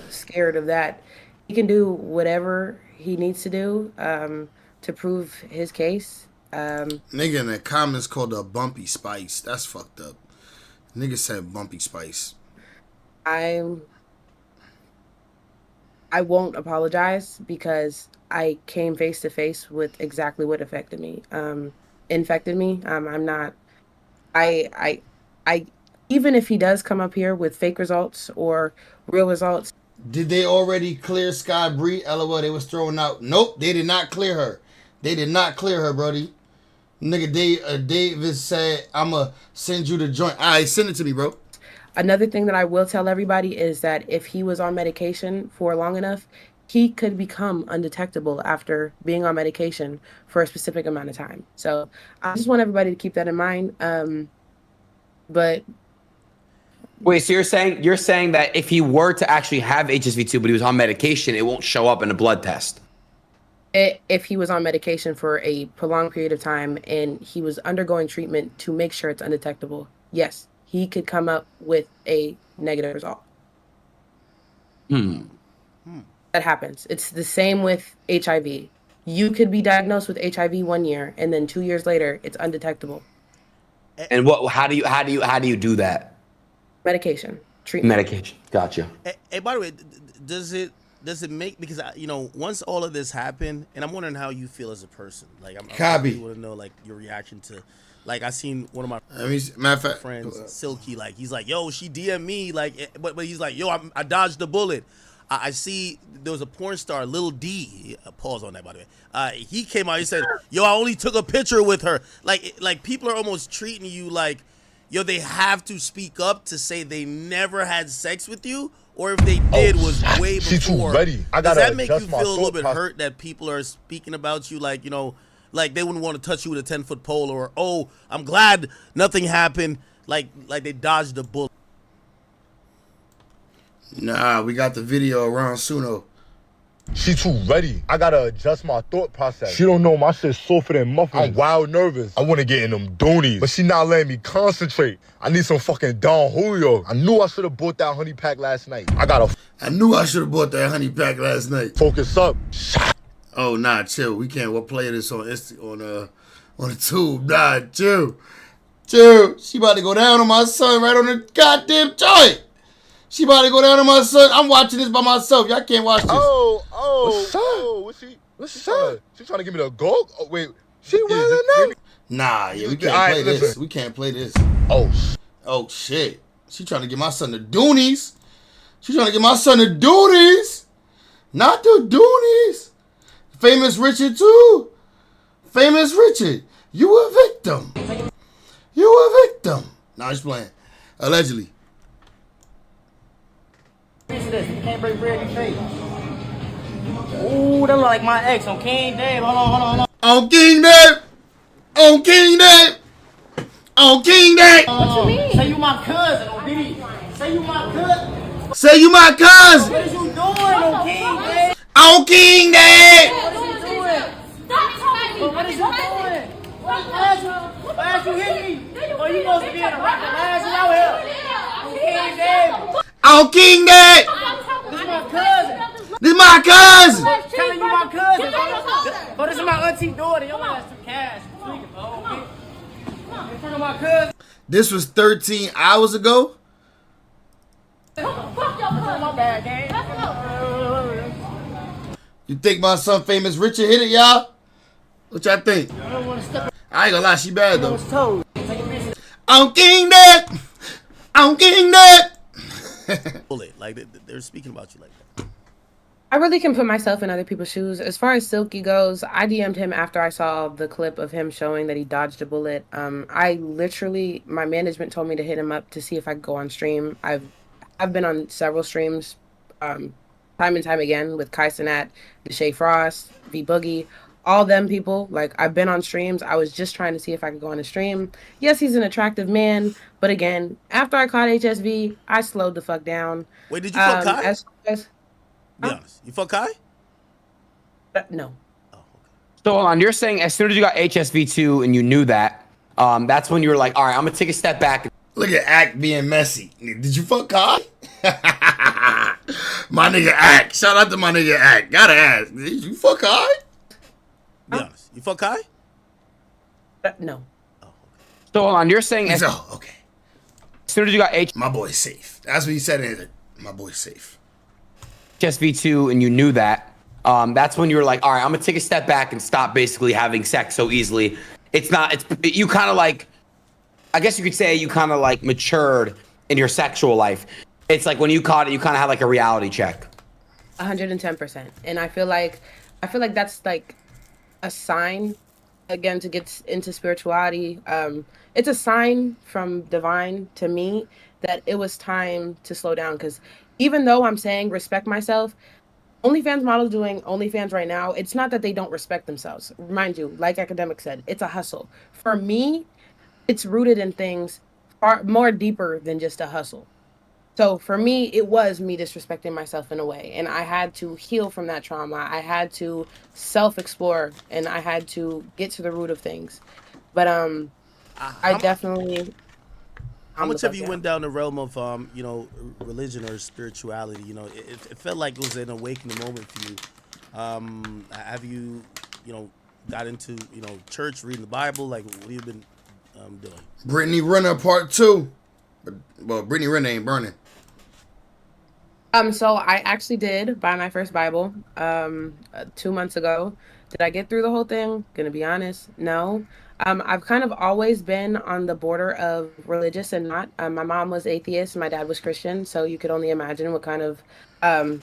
scared of that. He can do whatever he needs to do to prove his case. Nigga in the comments called her Bumpy Spice. That's fucked up. Nigga said Bumpy Spice. I won't apologize because I came face to face with exactly what infected me. I'm not. I even if he does come up here with fake results or real results. Did they already clear Sky Bree? LOL, they was throwing out. Nope, they did not clear her. They did not clear her, brody. Nigga, Davis said, I'ma send you the joint. All right, send it to me, bro. Another thing that I will tell everybody is that if he was on medication for long enough, he could become undetectable after being on medication for a specific amount of time. So I just want everybody to keep that in mind. But Wait, so you're saying that if he were to actually have HSV2 but he was on medication, it won't show up in a blood test? if he was on medication for a prolonged period of time and he was undergoing treatment to make sure it's undetectable, yes, he could come up with a negative result. That happens. It's the same with HIV. You could be diagnosed with HIV 1 year and then 2 years later it's undetectable. And how do you do that? Medication. Treatment. Medication. Gotcha. Hey, by the way, does it make, because once all of this happened, and I'm wondering how you feel as a person. Like I really want to know like your reaction to, like I seen one of my friends, Silky, like he's like, yo, she DM me, like, but he's like, yo, I dodged the bullet. I see there was a porn star, Lil D. Pause on that, by the way. He came out. He said, "Yo, I only took a picture with her." Like people are almost treating you like, yo, they have to speak up to say they never had sex with you, or if they did was way before. She too ready. Does that make you feel a little bit hurt that people are speaking about you like, you know, like they wouldn't want to touch you with a 10-foot pole, or oh, I'm glad nothing happened, like they dodged the bullet. Nah, we got the video around Suno. She too ready. I gotta adjust my thought process. She don't know my shit's softer than muffins. I'm wild nervous. I wanna get in them doonies, but she not letting me concentrate. I need some fucking Don Julio. I knew I should have bought that honey pack last night. I knew I should have bought that honey pack last night. Focus up. Oh, nah, chill. We can't. We'll play this on the tube. Nah, chill. Dude, she about to go down on my son right on the goddamn joint. She about to go down on my son. I'm watching this by myself. Y'all can't watch this. What's up? She trying to give me the gold? Oh, wait. She wildin' out? Nah, yeah, we can't play this. We can't play this. Oh, shit. She trying to get my son the Doonies. She trying to get my son the Doonies. Not the Doonies. Famous Richard, too. Famous Richard. You a victim. You a victim. Nah, just playing. Allegedly. Can't break bread in face. Ooh, that look like my ex on King Dave. Hold on. On King Dave. On King Dave. On King Dave. What you mean? Say you my cousin on BD. Say you my cousin. Say you my cousin. What is you doing on King Dave? On King Dave. What is you doing? Stop talking to me. What is you doing? Why did you hit me? Oh, you supposed to be in a rapper. Why is you out here? On King Dave. On King Dave. This is my cousin. This my cousin. Telling you my cousin. But this is my auntie daughter. Your ass took cash. In front of my cousin. This was 13 hours ago. My bad, gang. You think my son Famous Richard hit it, y'all? What y'all think? I ain't gonna lie, she bad though. On King Dave. On King Dave. Bullet, like they're speaking about you like that. I really can put myself in other people's shoes. As far as Silky goes, I DM'd him after I saw the clip of him showing that he dodged a bullet. I literally, my management told me to hit him up to see if I could go on stream. I've been on several streams, time and time again with Kai Cenat, Deshae Frost, V Boogie, all them people. Like, I've been on streams. I was just trying to see if I could go on a stream. Yes, he's an attractive man, but again, after I caught HSV, I slowed the fuck down. Wait, did you fuck Kai? Be honest. You fuck Kai? No. So hold on, you're saying as soon as you got HSV2 and you knew that, that's when you were like, all right, I'm gonna take a step back. Look at Act being messy. Did you fuck Kai? My nigga Act. Shout out to my nigga Act. Gotta ask. Did you fuck Kai? Be honest. You fuck Kai? No. So hold on, you're saying as okay. As soon as you got my boy's safe. That's what he said in it. My boy's safe. HSV2 and you knew that, that's when you were like, all right, I'm gonna take a step back and stop basically having sex so easily. You kind of like, I guess you could say you kind of like matured in your sexual life. It's like when you caught it, you kind of had like a reality check. 110%. And I feel like that's like a sign, again, to get into spirituality. It's a sign from divine to me that it was time to slow down, because even though I'm saying respect myself, OnlyFans models doing OnlyFans right now, it's not that they don't respect themselves. Mind you, like Academic said, it's a hustle. For me, it's rooted in things far more deeper than just a hustle. So for me, it was me disrespecting myself in a way. And I had to heal from that trauma. I had to self-explore, and I had to get to the root of things. But I definitely... How much have you went down the realm of, religion or spirituality? You know, it felt like it was an awakening moment for you. Have you, got into, church, reading the Bible? Like, what have you been doing? Brittany Renner Part 2. Well, Brittany Renner ain't burning. So I actually did buy my first Bible 2 months ago. Did I get through the whole thing? Gonna be honest, no. I've kind of always been on the border of religious and not. My mom was atheist, my dad was Christian, so you could only imagine what kind of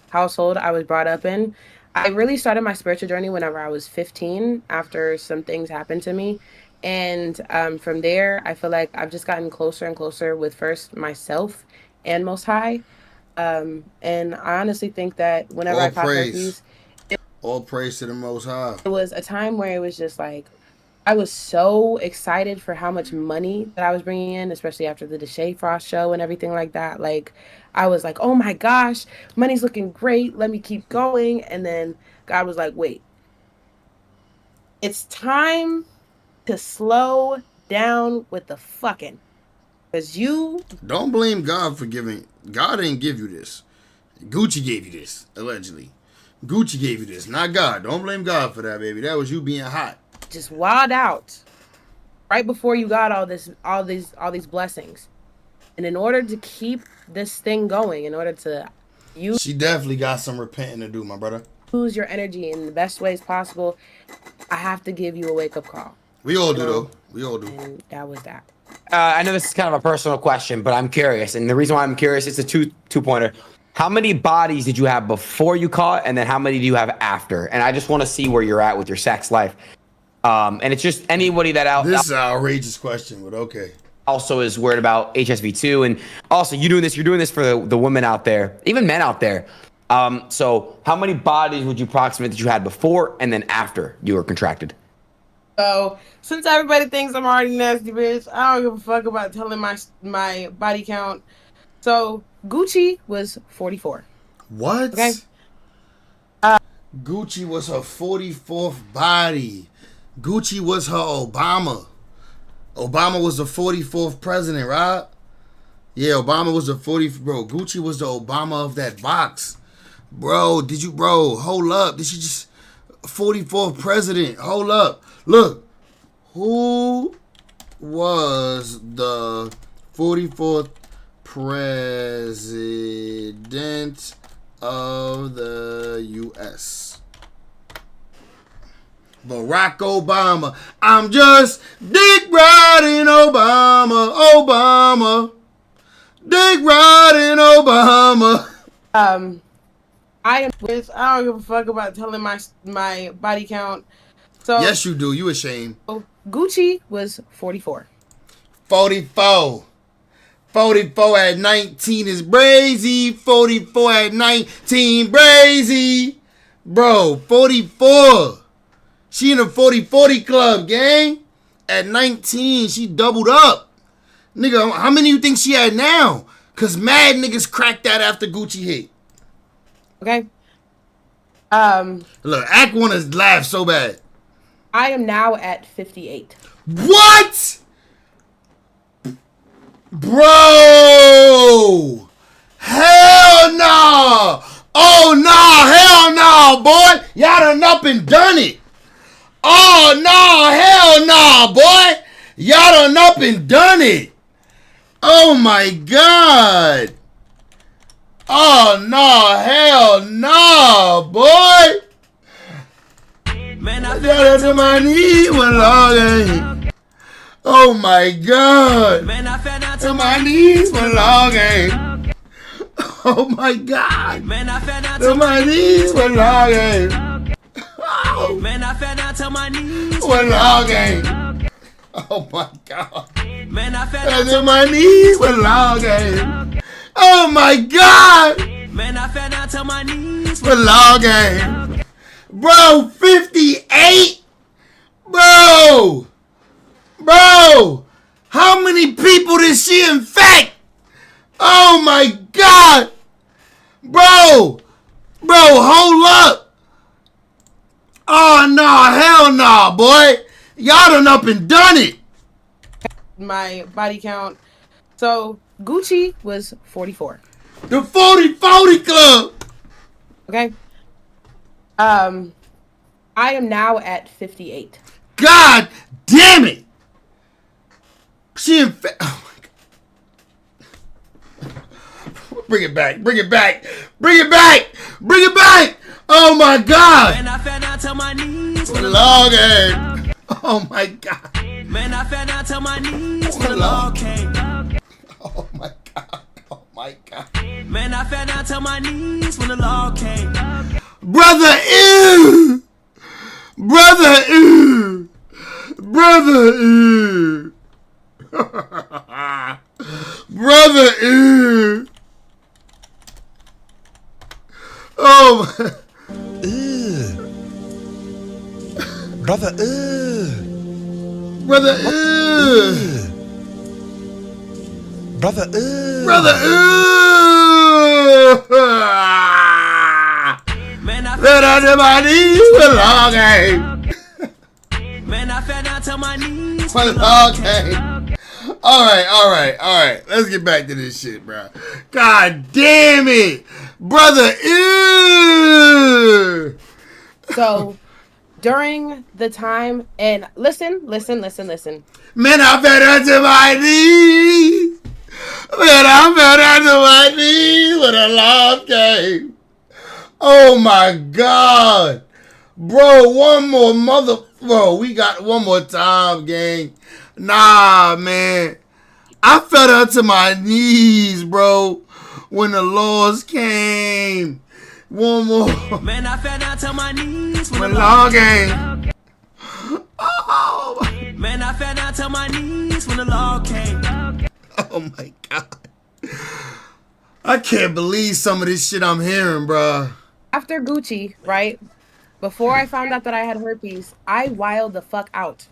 household I was brought up in. I really started my spiritual journey whenever I was 15, after some things happened to me. And from there, I feel like I've just gotten closer and closer with first myself and Most High. And I honestly think that whenever I caught herpes, all praise to the Most High. It was a time where it was just like, I was so excited for how much money that I was bringing in, especially after the Deshae Frost show and everything like that. Like, I was like, oh my gosh, money's looking great. Let me keep going. And then God was like, wait, it's time to slow down with the fucking. Because you... Don't blame God for giving. God didn't give you this. Gucci gave you this, allegedly. Gucci gave you this, not God. Don't blame God for that, baby. That was you being hot. Just wild out. right before you got all these blessings. And in order to keep this thing going, in order to She definitely got some repenting to do, my brother. use your energy in the best ways possible, I have to give you a wake-up call. We all do, though. We all do. And that was that. I know this is kind of a personal question, but I'm curious. And the reason why I'm curious, it's a two-pointer. How many bodies did you have before you caught, and then how many do you have after? And I just want to see where you're at with your sex life. And it's just anybody that This is an outrageous question, but okay. Also is worried about HSV2, and also you're doing this for the women out there, even men out there. So how many bodies would you approximate that you had before and then after you were contracted? So since everybody thinks I'm already nasty, bitch, I don't give a fuck about telling my body count. So Gucci was 44. What? Okay. Gucci was her 44th body. Gucci was her Obama. Obama was the 44th president, right? Yeah, Obama was the 40th. Bro, Gucci was the Obama of that box. Bro, hold up. Did she just 44th president? Hold up. Look. Who was the 44th president of the U.S.? Barack Obama. I'm just dick riding Obama. Obama. Dick riding Obama. I don't give a fuck about telling my body count. So yes, you do. You ashamed. Gucci was 44. 44. 44 at 19 is brazy. 44 at 19 brazy. Bro, 44. She in the 40-40 club, gang. At 19, she doubled up. Nigga, how many you think she had now? Because mad niggas cracked that after Gucci hit. Okay. Look, Act want to laugh so bad. I am now at 58. What? Bro! Hell no! Oh no! Hell no, boy! Y'all done up and done it! Oh no! Hell no, boy! Y'all done up and done it! Oh my god! Oh no! Hell no, boy! Man, I Down to my knees with long. Oh my god! Man, I fell down To my knees with long. Oh my god! Man, I fell down To my knees with long. Man, I fell down to my knees With long. Oh my god! Man, I fell Down down to my knees with long. Oh my god! Man, I fell down to my knees With long. Bro, 58? Bro! Bro! How many people did she infect? Oh my god! Bro! Bro, hold up! Oh no, hell no, boy! Y'all done up and done it! My body count. So Gucci was 44. The 40-40 club! Okay. I am now at 58. God damn it! She infect. Oh my god. Bring it back. Bring it back. Bring it back. Bring it back. Oh my god. Man, I fell down to my knees With a log egg. Oh my god. Man, I fell down to my knees when the law came. Oh my god. Oh my god. Man, I fell down to my knees when the law came. Brother, ew. Brother, ew. Brother, ew. Brother, ew. Oh my. Brother, Brother, ew. Brother, Brother, ew. Man, I Let out to my knees with long game. Man, I fell down to my knees With long game. Alright. Let's get back to this shit, bro. God damn it. Brother, ew. So during the time, and listen. Man, I fell down to my knees. Man, I fell down to my knees when a love came. Oh my God. Bro, one more bro, we got one more time, gang. Nah, man. I fell down to my knees, bro, when the laws came. One more. Man, I fell down to my knees when the law came. Oh, man, I fell down to my knees when the law came. Oh my God. I can't believe some of this shit I'm hearing, bro. After Gucci, right? Before I found out that I had herpes, I wilded the fuck out.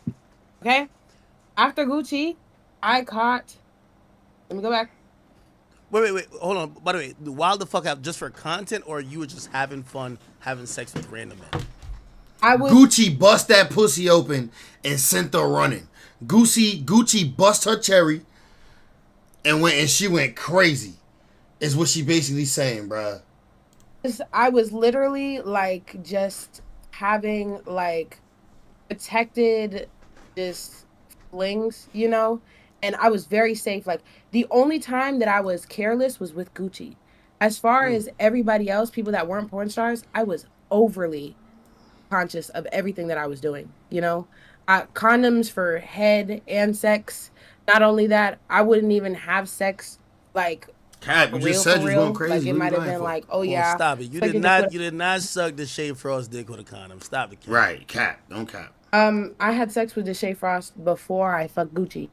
Okay? After Gucci, I caught. Let me go back. Wait. Hold on. By the way, wild the fuck out just for content, or you were just having fun having sex with random men? Gucci bust that pussy open and sent her running. Gucci bust her cherry and she went crazy. Is what she basically saying, bruh. I was literally like just having like protected just flings, you know, and I was very safe. Like the only time that I was careless was with Gucci. As far as everybody else, people that weren't porn stars, I was overly conscious of everything that I was doing, you know. Condoms for head and sex. Not only that, I wouldn't even have sex like Cap, you just said you was going crazy. Like it might have been like, oh yeah. Stop it. You did not suck the Shea Frost dick with a condom. Stop it, Cap. Right, Cap. Don't cap. I had sex with Deshae Frost before I fucked Gucci.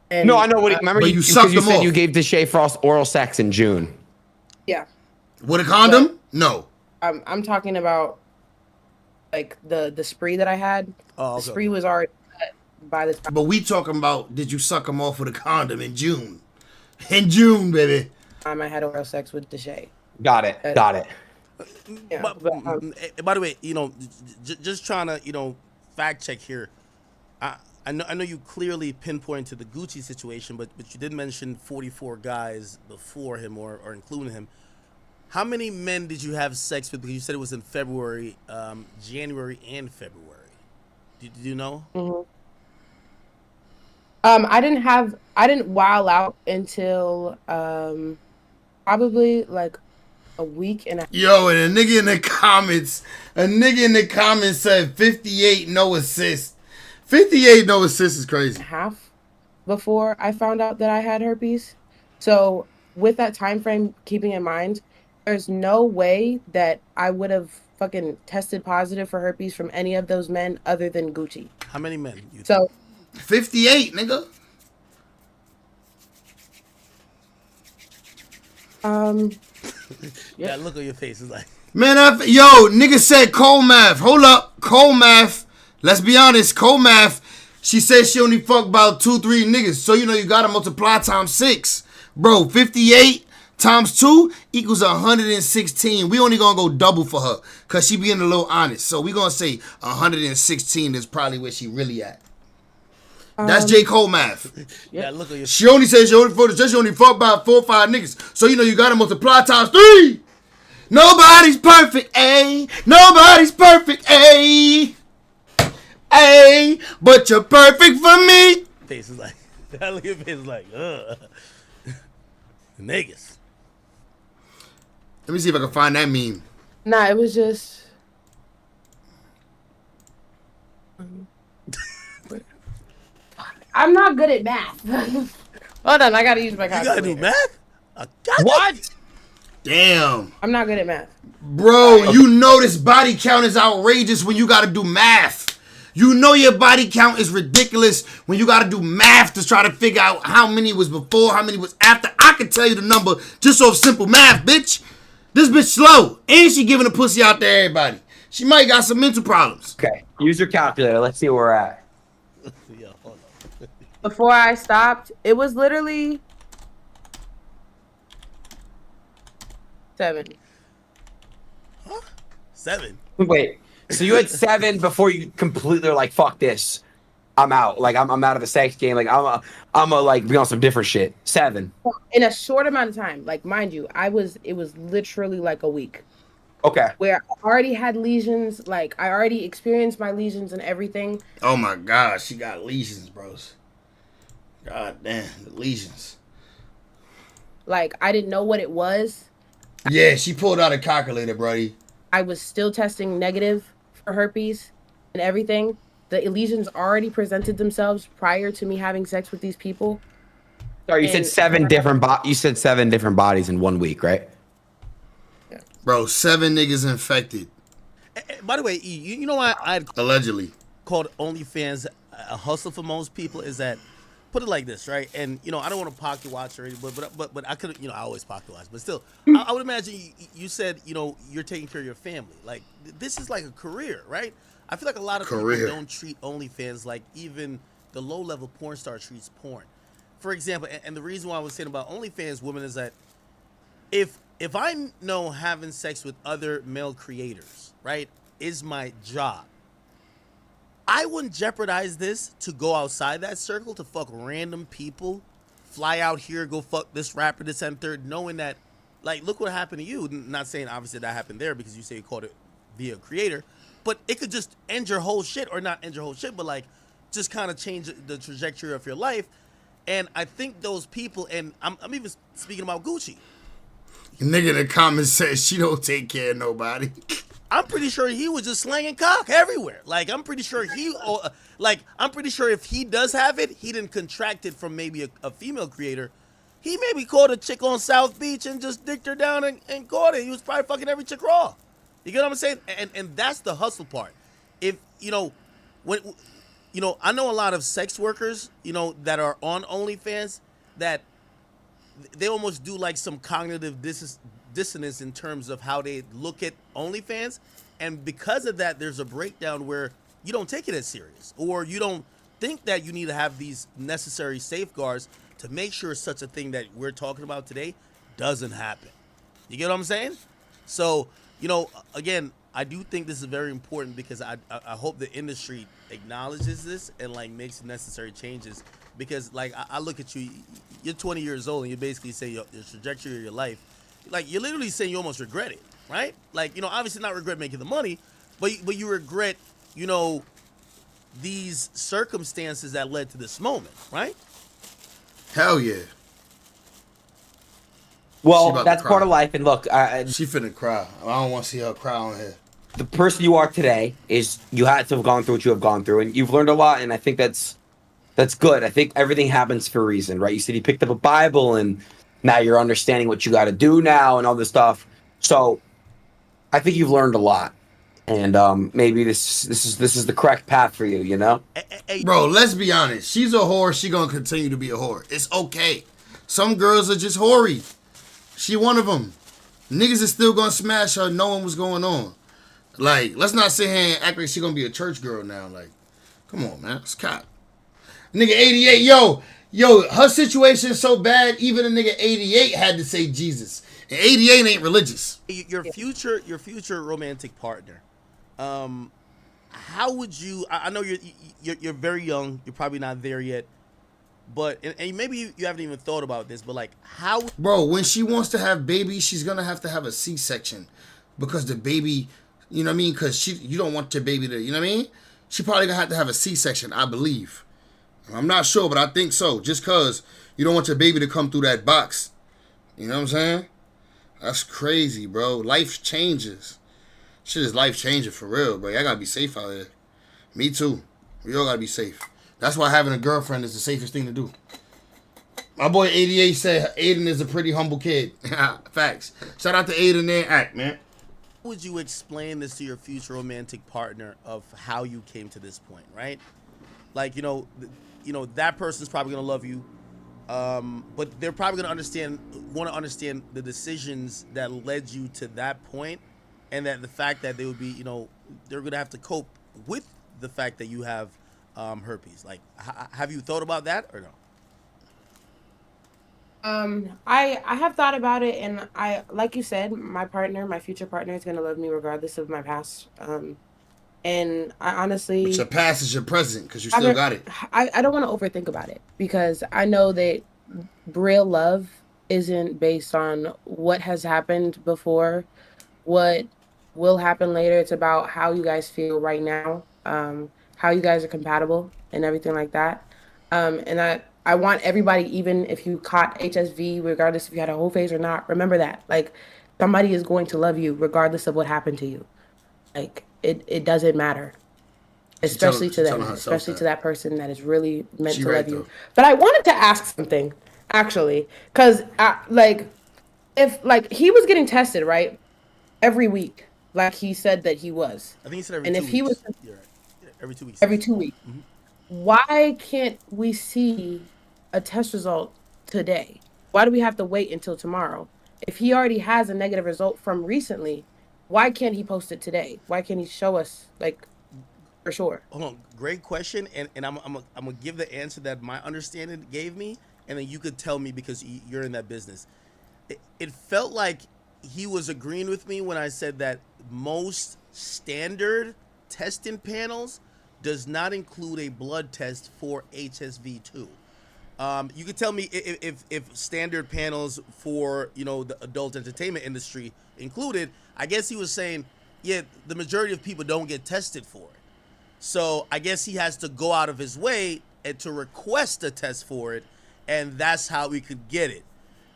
And, no, I know what. Remember, you sucked you them said off. you gave Deshae Frost oral sex in June. Yeah. With a condom? No. I'm talking about like the spree that I had. Oh, okay. The spree was already cut by the time. But we talking about did you suck him off with a condom in June? In June, baby. I had oral sex with Deshae. Got it. Yeah, by the way, you know, just trying to, you know, fact check here. I know you clearly pinpointed to the Gucci situation, but you did mention 44 guys before him or including him. How many men did you have sex with? Because you said it was in February, January, and February. Did you know? Mm-hmm. I didn't wild out until probably like a week and a half. Yo, and a nigga in the comments said 58 no assist. 58 no assist is crazy. Half before I found out that I had herpes. So with that time frame keeping in mind, there's no way that I would have fucking tested positive for herpes from any of those men other than Gucci. How many men? 58, nigga. Yeah, look on your face. It's like, man, nigga said cold math. Hold up, cold math. Let's be honest, cold math. She said she only fucked about 2-3 niggas, so you know you gotta multiply times 6, bro. 58 times 2 equals 116. We only gonna go double for her, cause she being a little honest. So we gonna say 116 is probably where she really at. That's J. Cole math. yeah, look at your. She only said she only fucked about 4 or 5 niggas. So you know you gotta multiply times 3. Nobody's perfect, ayy. Nobody's perfect, ayy. Ayy, but you're perfect for me. Face is like, look at your face is like, niggas. Let me see if I can find that meme. Nah, it was just. I'm not good at math. Hold on, I gotta use my calculator. You gotta do math? What? Damn. I'm not good at math. Bro, you know this body count is outrageous when you gotta do math. You know your body count is ridiculous when you gotta do math to try to figure out how many was before, how many was after. I can tell you the number just off simple math, bitch. This bitch slow. And she giving a pussy out to everybody. She might got some mental problems. Okay, use your calculator. Let's see where we're at. Yeah, hold on. Before I stopped, it was literally 7. Huh? 7? Wait, so you had 7 before you completely were like, fuck this. I'm out. Like, I'm out of the sex game. Like, I'm a like, be on some different shit. 7. In a short amount of time. Like, mind you, it was literally like a week. Okay. where I already had lesions. Like I already experienced my lesions and everything. Oh my God, she got lesions, bros. God damn, the lesions. Like I didn't know what it was. Yeah, she pulled out a calculator, buddy. I was still testing negative for herpes and everything. The lesions already presented themselves prior to me having sex with these people. Sorry, you said you said 7 different bodies in 1 week, right? Bro, 7 niggas infected. By the way, you know why I allegedly called OnlyFans a hustle for most people is that, put it like this, right? And you know, I don't want to pocket watch or anything, but I could, you know, I always pocket watch, but still, I would imagine you said, you know, you're taking care of your family. Like this is like a career, right? I feel like a lot of people don't treat OnlyFans like even the low-level porn star treats porn. For example, and the reason why I was saying about OnlyFans women is that if I know having sex with other male creators, right, is my job, I wouldn't jeopardize this to go outside that circle to fuck random people, fly out here, go fuck this rapper, this and third, knowing that, like, look what happened to you. Not saying obviously that happened there because you say you called it via creator, but it could just end your whole shit, or not end your whole shit, but like just kind of change the trajectory of your life. And I think those people, and I'm even speaking about Gucci. Nigga in the comments says she don't take care of nobody. I'm pretty sure he was just slanging cock everywhere. Like, I'm pretty sure I'm pretty sure if he does have it, he didn't contract it from maybe a female creator. He maybe caught a chick on South Beach and just dicked her down and caught it. He was probably fucking every chick raw. You get what I'm saying? And that's the hustle part. If, you know, when, you know, I know a lot of sex workers, you know, that are on OnlyFans that they almost do like some cognitive dissonance in terms of how they look at OnlyFans, and because of that, there's a breakdown where you don't take it as serious, or you don't think that you need to have these necessary safeguards to make sure such a thing that we're talking about today doesn't happen. You get what I'm saying? So, you know, again, I do think this is very important because I hope the industry acknowledges this and like makes the necessary changes. Because like I look at you, you're 20 years old and you basically say your trajectory of your life, like you're literally saying you almost regret it, right? Like, you know, obviously not regret making the money, but you regret, you know, these circumstances that led to this moment, right? Hell yeah. Well, that's part of life. And look, she finna cry. I don't want to see her cry on here. The person you are today is you had to have gone through what you have gone through, and you've learned a lot. And I think that's good. I think everything happens for a reason, right? You said you picked up a Bible, and now you're understanding what you got to do now, and all this stuff. So, I think you've learned a lot, and maybe this is the correct path for you. You know, bro. Let's be honest. She's a whore. She gonna continue to be a whore. It's okay. Some girls are just hoary. She one of them. Niggas is still gonna smash her knowing what's going on. Like, let's not sit here and act like she gonna be a church girl now. Like, come on, man. It's cop. Nigga 88, yo, her situation is so bad, even a nigga 88 had to say Jesus. And 88 ain't religious. Your future romantic partner. How would you? I know you're very young. You're probably not there yet. But and maybe you haven't even thought about this. But like, how? Bro, when she wants to have babies, she's gonna have to have a C-section because the baby, you know what I mean? Because you don't want your baby to, you know what I mean? She probably gonna have to have a C-section, I believe. I'm not sure, but I think so. Just because you don't want your baby to come through that box. You know what I'm saying? That's crazy, bro. Life changes. Shit is life changing for real, bro. Y'all gotta be safe out here. Me too. We all gotta be safe. That's why having a girlfriend is the safest thing to do. My boy 88 said Aiden is a pretty humble kid. Facts. Shout out to Aiden there. Act, man. How would you explain this to your future romantic partner of how you came to this point, right? Like, you know, that person's probably gonna love you, but they're probably gonna want to understand the decisions that led you to that point, and that the fact that they would be, you know, they're gonna have to cope with the fact that you have herpes. Like, have you thought about that or no? I have thought about it, and like you said, my future partner is gonna love me regardless of my past. And I honestly, but your past is your present because you still got it. I don't want to overthink about it because I know that real love isn't based on what has happened before, what will happen later. It's about how you guys feel right now, how you guys are compatible and everything like that. And I want everybody, even if you caught HSV, regardless if you had a whole phase or not, remember that. Like, somebody is going to love you regardless of what happened to you. Like, it doesn't matter. Especially to them, especially to that person that is really meant to love you. But I wanted to ask something, actually, because like, if like he was getting tested, right, every week, like he said that he was. I think he said every and 2 if weeks. he was You're right. Yeah, every 2 weeks. every 2 weeks, Mm-hmm. why can't we see a test result today? Why do we have to wait until tomorrow? If he already has a negative result from recently, why can't he post it today? Why can't he show us, like, for sure? Hold on, great question, and I'm gonna give the answer that my understanding gave me, and then you could tell me because you're in that business. It felt like he was agreeing with me when I said that most standard testing panels does not include a blood test for HSV2. You could tell me if standard panels for the adult entertainment industry included. I guess he was saying, yeah, the majority of people don't get tested for it. So I guess he has to go out of his way and to request a test for it, and that's how we could get it,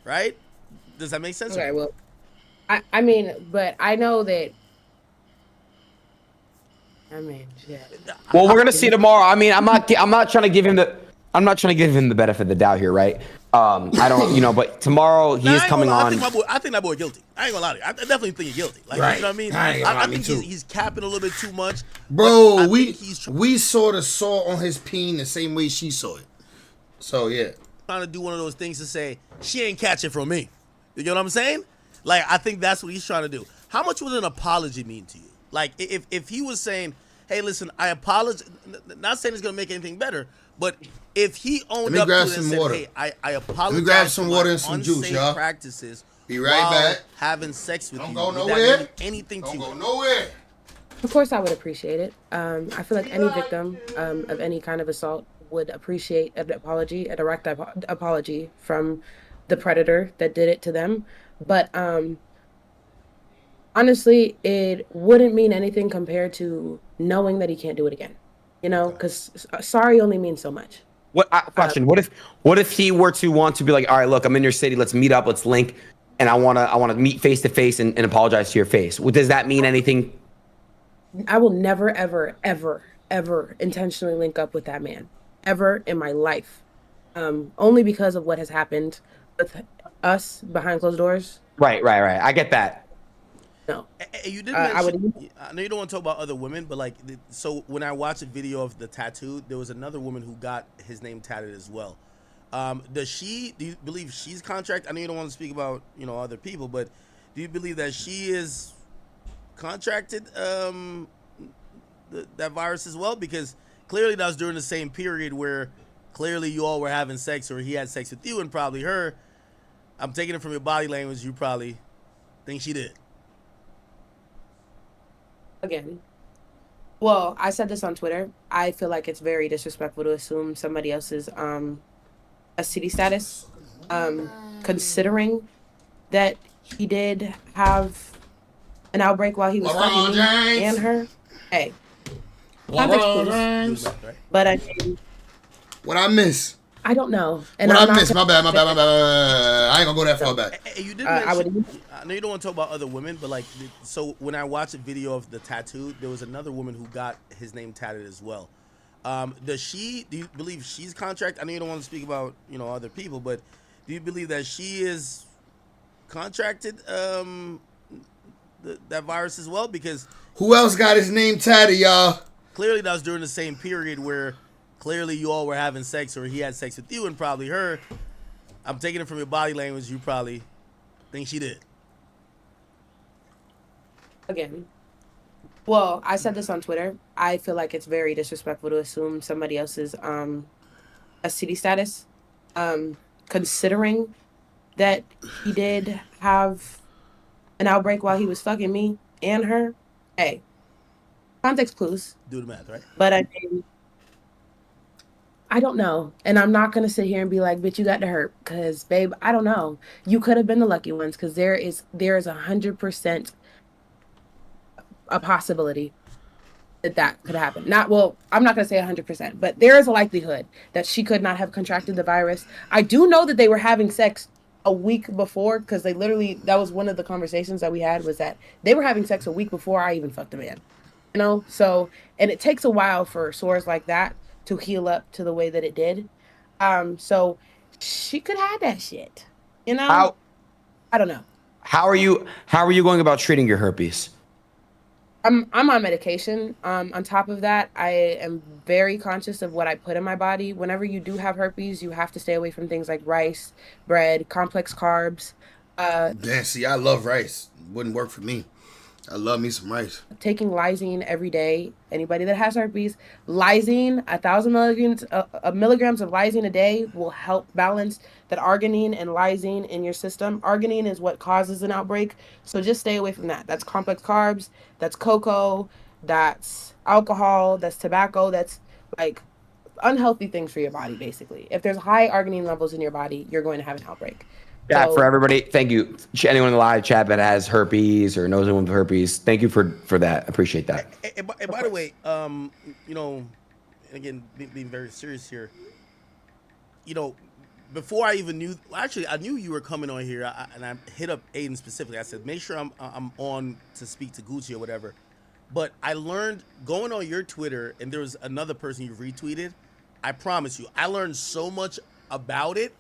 right? Does that make sense? Okay, well, I mean, but I know that. I mean, yeah. Well, we're gonna see tomorrow. I mean, I'm not trying to give him the benefit of the doubt here, right? I don't, but tomorrow he's coming on. I think that boy guilty. I ain't gonna lie to you. I definitely think he's guilty. Like, Right. you know what I mean? I think he's capping a little bit too much. Bro, we saw the saw on his peen the same way she saw it. So yeah. Trying to do one of those things to say she ain't catching from me. You know what I'm saying? Like, I think that's what he's trying to do. How much would an apology mean to you? Like, if he was saying, hey, listen, I apologize, not saying it's gonna make anything better, but if he owned up to it and said, hey, I apologize. Let me grab some water and for some my juice, unsafe y'all. practices. Be right while back. Having sex with Don't you. go Would that nowhere. mean anything to you? Don't go nowhere. Of course, I would appreciate it. I feel like any victim of any kind of assault would appreciate an apology, a direct apology from the predator that did it to them. But honestly, it wouldn't mean anything compared to knowing that he can't do it again. Because sorry only means so much. Question: What if he were to want to be like, all right, look, I'm in your city, let's meet up, let's link, and I wanna meet face to face and apologize to your face. Does that mean anything? I will never, ever, ever, ever intentionally link up with that man, ever in my life, only because of what has happened with us behind closed doors. Right. I get that. No. You did mention, I know you don't want to talk about other women, but like, so when I watched a video of the tattoo, there was another woman who got his name tatted as well. Do you believe she's contracted? I know you don't want to speak about, other people, but do you believe that she is contracted that virus as well? Because clearly that was during the same period where clearly you all were having sex, or he had sex with you and probably her. I'm taking it from your body language. You probably think she did. Again, well, I said this on Twitter. I feel like it's very disrespectful to assume somebody else's STD status, considering that he did have an outbreak while he was fucking me and her. Hey, context clues. But I mean, what I miss? I don't know. And what I miss? My bad. I ain't gonna go that far back. You did mention, I know you don't want to talk about other women, but like, so when I watched a video of the tattoo, there was another woman who got his name tatted as well. Do you believe she's contracted? I know you don't want to speak about, other people, but do you believe that she is contracted that virus as well? Because who else got his name tatted, y'all? Clearly that was during the same period where clearly you all were having sex, or he had sex with you and probably her. I'm taking it from your body language. You probably think she did. Again, well, I said this on Twitter. I feel like it's very disrespectful to assume somebody else's STD status, considering that he did have an outbreak while he was fucking me and her. Hey, context clues. Do the math, right? But I mean, I don't know. And I'm not going to sit here and be like, bitch, you got to hurt. Because, babe, I don't know. You could have been the lucky ones, because there is 100% a possibility that could happen. Not well, I'm not going to say 100%, but there is a likelihood that she could not have contracted the virus. I do know that they were having sex a week before, because they literally, that was one of the conversations that we had, was that they were having sex a week before I even fucked a man. You know, so, and it takes a while for sores like that to heal up to the way that it did. So she could have that shit. You know, I don't know. How are you going about treating your herpes? I'm on medication. On top of that, I am very conscious of what I put in my body. Whenever you do have herpes, you have to stay away from things like rice, bread, complex carbs. Damn, see, I love rice. Wouldn't work for me. I love me some rice. Taking lysine every day. Anybody that has herpes, lysine, 1,000 milligrams of lysine a day will help balance that arginine and lysine in your system. Arginine is what causes an outbreak, so just stay away from that. That's complex carbs, that's cocoa, that's alcohol, that's tobacco, that's like unhealthy things for your body, basically. If there's high arginine levels in your body, you're going to have an outbreak. Yeah, for everybody, thank you. Anyone in the live chat that has herpes or knows anyone with herpes, thank you for that. I appreciate that. And by the way, you know, again, being very serious here, you know, before I even knew, actually, I knew you were coming on here, and I hit up Aiden specifically. I said, make sure I'm on to speak to Gucci or whatever. But I learned going on your Twitter, and there was another person you retweeted. I promise you, I learned so much about it.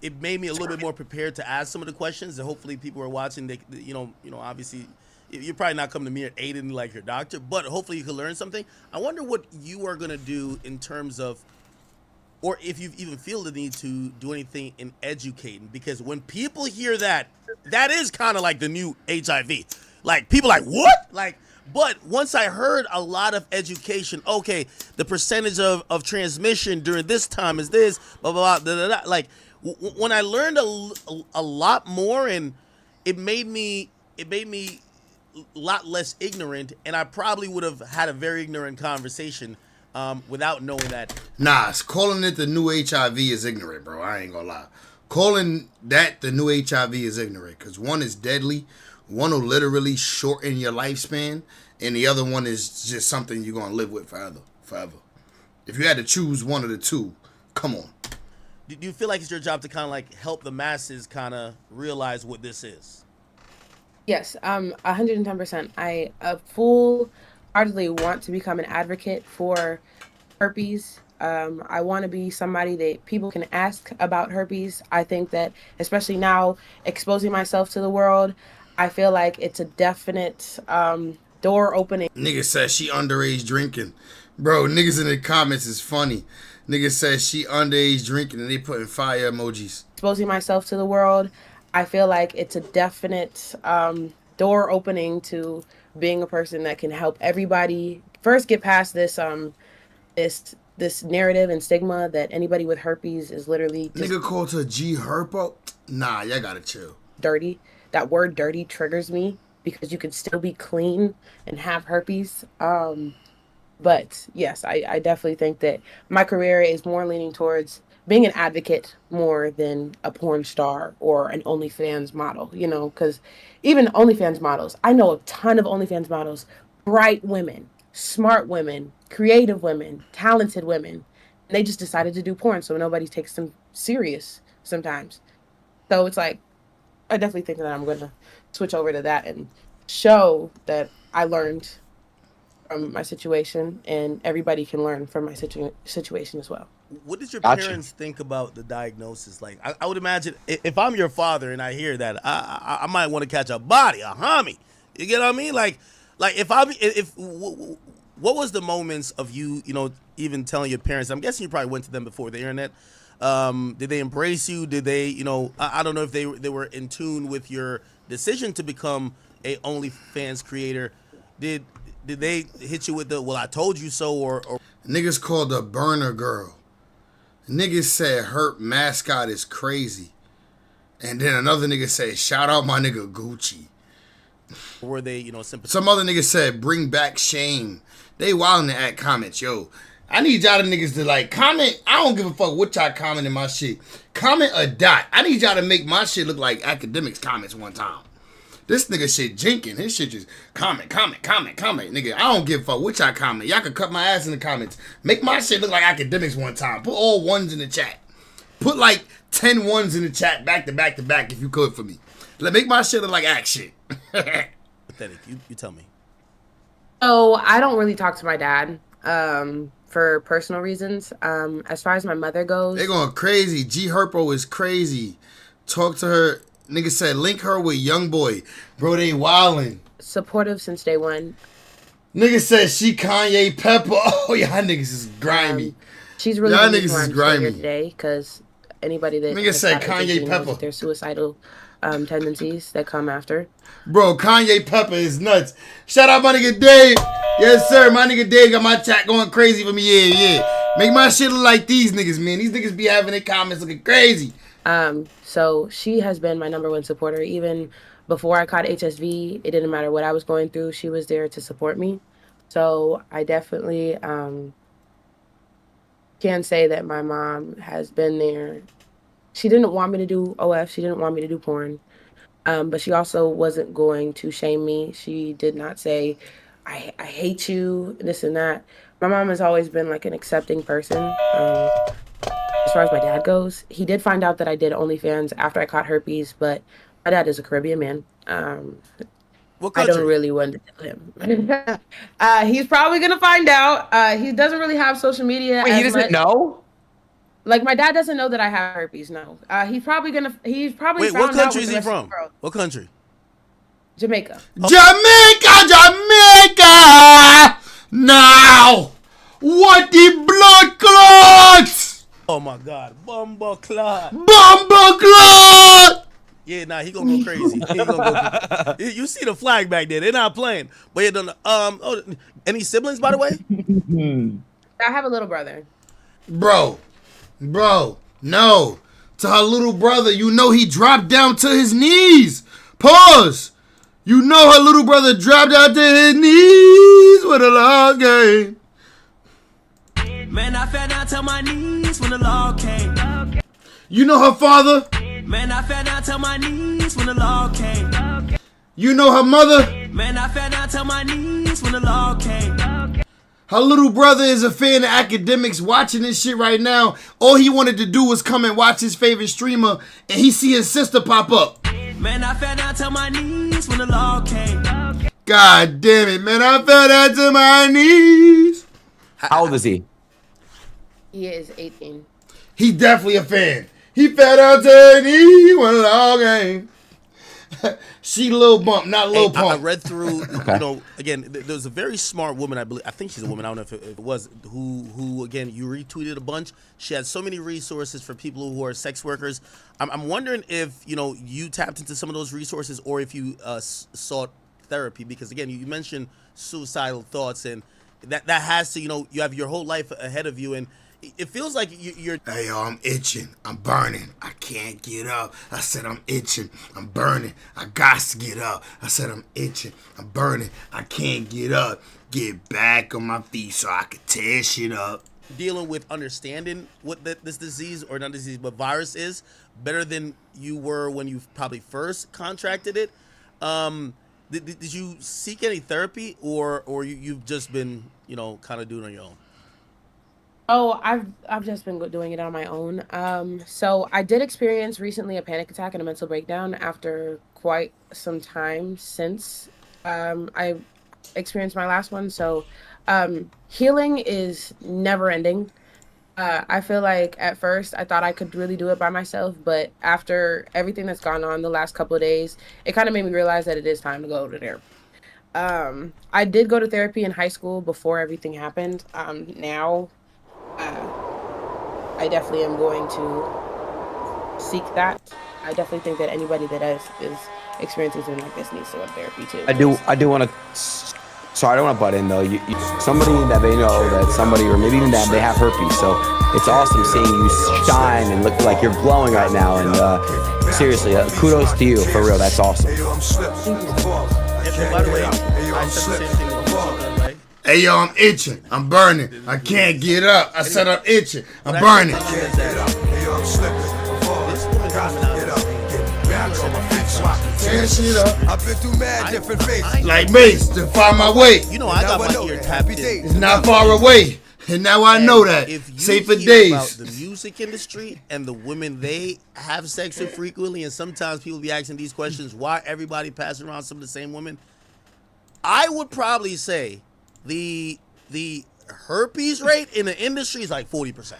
It made me a little bit more prepared to ask some of the questions, and hopefully people are watching. They, you know, obviously, you're probably not coming to me at Aiden like your doctor, but hopefully you can learn something. I wonder what you are gonna do in terms of, or if you even feel the need to do anything in educating, because when people hear that, that is kind of like the new HIV. Like people like what? Like, but once I heard a lot of education, okay, the percentage of transmission during this time is this, blah blah blah, blah, blah, blah. Like. When I learned a lot more, and it made me a lot less ignorant, and I probably would have had a very ignorant conversation without knowing that. Nah, calling it the new HIV is ignorant, bro. I ain't gonna lie. Calling that the new HIV is ignorant, because one is deadly, one will literally shorten your lifespan, and the other one is just something you're gonna live with forever. If you had to choose one of the two, come on. Do you feel like it's your job to kind of like help the masses kind of realize what this is? Yes, 110%. I full-heartedly want to become an advocate for herpes. I want to be somebody that people can ask about herpes. I think that, especially now, exposing myself to the world, I feel like it's a definite door opening. Nigga says she underage drinking. Bro, niggas in the comments is funny. Nigga says she underage drinking and they putting fire emojis. Exposing myself to the world, I feel like it's a definite door opening to being a person that can help everybody first get past this this narrative and stigma that anybody with herpes is literally just nigga called her G Herpo. Nah, y'all gotta chill. Dirty. That word dirty triggers me because you can still be clean and have herpes. But yes, I definitely think that my career is more leaning towards being an advocate more than a porn star or an OnlyFans model, you know, because even OnlyFans models, I know a ton of OnlyFans models, bright women, smart women, creative women, talented women, and they just decided to do porn, so nobody takes them serious sometimes. So it's like, I definitely think that I'm going to switch over to that and show that I learned from my situation, and everybody can learn from my situation as well. What did your parents think about the diagnosis? Like, I would imagine if I'm your father and I hear that, I might want to catch a body, a homie. You get what I mean? Like what was the moments of you, you know, even telling your parents? I'm guessing you probably went to them before the internet. Did they embrace you? Did they, you know, I don't know if they were in tune with your decision to become a OnlyFans creator. Did they hit you with the, well, I told you so, or niggas called her burner girl. Niggas said her mascot is crazy. And then another nigga said, shout out my nigga Gucci. Were they, you know, sympathetic? Some other nigga said, bring back shame. They wildin' to add comments. Yo, I need y'all niggas to like comment. I don't give a fuck what y'all comment in my shit. Comment a dot. I need y'all to make my shit look like academics comments one time. This nigga shit jinking. His shit just comment. Nigga, I don't give a fuck what y'all comment. Y'all can cut my ass in the comments. Make my shit look like academics one time. Put all ones in the chat. Put like 10 ones in the chat back to back to back if you could for me. Make my shit look like action. Pathetic. You tell me. So I don't really talk to my dad for personal reasons. As far as my mother goes, They going crazy. G Herpo is crazy. Talk to her. Nigga said link her with Young Boy. Bro, they wildin'. supportive since day one. Nigga said she Kanye Pepper. Oh, y'all niggas is grimy. She's really y'all the niggas reason why is I'm still here grimy. today, because anybody that Nigga has said got Kanye ADHD knows Pepper. that there's suicidal tendencies that come after. Bro, Kanye Pepper is nuts. Shout out my nigga Dave. Yes, sir. My nigga Dave got my chat going crazy for me. Yeah. Make my shit look like these niggas, man. These niggas be having their comments looking crazy. So she has been my number one supporter. Even before I caught HSV, it didn't matter what I was going through. She was there to support me. So I definitely can say that my mom has been there. She didn't want me to do OF. She didn't want me to do porn. But she also wasn't going to shame me. She did not say, I hate you, this and that. My mom has always been like an accepting person. As far as my dad goes, he did find out that I did OnlyFans after I caught herpes, but my dad is a Caribbean man. What I country? don't really want to tell him. He's probably gonna find out. He doesn't really have social media. Wait, he doesn't know? Like, my dad doesn't know that I have herpes. No. He's probably Wait, found what out country with is the he rest of from? the world. What country? Jamaica. Jamaica! Now! What the blood clots? Oh my God, Bumba Clot. Bumba clot! Yeah, nah, he gonna go crazy. He gonna go crazy. You see the flag back there? They're not playing. But yeah, any siblings, by the way? I have a little brother. Bro, no. To her little brother, you know he dropped down to his knees. Pause. You know her little brother dropped down to his knees with a long game. Man, I fell down to my knees when the law came. You know her father? Man, I fell down to my knees when the law came. You know her mother? Man, I fell down to my knees when the law came. Her little brother is a fan of academics watching this shit right now. All he wanted to do was come and watch his favorite streamer, and he see his sister pop up. Man, I fell down to my knees when the law came. God damn it, man. I fell down to my knees. How old is he? He is 18. He definitely a fan. He fell down to his knees when the long game. She Lil Bump, not Lil Pump. I read through, again, there's a very smart woman, I believe. I think she's a woman. I don't know if it was, who again, you retweeted a bunch. She had so many resources for people who are sex workers. I'm wondering if, you tapped into some of those resources or if you sought therapy, because again, you mentioned suicidal thoughts, and that has to, you have your whole life ahead of you, and it feels like you're. Hey, yo, I'm itching. I'm burning. I can't get up. I said I'm itching. I'm burning. I got to get up. I said I'm itching. I'm burning. I can't get up. Get back on my feet so I can tear shit up. Dealing with understanding what this disease, or not disease, but virus is, better than you were when you probably first contracted it. Did you seek any therapy, or you've just been, kind of doing it on your own? Oh, I've just been doing it on my own. So I did experience recently a panic attack and a mental breakdown after quite some time since I experienced my last one. So healing is never ending. I feel like at first I thought I could really do it by myself, but after everything that's gone on the last couple of days, it kind of made me realize that it is time to go to therapy. I did go to therapy in high school before everything happened. Now, I definitely am going to seek that. I definitely think that anybody that is experiencing something like this needs to go to therapy too. I do want to. Sorry, I don't want to butt in though. Somebody that they know that somebody, or maybe even that they have herpes. So it's awesome seeing you shine and look like you're glowing right now. And seriously, kudos to you for real. That's awesome. By the way, I said the same thing with you, Hey, yo, I'm itching. I'm burning. I can't get up. I said I'm itching. I'm burning. This woman coming out tearing shit up. I've been through mad different phases. Like Mace, to find my way. You know, I got my ear tapped in. It's not far away. And now I know that. If you Say for hear days. about the music industry and the women they have sex with frequently, and sometimes people be asking these questions, why everybody passing around some of the same women? I would probably say the herpes rate in the industry is like 40%.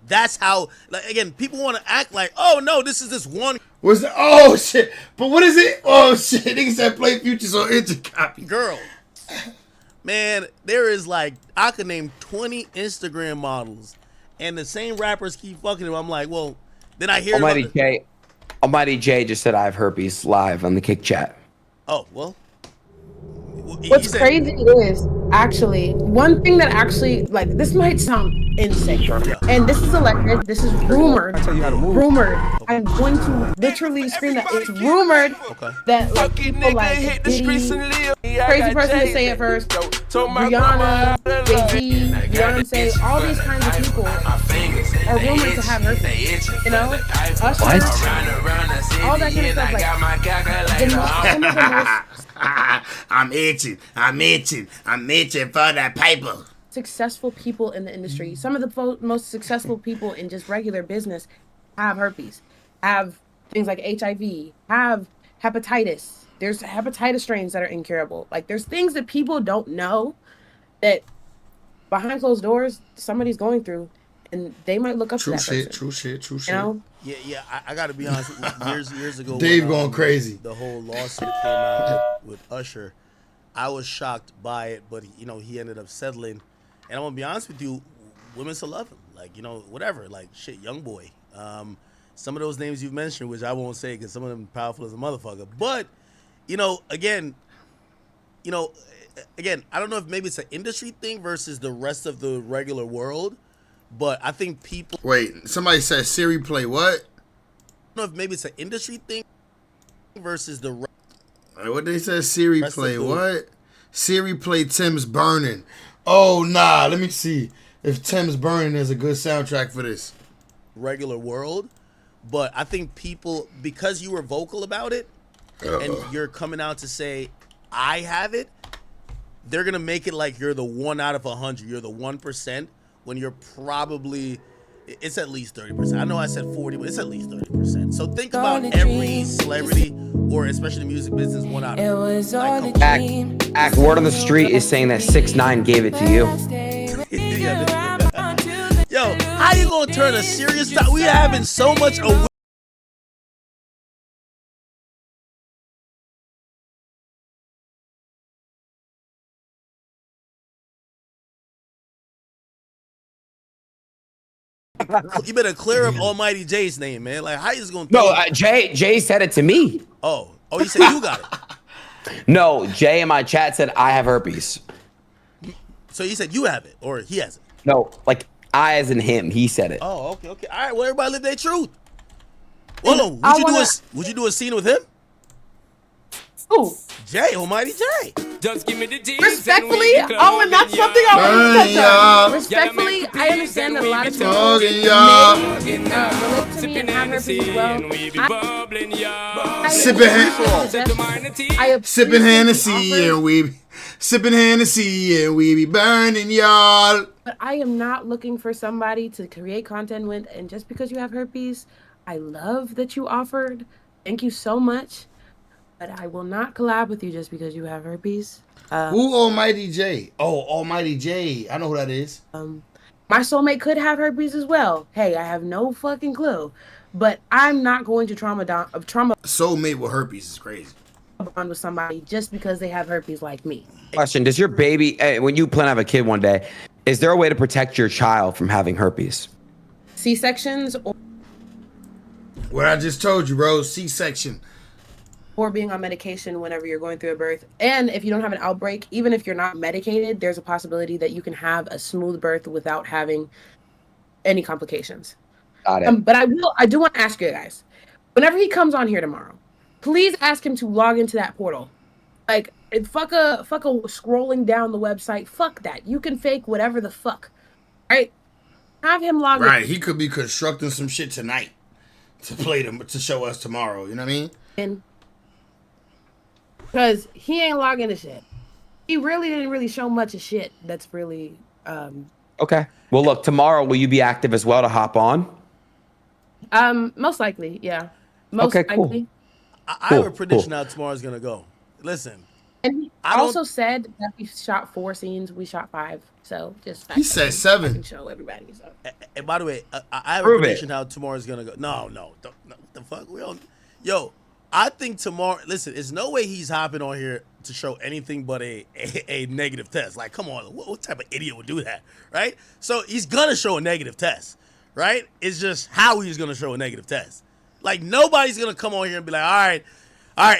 That's how, like, again, people want to act like, oh no, this is this one. What's the, oh shit. But what is it? Oh shit. Niggas said play futures on intercopy. Girl. Man, there is like, I could name 20 Instagram models and the same rappers keep fucking them. I'm like, well, then I hear Almighty J just said I have herpes live on the Kick Chat. Oh, well. What's crazy is actually one thing that actually, like, this might sound insane, and this is alleged, this is rumored. Rumored. I'm going to literally scream that it's rumored that like people like Diddy, crazy person to say it first, Rihanna, Jay-Z, Beyonce, all these kinds of people are rumored to have herpes. You know, Usher, all that kind of stuff. Like, some of the most I'm itching for that paper. Successful people in the industry, some of the most successful people in just regular business have herpes, have things like HIV, have hepatitis. There's hepatitis strains that are incurable. Like, there's things that people don't know that behind closed doors somebody's going through, and they might look up to that person. True shit. You know? Yeah. I gotta be honest. Years ago, Dave when, going crazy. The whole lawsuit came out with Usher. I was shocked by it, but you know, he ended up settling. And I'm gonna be honest with you, women still love him. Like, you know, whatever. Like, shit, young boy. Some of those names you've mentioned, which I won't say because some of them are powerful as a motherfucker. But, you know, again, I don't know if maybe it's an industry thing versus the rest of the regular world. But I think people. Wait, somebody said Siri play what? I don't know if maybe it's an industry thing versus the. What they said? Siri play what? Siri play Tim's Burning. Oh nah, let me see if Tim's Burning is a good soundtrack for this. Regular world, but I think people, because you were vocal about it, and you're coming out to say I have it, they're gonna make it like you're the 1 out of 100. You're the 1%. When you're probably, it's at least 30%. I know I said 40, but it's at least 30%. So think about every celebrity, or especially the music business, 1 out of 100. Act word on the street is saying that 6ix9ine gave it to you. Yo, how you gonna turn a serious topic? We having so much awareness. You better clear up Almighty J's name, man. Like, how you just gonna? No, Jay said it to me. Oh, you said you got it. No, Jay in my chat said I have herpes. So you said you have it, or he has it? No, like I as in him. He said it. Oh, okay. All right, well, everybody live their truth. Well, would you do a scene with him? Who? Jay, Almighty Jay. Just give me the G's. Respectfully, and that's something I want to touch on. Respectfully, I understand that a lot of people relate to me and have herpes as well. Sipping Hennessy and we be burning y'all. But I am not looking for somebody to create content with, and just because you have herpes, I love that you offered. Thank you so much. But I will not collab with you just because you have herpes. Who Almighty J? Oh, Almighty J. I know who that is. My soulmate could have herpes as well. Hey, I have no fucking clue. But I'm not going to trauma soulmate with herpes is crazy. Bond with somebody just because they have herpes like me. Question: does your baby, when you plan to have a kid one day, is there a way to protect your child from having herpes? C-sections What I just told you, bro. C-section. Or being on medication whenever you're going through a birth. And if you don't have an outbreak, even if you're not medicated, there's a possibility that you can have a smooth birth without having any complications. Got it. But I do want to ask you guys, whenever he comes on here tomorrow, please ask him to log into that portal. Like, fuck a scrolling down the website. Fuck that. You can fake whatever the fuck. Right? Have him log in. Right. He could be constructing some shit tonight to show us tomorrow. You know what I mean? Because he ain't logging the shit. He really didn't really show much of shit that's really Okay. Well, look, tomorrow will you be active as well to hop on? most likely, yeah. Most Okay, cool. likely. I have a prediction how tomorrow's gonna go. Listen, And he I don't. also said that we shot 4 scenes, we shot 5. So just He said 7. show everybody. So. And by the way, I have Prove a prediction it. how tomorrow's gonna go. No, what the fuck? We don't. Yo, I think tomorrow. Listen, there's no way he's hopping on here to show anything but a negative test. Like, come on, what type of idiot would do that, right? So he's gonna show a negative test, right? It's just how he's gonna show a negative test. Like, nobody's gonna come on here and be like, all right,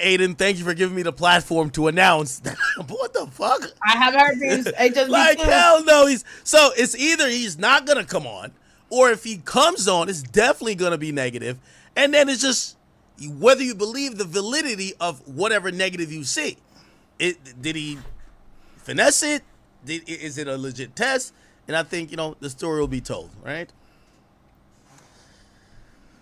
Aiden, thank you for giving me the platform to announce. What the fuck? I have herpes. Like, hell no. So it's either he's not gonna come on, or if he comes on, it's definitely gonna be negative. And then it's just whether you believe the validity of whatever negative you see. Did he finesse it? Is it a legit test? And I think, the story will be told, right?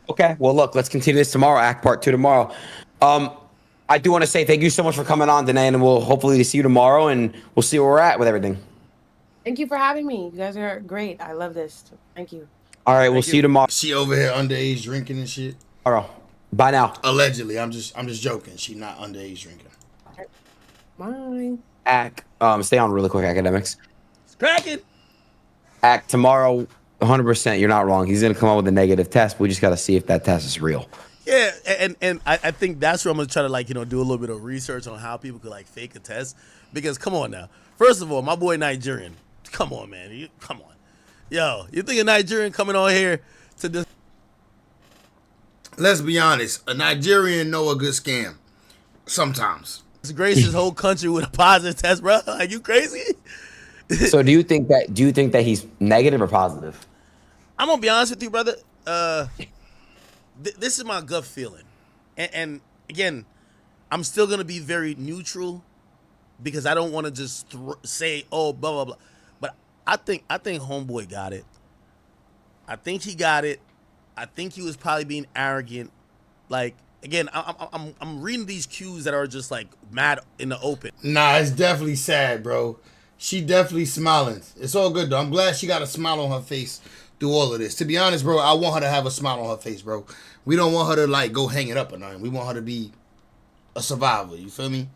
Okay. Well, look, let's continue this tomorrow. Act part 2 tomorrow. I do want to say thank you so much for coming on, Danae, and we'll hopefully see you tomorrow, and we'll see where we're at with everything. Thank you for having me. You guys are great. I love this. Thank you. All right, we'll see you tomorrow. She over here underage drinking and shit. Tomorrow. Bye now. Allegedly, I'm just joking. She not underage drinking. Bye. Act. Stay on really quick, academics. It's cracking. Act tomorrow. 100%. You're not wrong. He's gonna come out with a negative test. We just gotta see if that test is real. Yeah, and I think that's where I'm gonna try to do a little bit of research on how people could fake a test. Because come on now, first of all, my boy Nigerian, come on man, come on, yo, you think a Nigerian coming on here to this? Let's be honest, a Nigerian know a good scam. Sometimes. Grace his whole country with a positive test, bro. Like, you crazy? So do you think that he's negative or positive? I'm gonna be honest with you, brother. This is my gut feeling, and again, I'm still gonna be very neutral because I don't want to just say, oh, blah blah blah. But I think homeboy got it. I think he got it. I think he was probably being arrogant. Like, again, I'm reading these cues that are just mad in the open. Nah, it's definitely sad, bro. She definitely smiling. It's all good though. I'm glad she got a smile on her face through all of this. To be honest, bro, I want her to have a smile on her face, bro. We don't want her to go hang it up or nothing. We want her to be a survivor. You feel me?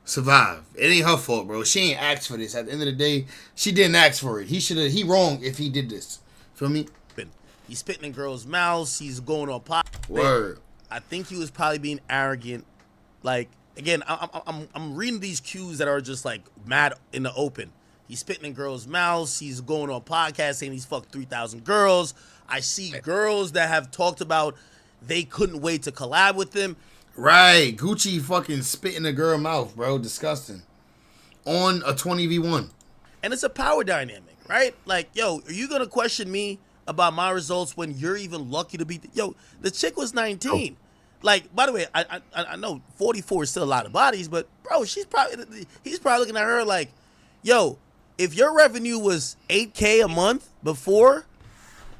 Survive. It ain't her fault, bro. She ain't asked for this. At the end of the day, she didn't ask for it. He wrong if he did this. Feel me? He's spitting in girls' mouths. He's going on pop. Word. I think he was probably being arrogant. Like, again, I'm reading these cues that are just mad in the open. He's spitting in girls' mouths. He's going on podcasts saying he's fucked 3,000 girls. I see girls that have talked about they couldn't wait to collab with him. Right. Gucci fucking spit in a girl mouth, bro. Disgusting. On a 20v1. And it's a power dynamic, right? Like, yo, are you going to question me about my results when you're even lucky to be... Yo, the chick was 19. Oh. Like, by the way, I know 44 is still a lot of bodies, but, bro, he's probably looking at her like, yo, if your revenue was $8K a month before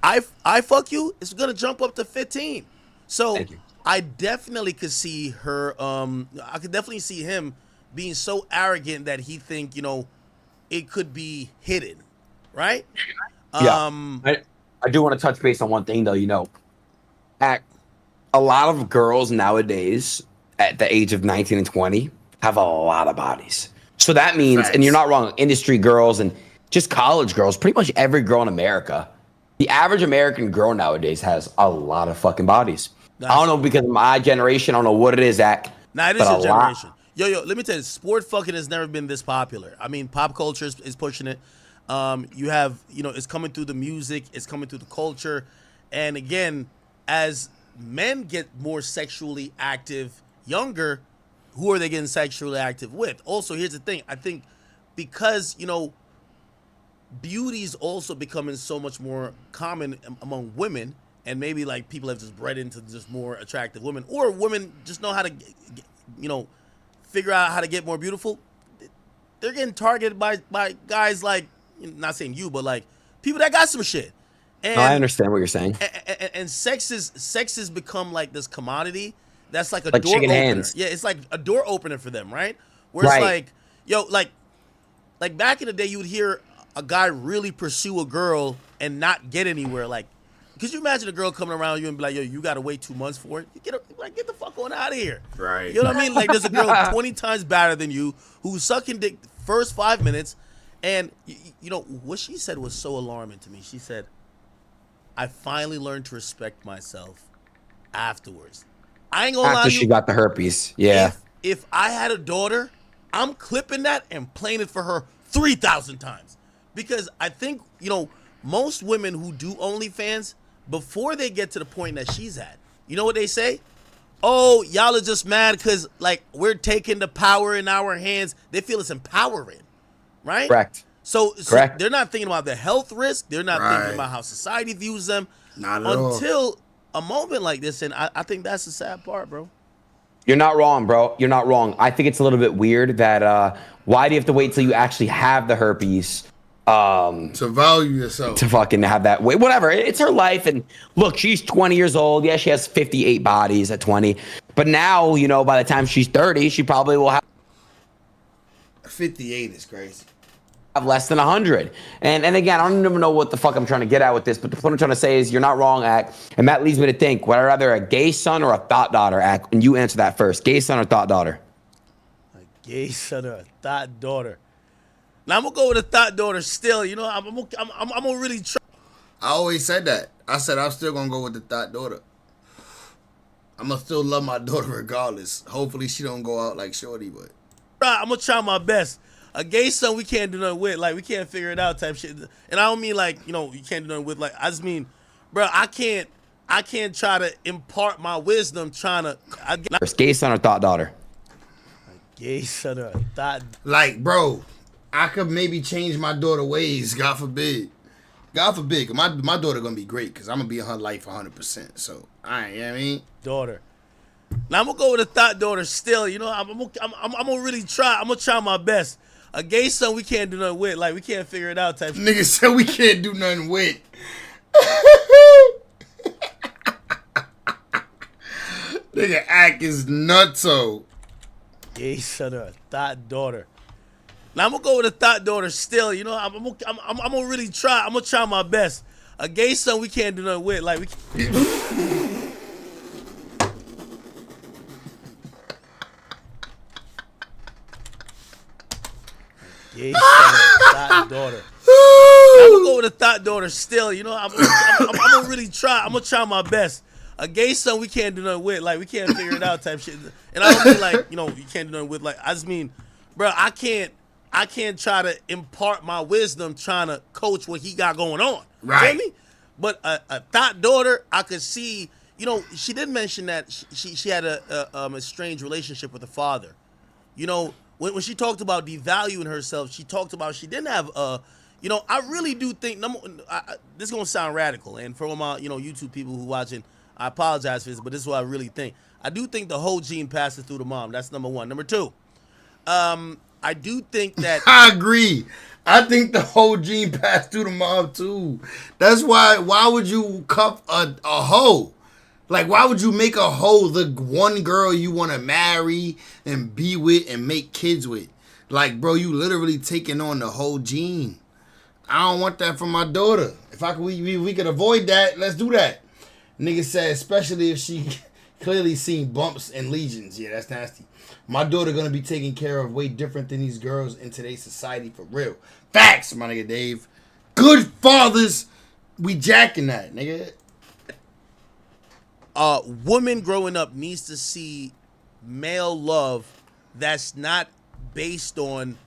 I fuck you, it's going to jump up to 15. So I definitely could see her, I could definitely see him being so arrogant that he think, it could be hidden, right? Yeah. I do want to touch base on one thing, though. A lot of girls nowadays at the age of 19 and 20 have a lot of bodies. So that means, and you're not wrong, industry girls and just college girls, pretty much every girl in America, the average American girl nowadays has a lot of fucking bodies. I don't know, because of my generation, I don't know what it is, Zach. Nah, it is your generation. Yo, let me tell you, sport fucking has never been this popular. I mean, pop culture is pushing it. You have, it's coming through the music, it's coming through the culture. And again, as men get more sexually active younger, who are they getting sexually active with? Also, here's the thing. I think because, beauty is also becoming so much more common among women, and maybe people have just bred into just more attractive women, or women just know how to, figure out how to get more beautiful. They're getting targeted by guys not saying you, but people that got some shit. And, no, I understand what you're saying. And sex has become this commodity that's like a Like door chicken opener. hands. Yeah, it's like a door opener for them, right? Where it's Right. like, yo, like back in the day, you would hear a guy really pursue a girl and not get anywhere. Like, could you imagine a girl coming around you and be like, yo, you gotta wait 2 months for it? You get the fuck on out of here. Right. You know what I mean? Like, there's a girl 20 times better than you who's sucking dick first 5 minutes, and you know what she said was so alarming to me. She said, I finally learned to respect myself afterwards. I ain't gonna lie After to you. she got the herpes. Yeah. If I had a daughter, I'm clipping that and playing it for her 3,000 times. Because I think, you know, most women who do OnlyFans, before they get to the point that she's at, you know what they say? Oh, y'all are just mad because, like, we're taking the power in our hands. They feel it's empowering, right? Correct. So Correct. they're not thinking about the health risk. They're not Right. thinking about how society views them. Not at all. Until a moment like this, and I think that's the sad part, bro. You're not wrong, bro. You're not wrong. I think it's a little bit weird that why do you have to wait till you actually have the herpes to value yourself? to fucking have that way? Whatever. It's her life. And look, she's 20 years old. Yeah, she has 58 bodies at 20. But now, you know, by the time she's 30, she probably will have 58 is crazy. less than 100. And again, I don't even know what the fuck I'm trying to get at with this, but what I'm trying to say is you're not wrong, Ak. And that leads me to think, would I rather a gay son or a thought daughter, Ak? And you answer that first. Gay son or thought daughter? A gay son or a thought daughter. Now I'm gonna go with a thought daughter still. You know, I'm gonna really try. I always said that. I said I'm still gonna go with the thought daughter. I'm gonna still love my daughter regardless. Hopefully she don't go out like Shorty, but I'm gonna try my best. A gay son we can't do nothing with. Like, we can't figure it out type shit. And I don't mean like, you know, you can't do nothing with. Like, I just mean, bro, I can't try to impart my wisdom trying to. First, gay son or thought daughter? Gay son or a thought. like, bro, I could maybe change my daughter ways. God forbid. God forbid. 'Cause my daughter gonna be great because I'm gonna be in her life 100%. So you know what I mean? Daughter. Now I'm gonna go with a thought daughter still. You know, I'm gonna really try. I'm gonna try my best. A gay son we can't do nothing with. Like, we can't figure it out type shit. Nigga said we can't do nothing with. Nigga act is nutso. Gay son or a thought daughter. Now I'm gonna go with a thought daughter still. You know, I'm gonna really try. I'm gonna try my best. A gay son we can't do nothing with. Like, we. Gay son or a thought daughter. I'm gonna go with a thought daughter still. You know, I'm gonna really try. I'm gonna try my best. A gay son we can't do nothing with. Like, we can't figure it out type shit. And I don't mean like, you know, you can't do nothing with. Like, I just mean, bro, I can't try to impart my wisdom trying to coach what he got going on. Right. Feel me? But a thought daughter, I could see. You know, she did mention that she had a strange relationship with the father. You know, when she talked about devaluing herself, she talked about she didn't have you know, I really do think this is gonna sound radical, and for all my, you know, YouTube people who watching, I apologize for this, but this is what I really think. I do think the whole gene passes through the mom. That's number one. Number two, I do think that I agree. I think the whole gene passed through the mom too. That's why would you cuff a hoe? Like, why would you make a hoe the one girl you want to marry and be with and make kids with? Like, bro, you literally taking on the whole gene. I don't want that for my daughter. If we could avoid that, let's do that. Nigga said, especially if she clearly seen bumps and lesions. Yeah, that's nasty. My daughter gonna be taken care of way different than these girls in today's society for real. Facts, my nigga Dave. Good fathers, we jacking that, nigga. Woman growing up needs to see male love that's not based on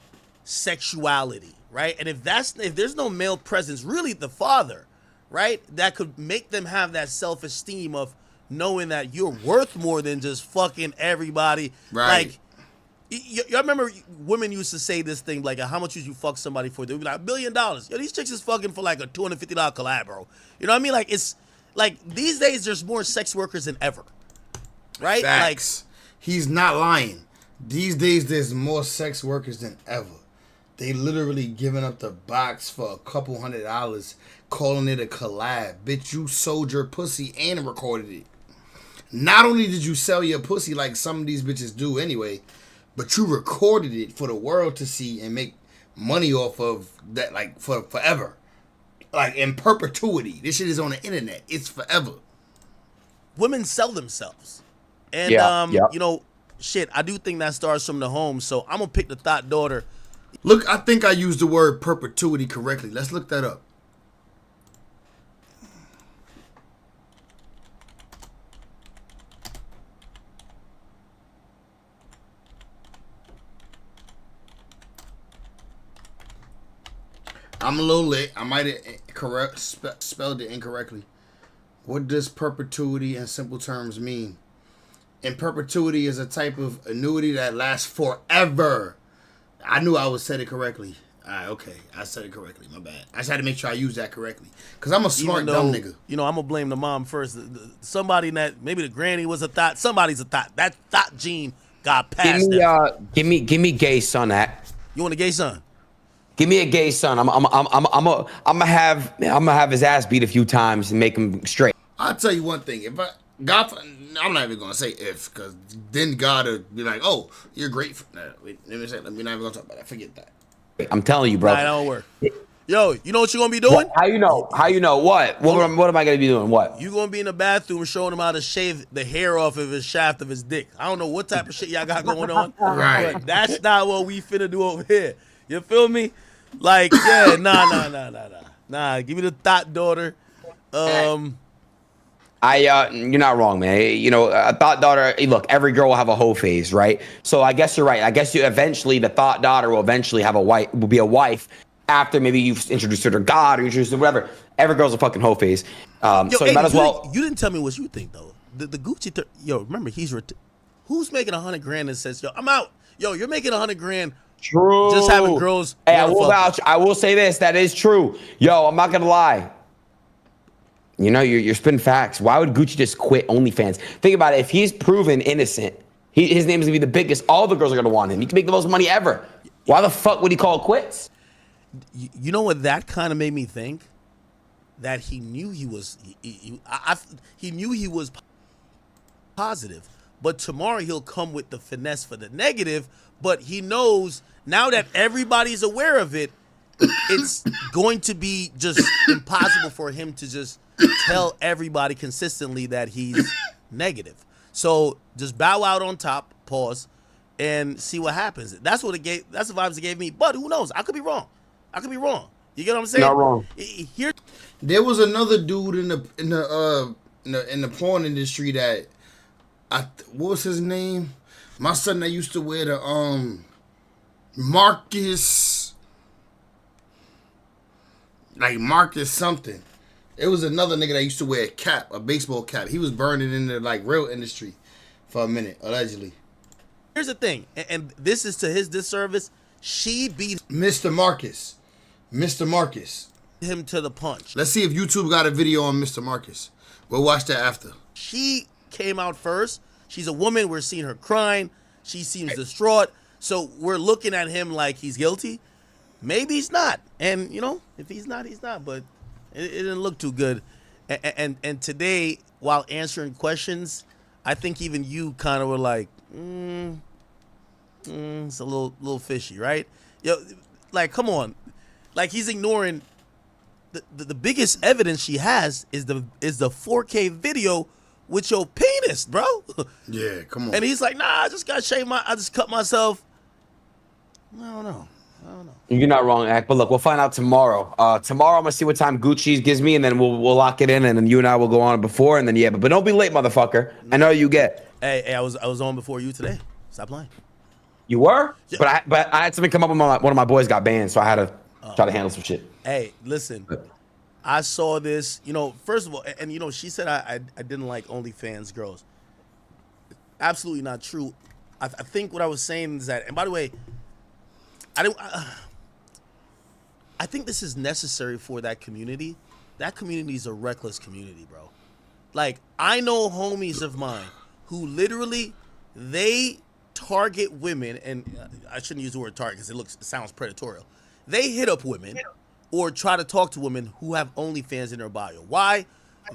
sexuality, right? And if there's no male presence, really the father, right, that could make them have that self-esteem of knowing that you're worth more than just fucking everybody. Right. Like, y'all remember women used to say this thing, like, how much would you fuck somebody for? They'd be like, $1 billion. Yo, these chicks is fucking for like a $250 collab, bro. You know what I mean? Like, it's like these days there's more sex workers than ever, right? Facts. He's not lying. These days there's more sex workers than ever. They literally giving up the box for a couple $100, calling it a collab. Bitch, you sold your pussy and recorded it. Not only did you sell your pussy like some of these bitches do anyway, but you recorded it for the world to see and make money off of that, like for forever, like in perpetuity. This shit is on the internet. It's forever. Women sell themselves, and you know, shit. I do think that starts from the home. So I'm gonna pick the thought daughter. Look, I think I used the word perpetuity correctly. Let's look that up. I'm a little late. I might have spelled it incorrectly. What does perpetuity in simple terms mean? In perpetuity is a type of annuity that lasts forever. I knew I said it correctly. All right, okay. I said it correctly. My bad. I just had to make sure I use that correctly. Because I'm a smart, dumb nigga. You know, I'm going to blame the mom first. Somebody that, maybe the granny was a thought. Somebody's a thought. That thought gene got passed. Give me gay son that. You want a gay son? Give me a gay son. I'm gonna have his ass beat a few times and make him straight. I'll tell you one thing. If I'm not even gonna say if, because then God would be like, "Oh, you're great." Let me say. We're not even gonna talk about that. Forget that. I'm telling you, bro. Nah, that don't work. Yo, you know what you're gonna be doing? How you know? What? What am I gonna be doing? What? You gonna be in the bathroom showing him how to shave the hair off of his shaft of his dick. I don't know what type of shit y'all got going on. Right. But that's not what we finna do over here. You feel me? Like, yeah, nah. Give me the thought daughter. You're not wrong, man. You know, a thought daughter. Look, every girl will have a hoe phase, right? So I guess you're right. I guess the thought daughter will eventually have will be a wife after maybe you've introduced her to God or introduced her to whatever. Every girl's a fucking hoe phase. So you might as well. You didn't tell me what you think though. The Gucci. Remember who's making $100,000 and says, yo, I'm out. Yo, you're making $100,000. True. Just having girls. Hey, I will say this. That is true. Yo, I'm not gonna lie. You know, you're spitting facts. Why would Gucci just quit OnlyFans? Think about it. If he's proven innocent, his name is gonna be the biggest. All the girls are gonna want him. He can make the most money ever. Why the fuck would he call it quits? You know what that kind of made me think? That he knew he was. He knew he was positive, but tomorrow he'll come with the finesse for the negative. But he knows now that everybody's aware of it, it's going to be just impossible for him to just tell everybody consistently that he's negative. So just bow out on top, pause, and see what happens. That's what it gave. That's the vibes it gave me. But who knows? I could be wrong. You get what I'm saying? Not wrong. There was another dude in the porn industry that what was his name? My son that used to wear the Marcus something. It was another nigga that used to wear a baseball cap. He was burning in the like real industry for a minute, allegedly. Here's the thing, and this is to his disservice. She beat Mr. Marcus him to the punch. Let's see if YouTube got a video on Mr. Marcus. We'll watch that after. She came out first. She's a woman. We're seeing her crying. She seems distraught. So we're looking at him like he's guilty. Maybe he's not. And, you know, if he's not, he's not. But it didn't look too good. And today, while answering questions, I think even you kind of were like, it's a little fishy, right? Yo, like, come on. Like, he's ignoring the biggest evidence she has is the 4K video with your penis, bro. Yeah, come on. And he's like, nah, I just got shaved I just cut myself. I don't know. You're not wrong, Ak. But look, we'll find out tomorrow. Tomorrow I'm gonna see what time Gucci gives me, and then we'll lock it in, and then you and I will go on before, and then but don't be late, motherfucker. I know you get. Hey, I was on before you today. Stop lying. You were? Yeah. But I had something come up with one of my boys got banned, so I had to try to handle some shit. Hey, listen. I saw this, you know, first of all, and you know, she said I didn't like OnlyFans girls. Absolutely not true. I think what I was saying is that, and by the way, I think this is necessary for that community. That community is a reckless community, bro. Like, I know homies of mine who literally, they target women, and I shouldn't use the word target because it sounds predatorial. They hit up women or try to talk to women who have OnlyFans in their bio. Why?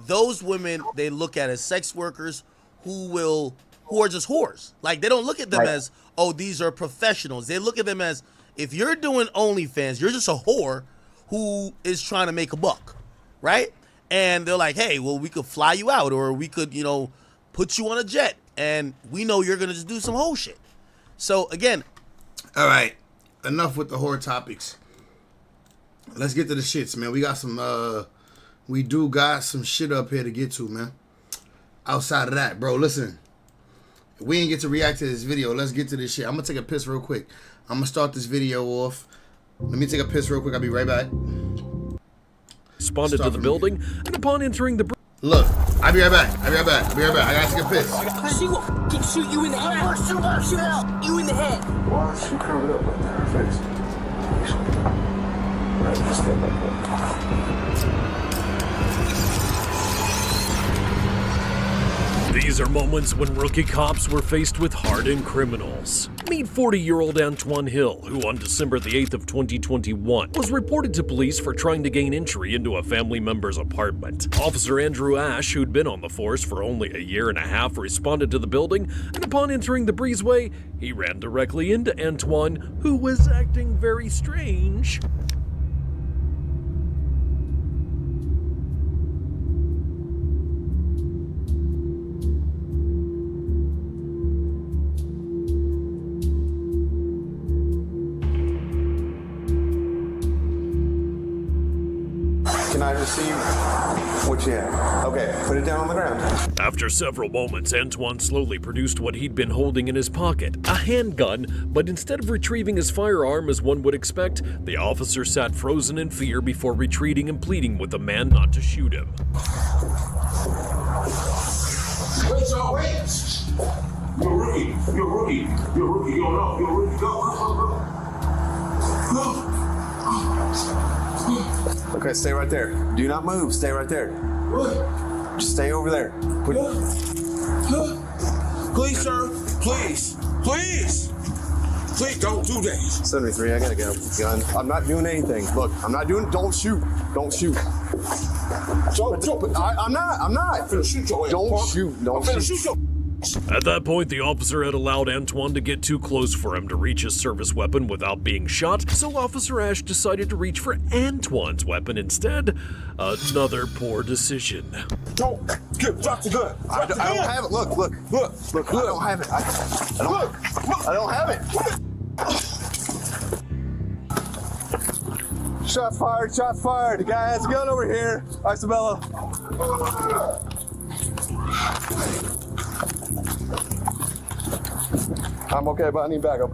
Those women they look at as sex workers who are just whores. Like, they don't look at them as, oh, these are professionals. They look at them as, if you're doing OnlyFans, you're just a whore who is trying to make a buck, right? And they're like, hey, well, we could fly you out, or we could, you know, put you on a jet, and we know you're gonna just do some whole shit. So again, all right, enough with the whore topics. Let's get to the shits, man. We got some we do got some shit up here to get to, man. Outside of that, bro, listen. We ain't get to react to this video. Let's get to this shit. I'm gonna take a piss real quick. I'm gonna start this video off. Let me take a piss real quick. I'll be right back. Responded to the building, and upon entering the... Look, I'll be right back. I'll be right back. I'll be right back. I gotta take a piss. She will fucking shoot you in the head. Shoot out you in the head. Why is she curled up like that? Her face. Right, let's get back up. These are moments when rookie cops were faced with hardened criminals. Meet 40-year-old Antoine Hill, who on December the 8th of 2021 was reported to police for trying to gain entry into a family member's apartment. Officer Andrew Ash, who'd been on the force for only a year and a half, responded to the building, and upon entering the breezeway, he ran directly into Antoine, who was acting very strange. Can I receive what you have? Okay, put it down on the ground. After several moments, Antoine slowly produced what he'd been holding in his pocket, a handgun, but instead of retrieving his firearm as one would expect, the officer sat frozen in fear before retreating and pleading with the man not to shoot him. Wait, y'all, wait! You're a rookie. You're a rookie. You're a rookie. You don't know. You're a rookie. Go. Okay, stay right there. Do not move. Stay right there. Just stay over there. Please, sir. Please. Please. Please don't do that. 73, I gotta get a gun. I'm not doing anything. Look, I'm not doing. Don't shoot. Don't shoot. I'm not. Don't shoot. Don't shoot. At that point, the officer had allowed Antoine to get too close for him to reach his service weapon without being shot, so Officer Ash decided to reach for Antoine's weapon instead. Another poor decision. Don't drop the gun. I don't have it. Look. I don't have it. I don't have it. Shots fired. Shots fired. The guy has a gun over here. Isabella. I'm okay, but I need backup.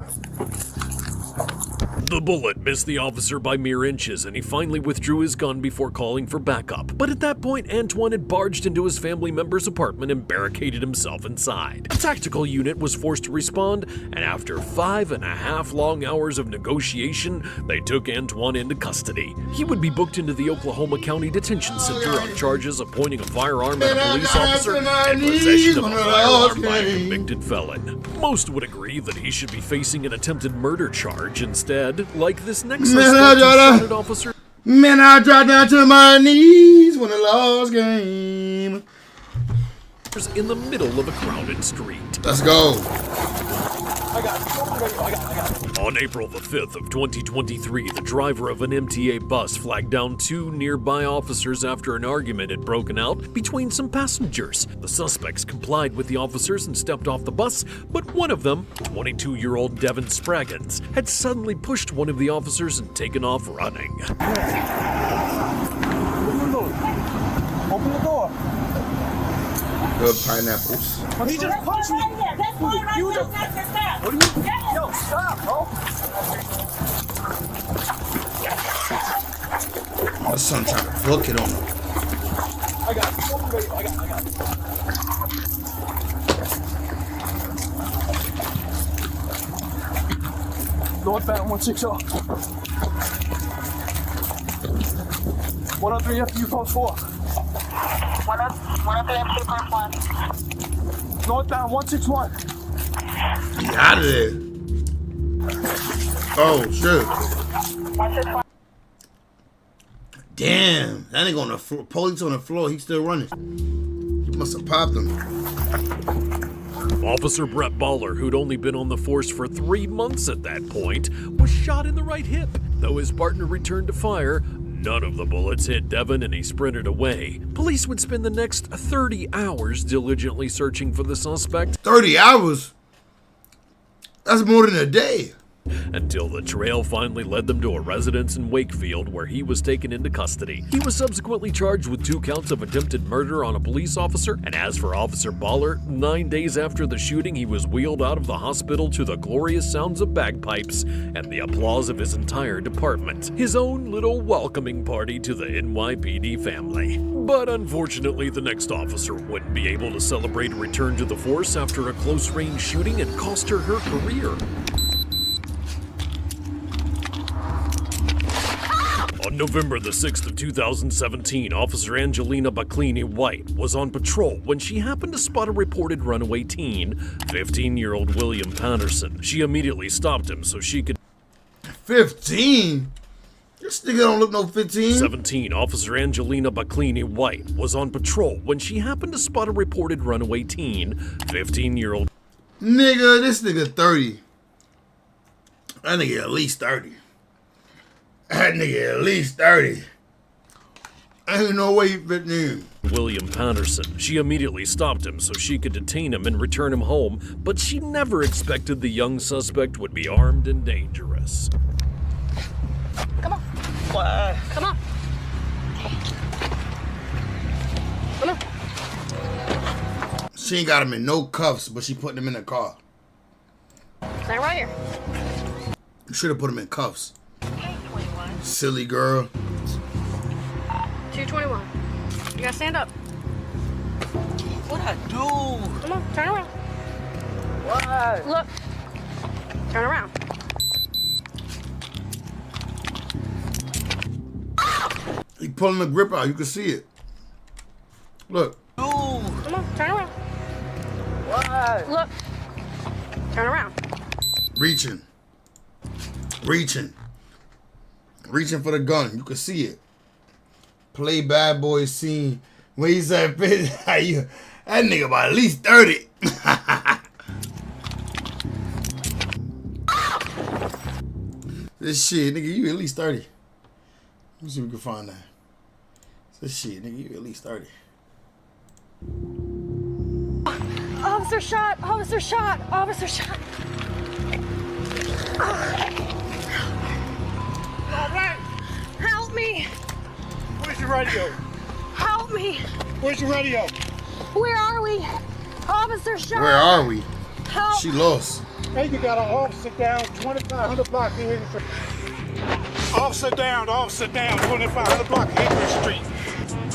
The bullet missed the officer by mere inches, and he finally withdrew his gun before calling for backup. But at that point, Antoine had barged into his family member's apartment and barricaded himself inside. A tactical unit was forced to respond, and after 5.5 long hours of negotiation, they took Antoine into custody. He would be booked into the Oklahoma County Detention Center on charges of pointing a firearm at a police officer and possession of a firearm by a convicted felon. Most would agree that he should be facing an attempted murder charge instead. Like this next suspect officer. Man, I dropped down to my knees when I lost game. In the middle of a crowded street. Let's go. I got it. On April the 5th of 2023, the driver of an MTA bus flagged down 2 nearby officers after an argument had broken out between some passengers. The suspects complied with the officers and stepped off the bus, but one of them, 22-year-old Devin Spraggins, had suddenly pushed one of the officers and taken off running. Open the door. Good pineapples. He just punched me. You just. What do you? Yo, stop, bro. My son trying to book it on him. I got it. I got it. Northbound 160. 103 after you post 4. 103 after you post 1. Northbound 161. Get out of there. Oh, shit. Damn. That nigga on the floor. Police on the floor. He's still running. He must have popped him. Officer Brett Baller, who'd only been on the force for 3 months at that point, was shot in the right hip. Though his partner returned to fire, none of the bullets hit Devin and he sprinted away. Police would spend the next 30 hours diligently searching for the suspect. 30 hours? That's more than a day. Until the trail finally led them to a residence in Wakefield where he was taken into custody. He was subsequently charged with 2 counts of attempted murder on a police officer, and as for Officer Baller, 9 days after the shooting, he was wheeled out of the hospital to the glorious sounds of bagpipes and the applause of his entire department. His own little welcoming party to the NYPD family. But unfortunately, the next officer wouldn't be able to celebrate a return to the force after a close-range shooting and cost her her career. On November the 6th of 2017, Officer Angelina Baclini White was on patrol when she happened to spot a reported runaway teen, 15-year-old William Patterson. She immediately stopped him so she could... 15? This nigga don't look no 15. 17, Officer Angelina Baclini White was on patrol when she happened to spot a reported runaway teen, 15-year-old... Nigga, this nigga 30. That nigga at least 30. That nigga at least 30. Ain't no way he fit in. William Patterson. She immediately stopped him so she could detain him and return him home, but she never expected the young suspect would be armed and dangerous. Come on. What? Come on. Come on. She ain't got him in no cuffs, but she putting him in the car. Stand right here. You should have put him in cuffs. Silly girl. 221. You gotta stand up. What'd I do? Come on, turn around. What? Look. Turn around. He pulling the grip out. You can see it. Look. Come on, turn around. What? Look. Turn around. Reaching. Reaching. Reaching for the gun. You can see it. Play bad boy scene. When he said, that nigga about at least 30. This shit, nigga, you at least 30. Let me see if we can find that. This shit, nigga, you at least 30. Officer shot. Officer shot. Officer shot. All right. Help me. Where's your radio? Help me. Where's your radio? Where are we? Officer shot. Where are we? Help. She lost. Hey, you got an officer down, 2500 block of Hickory Street. Officer down, 2500 block of Hickory Street.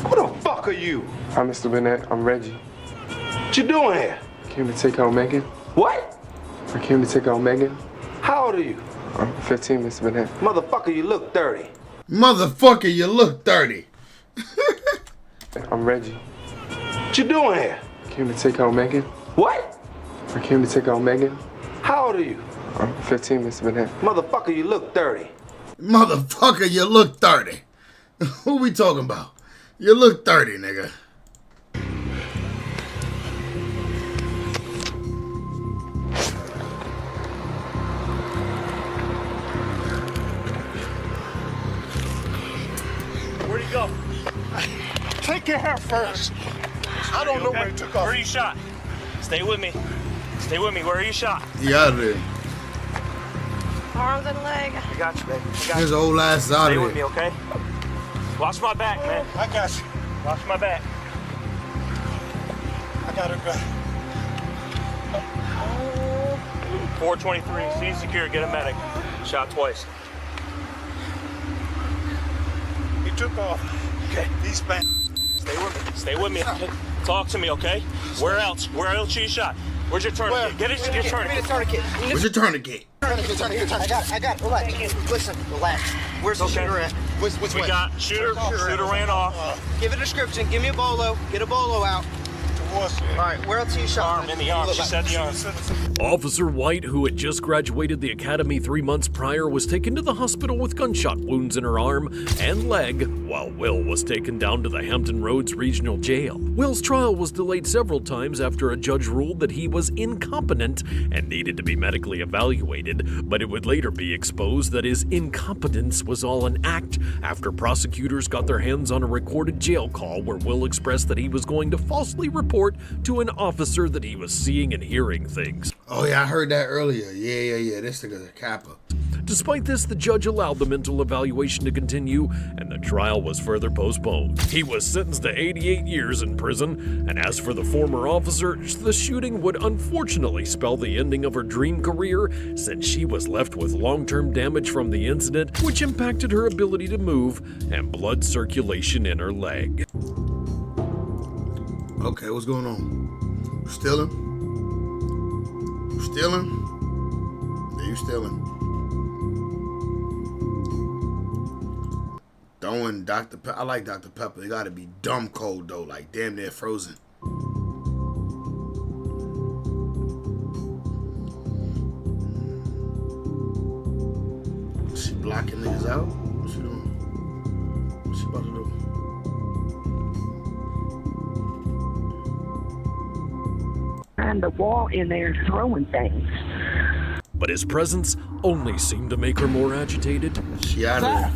Who the fuck are you? Hi, Mr. Burnett. I'm Reggie. What you doing here? I came to take out Megan. What? I came to take out Megan. How old are you? I'm 15, Mr. Burnett. Motherfucker, you look 30. Motherfucker, you look 30. I'm Reggie. What you doing here? I came to take out Megan. What? I came to take out Megan. How old are you? I'm 15, Mr. Burnett. Motherfucker, you look 30. Motherfucker, you look 30. Who we talking about? You look 30, nigga. Where'd he go? Take care of her first. I don't know where he took off. Where are you shot? Stay with me. Stay with me. Where are you shot? He out of there. Arms and leg. I got you, baby. I got His you. old ass out Stay of with me, there. okay? Watch my back, man. I got you. Watch my back. I got her back. 423. Scene secure. Get a medic. Shot twice. He took off. Okay. He's back. Stay with me. Stay with me. Talk to me, okay? Where else? Where else you shot? Where's your tourniquet? Get it, your tourniquet. Where's your tourniquet? I got it. Relax. Listen, relax. Where's the shooter at? Which We way? got shooter. Shooter ran off. Give a description. Give me a bolo. Get a bolo out. was. All right, where else are you shot? Arm, in the arm. She said the arm. Officer White, who had just graduated the academy 3 months prior, was taken to the hospital with gunshot wounds in her arm and leg, while Will was taken down to the Hampton Roads Regional Jail. Will's trial was delayed several times after a judge ruled that he was incompetent and needed to be medically evaluated, but it would later be exposed that his incompetence was all an act after prosecutors got their hands on a recorded jail call where Will expressed that he was going to falsely report to an officer that he was seeing and hearing things. Oh yeah, I heard that earlier. Yeah. This nigga's a capper. Despite this, the judge allowed the mental evaluation to continue, and the trial was further postponed. He was sentenced to 88 years in prison, and as for the former officer, the shooting would unfortunately spell the ending of her dream career, since she was left with long-term damage from the incident, which impacted her ability to move and blood circulation in her leg. Okay, what's going on? You stealing? You stealing? Yeah, you stealing. Throwing Dr. Pepper. I like Dr. Pepper. It gotta be dumb cold though, like damn near frozen. She blocking niggas out? What she doing? What she about to do? And the wall in there throwing things. But his presence only seemed to make her more agitated. She out of there.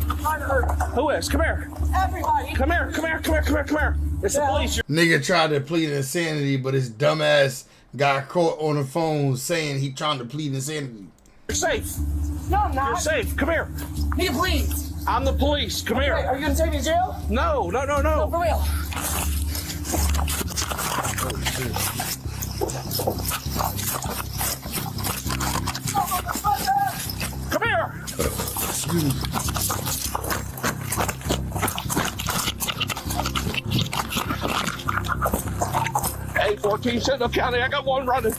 Who is? Come here. Everybody. Come here. It's the police. Nigga tried to plead insanity, but his dumbass got caught on the phone saying he trying to plead insanity. You're safe. No, I'm not. You're safe. Come here. Nigga, please. I'm the police. Come here. Are you gonna take me to jail? No. No, for real. Come here. Excuse me. Hey, 14 Sentinel County. I got one running.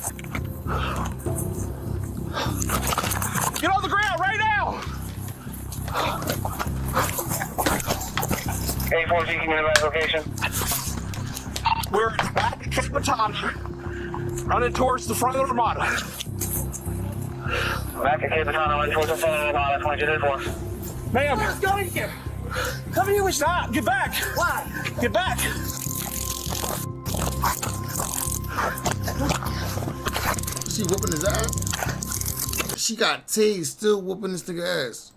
Get on the ground right now. Hey, 14, can you give me the location? We're back at Cape Matana, running towards the front of the Armada. Back at Cape Matana, running towards the front of the Armada. 22-4. Ma'am. Let's go here. Come here. Stop. Get back. Why? Get back. She whooping his ass? She got tased still whooping this nigga ass.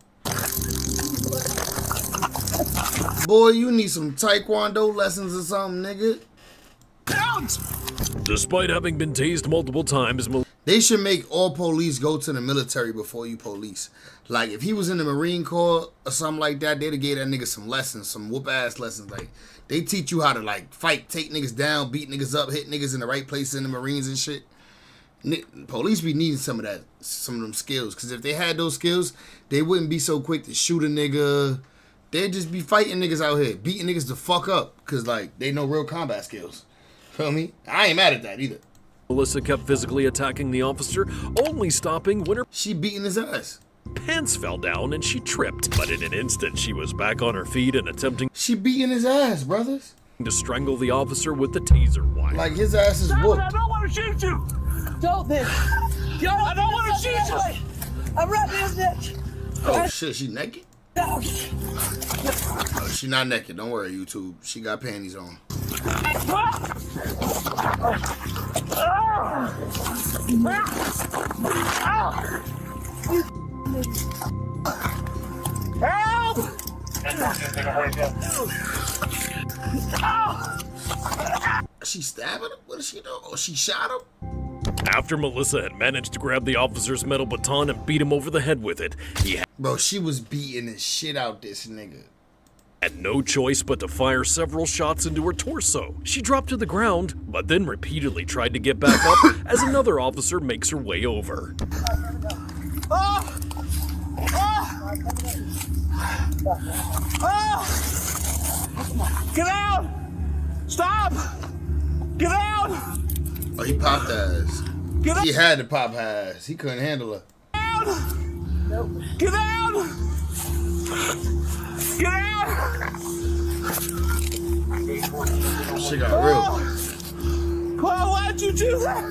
Boy, you need some taekwondo lessons or something, nigga. Despite having been tased multiple times, they should make all police go to the military before you police. Like, if he was in the Marine Corps or something like that, they'd have gave that nigga some lessons, some whoop-ass lessons. Like, they teach you how to, like, fight, take niggas down, beat niggas up, hit niggas in the right place in the Marines and shit. Police be needing some of them skills. Because if they had those skills, they wouldn't be so quick to shoot a nigga. They'd just be fighting niggas out here, beating niggas the fuck up. Because, like, they know real combat skills. Feel me? I ain't mad at that either. Melissa kept physically attacking the officer, only stopping when her she beating his ass. Pants fell down and she tripped, but in an instant she was back on her feet and attempting she beating his ass, brothers, to strangle the officer with the taser wire. Like his ass is whooped. I don't want to shoot you. Don't then. I don't want to shoot you. I'm right there, bitch. Oh shit, she naked? Oh, she not naked. Don't worry, YouTube. She got panties on. Help! She stabbing him? What is she doing? Oh, she shot him? After Melissa had managed to grab the officer's metal baton and beat him over the head with it, Bro, she was beating the shit out this nigga. Had no choice but to fire several shots into her torso. She dropped to the ground, but then repeatedly tried to get back up as another officer makes her way over. Get out! Stop! Get out! Oh, he popped her ass. He had to pop her ass. He couldn't handle her. Nope. Get out! Get out! She got real. did you do that?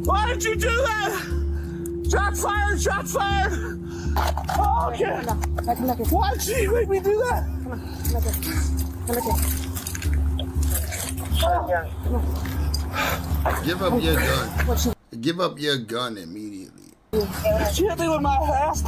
Why did you do that? Shots fired! Shots fired! Oh, okay. Why did you make me do that? Give up your gun. Give up your gun immediately. She hit me with my ass.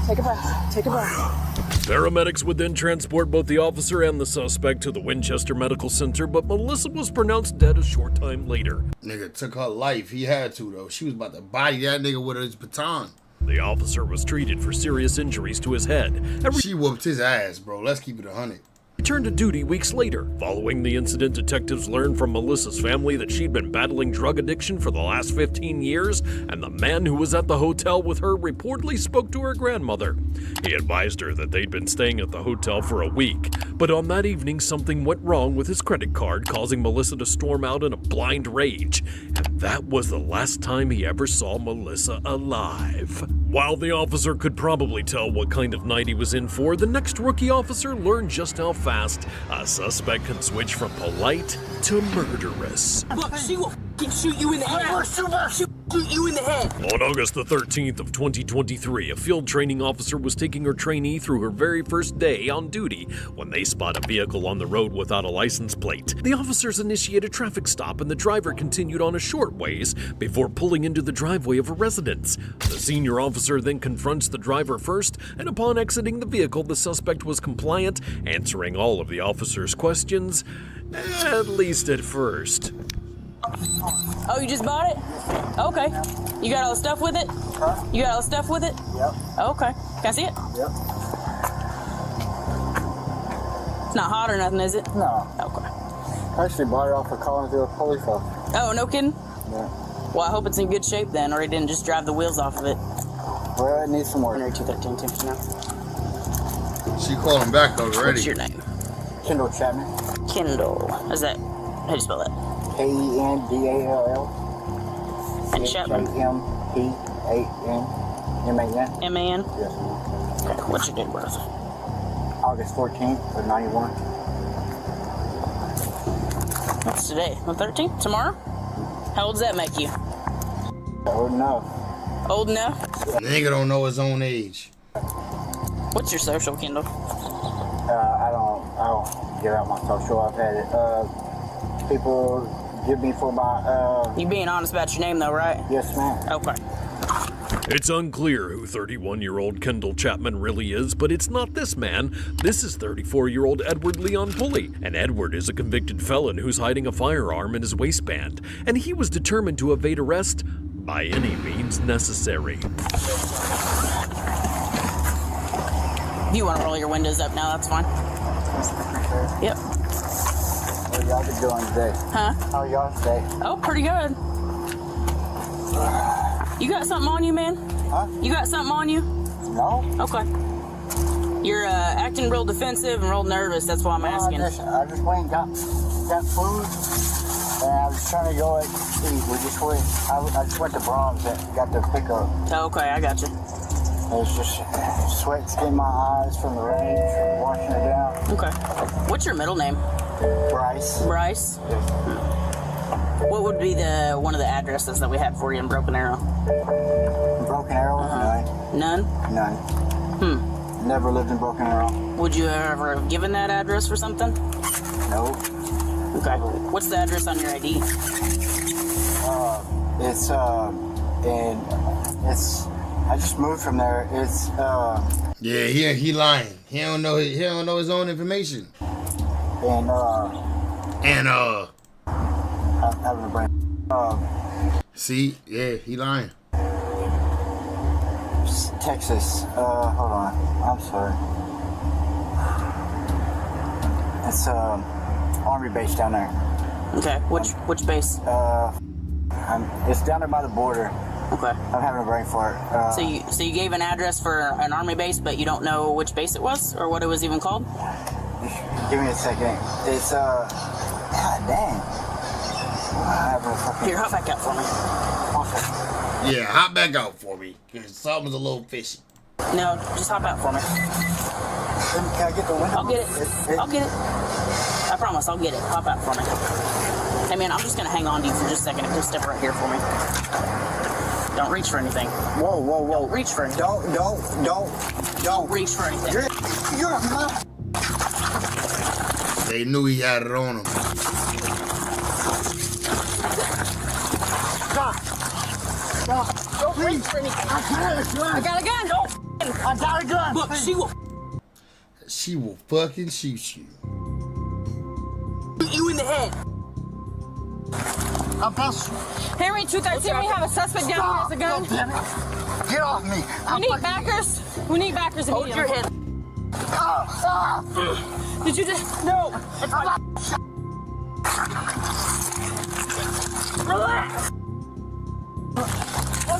Take a breath. Take a breath. Paramedics would then transport both the officer and the suspect to the Winchester Medical Center, but Melissa was pronounced dead a short time later. Nigga took her life. He had to, though. She was about to body that nigga with his baton. The officer was treated for serious injuries to his head. She whooped his ass, bro. Let's keep it 100. Returned to duty weeks later. Following the incident, detectives learned from Melissa's family that she'd been battling drug addiction for the last 15 years, and the man who was at the hotel with her reportedly spoke to her grandmother. He advised her that they'd been staying at the hotel for a week, but on that evening something went wrong with his credit card, causing Melissa to storm out in a blind rage, and that was the last time he ever saw Melissa alive. While the officer could probably tell what kind of night he was in for, the next rookie officer learned just how fast a suspect can switch from polite to murderous. Look, she will shoot you in the head. Shoot you in the head. On August the 13th of 2023, a field training officer was taking her trainee through her very first day on duty when they spot a vehicle on the road without a license plate. The officers initiate a traffic stop and the driver continued on a short ways before pulling into the driveway of a residence. The senior officer then confronts the driver first, and upon exiting the vehicle, the suspect was compliant, answering all of the officer's questions, at least at first. Oh, you just bought it? Okay. You got all the stuff with it? Huh? You got all the stuff with it? Yep. Okay. Can I see it? Yep. It's not hot or nothing, is it? No. Okay. I actually bought it off of Collinsville Police Officer. Oh, no kidding? Yeah. Well, I hope it's in good shape then, or he didn't just drive the wheels off of it. Well, it needs some work. 213 temperature now. She called him back already. What's your name? Kendall Chapman. Kendall. How's that? How do you spell that? Kendall. And Chapman? Chapman. M-A-N? Yes. Okay. What's your date of birth? August 14th of 91. What's today? The 13th? Tomorrow? How old does that make you? Old enough. Old enough? Nigga don't know his own age. What's your social, Kendall? I don't give out my social. I've had it. People give me for my, You being honest about your name, though, right? Yes, ma'am. Okay. It's unclear who 31-year-old Kendall Chapman really is, but it's not this man. This is 34-year-old Edward Leon Pulley, and Edward is a convicted felon who's hiding a firearm in his waistband, and he was determined to evade arrest by any means necessary. If you want to roll your windows up now, that's fine. Yep. What y'all been doing today? Huh? How y'all today? Oh, pretty good. You got something on you, man? Huh? You got something on you? No. Okay. You're acting real defensive and real nervous. That's why I'm asking. I just went and got food, and I was trying to go eat. We just went. I just went to Brahms and got the pickup. Okay, I got you. It's just sweat's in my eyes from the rage, washing it down. Okay. What's your middle name? Bryce. Bryce? What would be one of the addresses that we had for you in Broken Arrow? Broken Arrow? None? None. Never lived in Broken Arrow. Would you ever have given that address for something? No. Okay. What's the address on your ID? I just moved from there. It's Yeah, he lying. He don't know his own information. And I'm having a brain. See, yeah, he lying. Texas. Hold on. I'm sorry. It's Army base down there. Okay. Which base? It's down there by the border. Okay. I'm having a brain fart. So you gave an address for an Army base, but you don't know which base it was or what it was even called? Give me a second. It's God dang. Here, hop back out for me. Yeah, hop back out for me, because something's a little fishy. No, just hop out for me. Can I get the window? I'll get it. I'll get it. I promise, I'll get it. Hop out for me. Hey man, I'm just gonna hang on to you for just a second. Just step right here for me. Don't reach for anything. Whoa, whoa, whoa. Don't reach for anything. Don't reach for anything. You're not. They knew he had it on him. Stop. Don't reach for anything. I got a gun. I got a gun. Look, She will fucking shoot you. You in the head. Henry 213, we have a suspect down here with a gun. Get off me. We need backers. We need backers Hold immediately. your head. Did you just... No. Relax.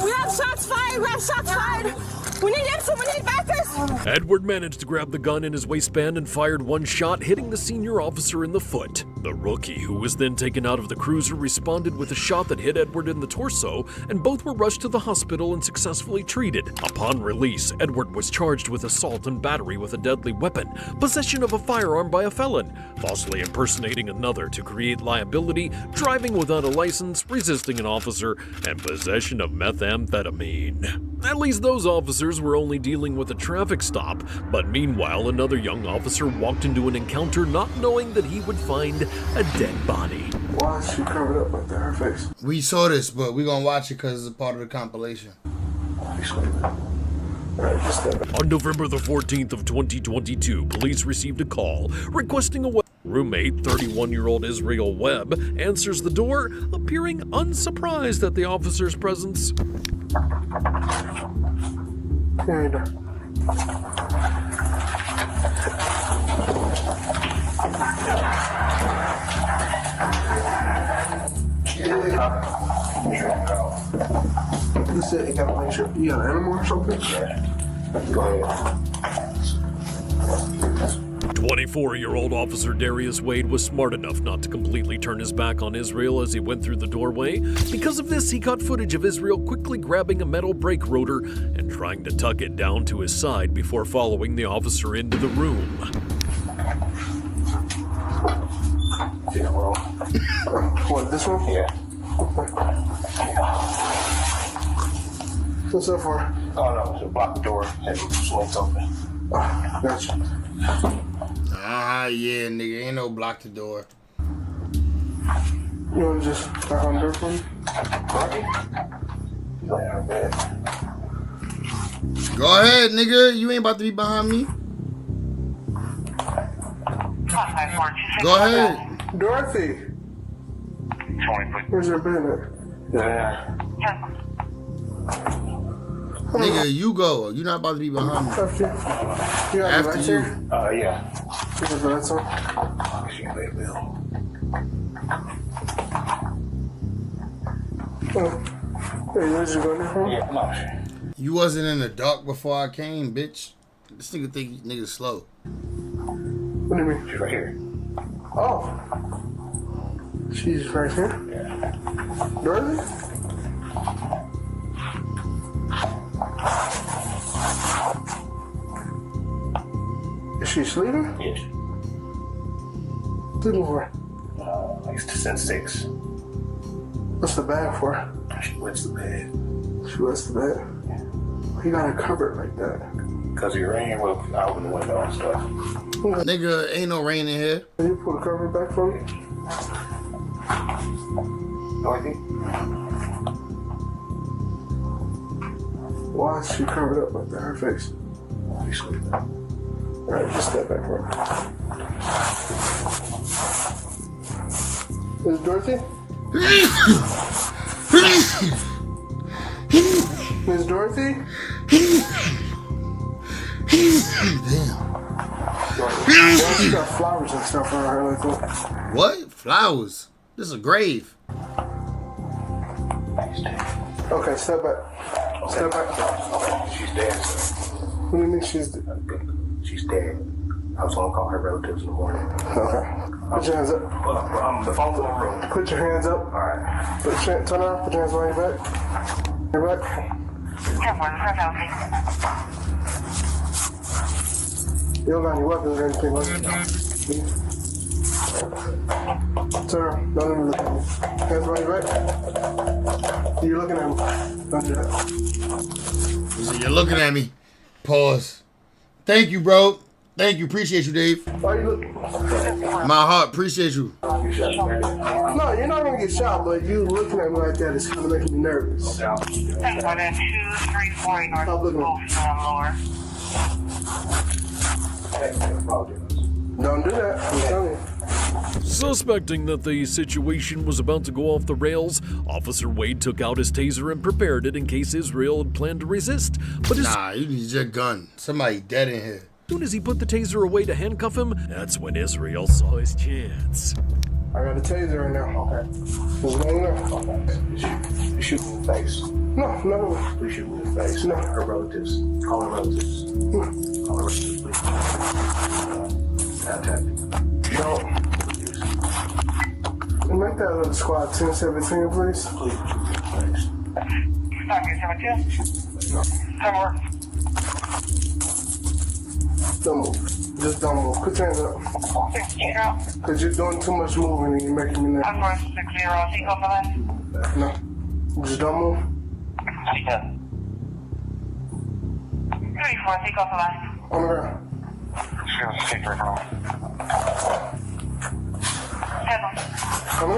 We have shots fired. We have shots fired. We need extra. We need backers. Edward managed to grab the gun in his waistband and fired one shot, hitting the senior officer in the foot. The rookie, who was then taken out of the cruiser, responded with a shot that hit Edward in the torso, and both were rushed to the hospital and successfully treated. Upon release, Edward was charged with assault and battery with a deadly weapon, possession of a firearm by a felon, falsely impersonating another to create liability, driving without a license, resisting an officer, and possession of methamphetamine. At least those officers were only dealing with a traffic stop, but meanwhile another young officer walked into an encounter not knowing that he would find a dead body. Why is she covered up like that? Her face. We saw this, but we're gonna watch it because it's a part of the compilation. On November the 14th of 2022, police received a call requesting a roommate, 31-year-old Israel Webb, answers the door, appearing unsurprised at the officer's presence. You said you gotta make sure you got an animal or something? Go ahead. 24-year-old Officer Darius Wade was smart enough not to completely turn his back on Israel as he went through the doorway. Because of this, he caught footage of Israel quickly grabbing a metal brake rotor and trying to tuck it down to his side before following the officer into the room. Yeah, well. What, this one? Yeah. What's that for? Oh no, to block the door and swings open. Gotcha. Ah, yeah, nigga. Ain't no block the door. You wanna just knock on the door for me? Go ahead, nigga. You ain't about to be behind me. Go ahead. Dorothy! Where's your bed at? Yeah. Nigga, you go. You not about to be behind me. After you. After you. Yeah. You got the lights on? She can pay a bill. Oh. Hey, where'd you go there? Yeah, come on. You wasn't in the dark before I came, bitch. This nigga think niggas slow. What do you mean? She's right here. Oh. She's right here? Yeah. Dorothy? Is she sleeping? Yes. Sleeping for? Like since 6. What's the bag for? She wets the bed. She wets the bed? Yeah. You got it covered like that. Because of your rain, well, I open the window and stuff. Nigga, ain't no rain in here. Can you pull the cover back for me? Dorothy? Why is she covered up like that? Her face. She's sleeping. Alright, just step back for her. Is it Dorothy? Miss Dorothy? Damn. She got flowers and stuff on her like that. What? Flowers? This is a grave. Okay, step back. Step back. She's dead. What do you mean she's dead? She's dead. I was going to call her relatives in the morning. Okay. Put your hands up. The phone's in the room. Put your hands up. Alright. Turn around. Put your hands behind your back. Your back. You don't got any weapons or anything, right? Sir, don't even look at me. Hands behind your back. You're looking at me. Don't do that. You're looking at me. Pause. Thank you, bro. Thank you. Appreciate you, Dave. Why you looking? My heart. Appreciate you. No, you're not gonna get shot, but you looking at me like that is kind of making me nervous. Stop looking at me. Don't do that. I'm telling you. Suspecting that the situation was about to go off the rails, Officer Wade took out his taser and prepared it in case Israel had planned to resist. But nah, you need your gun. Somebody dead in here. As soon as he put the taser away to handcuff him, that's when Israel saw his chance. I got a taser right now. Okay. What's going on? Okay. You shoot me in the face. No. Please shoot me in the face. No. Her relatives. Call her relatives. No. Call her relatives, please. Attack. No. Make that little squad 1017, please. Please. Stop here, 17. Come on. Don't move. Just don't move. Put your hands up. 60. Because you're doing too much moving and you're making me nervous. I'm going 60. Take off the left. No. Just don't move. 34. Take off the left. On the ground. On the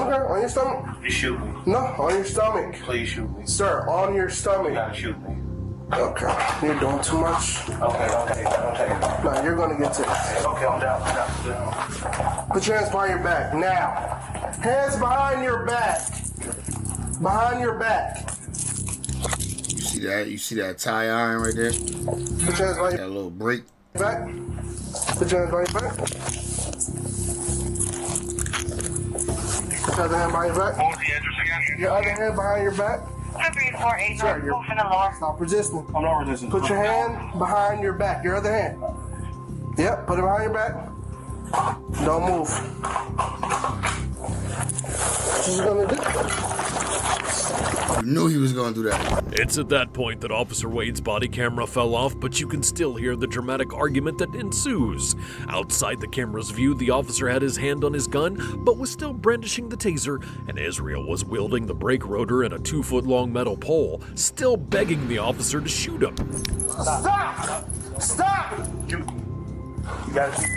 ground. On your stomach. You shoot me. No, on your stomach. Please shoot me. Sir, on your stomach. You gotta shoot me. Okay, you're doing too much. Okay, don't take it. No, you're gonna get tased. Okay, I'm down. Put your hands behind your back, now. Hands behind your back. Behind your back. You see that? You see that tie iron right there? Put your hands behind that little break. Back. Put your hands behind your back. Put your other hand behind your back. What was the address again? Your other hand behind your back. 348 Sir, North, move in the lower. Stop resisting. I'm not resisting. Put your hand behind your back. Your other hand. Yep, put it behind your back. Don't move. What you gonna do? You knew he was gonna do that. It's at that point that Officer Wade's body camera fell off, but you can still hear the dramatic argument that ensues. Outside the camera's view, the officer had his hand on his gun, but was still brandishing the taser, and Israel was wielding the brake rotor and a 2-foot-long metal pole, still begging the officer to shoot him. Stop! Stop! You gotta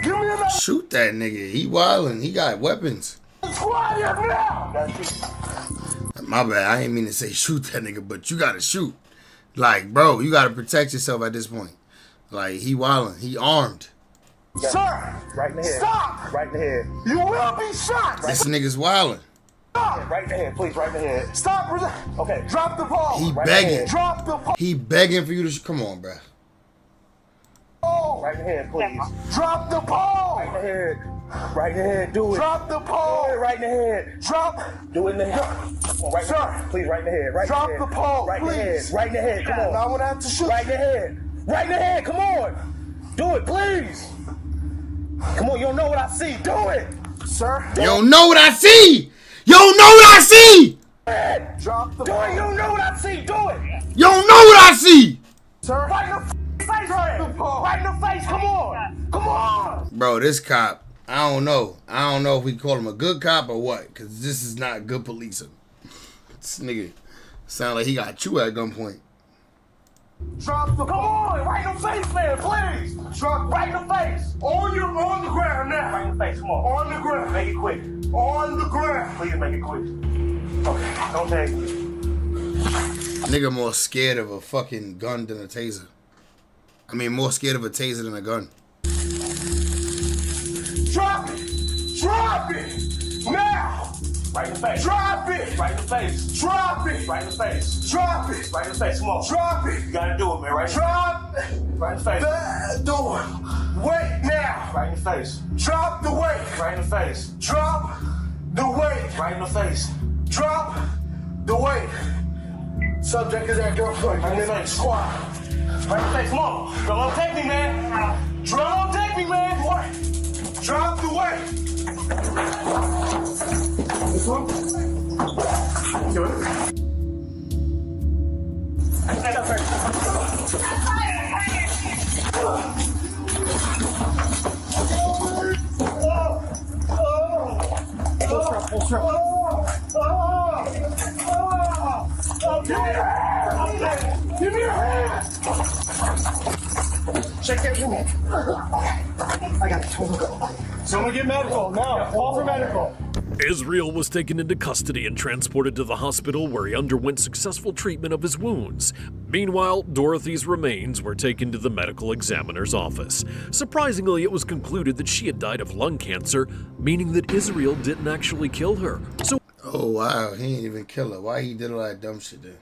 give me another. Shoot that nigga. He wildin'. He got weapons. Squad here now! My bad. I ain't mean to say shoot that nigga, but you gotta shoot. Like, bro, you gotta protect yourself at this point. Like, he wildin'. He armed. Sir! Right in the head. Stop! Right in the head. You will be shot! This nigga's wildin'. Stop! Right in the head, please. Right in the head. Stop! Okay. Drop the ball! He begging. Drop the ball! He begging for you to come on, bro. Right in the head, please. Drop the ball! Right in the head. Right in the head, do it. Drop the pole! Right in the head. Drop! Do it in the head. Right Sir! Please, right in the head. Right Drop in the head. the pole, Right in the head. please. Right in the head. Come on. Now I'm gonna have to shoot. Right in the head. Right in the head. Come on. Do it, please. Come on. You don't know what I see. Do it. Sir! You don't know what I see! You don't know what I see! Drop the Do it. You don't know what I see. Do it. You don't know what I see! Sir! Right in the face. Right in the face. Come on. Come on. Bro, this cop, I don't know. I don't know if we call him a good cop or what, because this is not good policing. This nigga sound like he got you at gunpoint. Drop the Come on. Right in the face, man. Please. Drop Right in the face. on the ground now! Right in the face. Come on. On the ground! Make it quick. On the ground! Please make it quick. Okay. Don't take it. Nigga more scared of a fucking gun than a taser. I mean, more scared of a taser than a gun. Drop it! Drop it! Now! Right in the face. Drop it! Right in the face. Drop it! Right in the face. Drop it! Right in the face. Come on. Drop it! You gotta do it, man. Right. Drop Right in the face. the door! Weight now! Right in the face. Drop the weight! Right in the face. Drop the weight! Right in the face. Drop the weight! Subject is at gunpoint. Right in the face. Squad. Right in the face. Come on. Don't take me, man. Don't take me, man. What? Drop the weight! This one? Do it. Check that room. I got it. Hold on. Someone get medical. Now, call for medical. Israel was taken into custody and transported to the hospital where he underwent successful treatment of his wounds. Meanwhile, Dorothy's remains were taken to the medical examiner's office. Surprisingly, it was concluded that she had died of lung cancer, meaning that Israel didn't actually kill her. So, oh wow, he didn't even kill her. Why he did all that dumb shit then?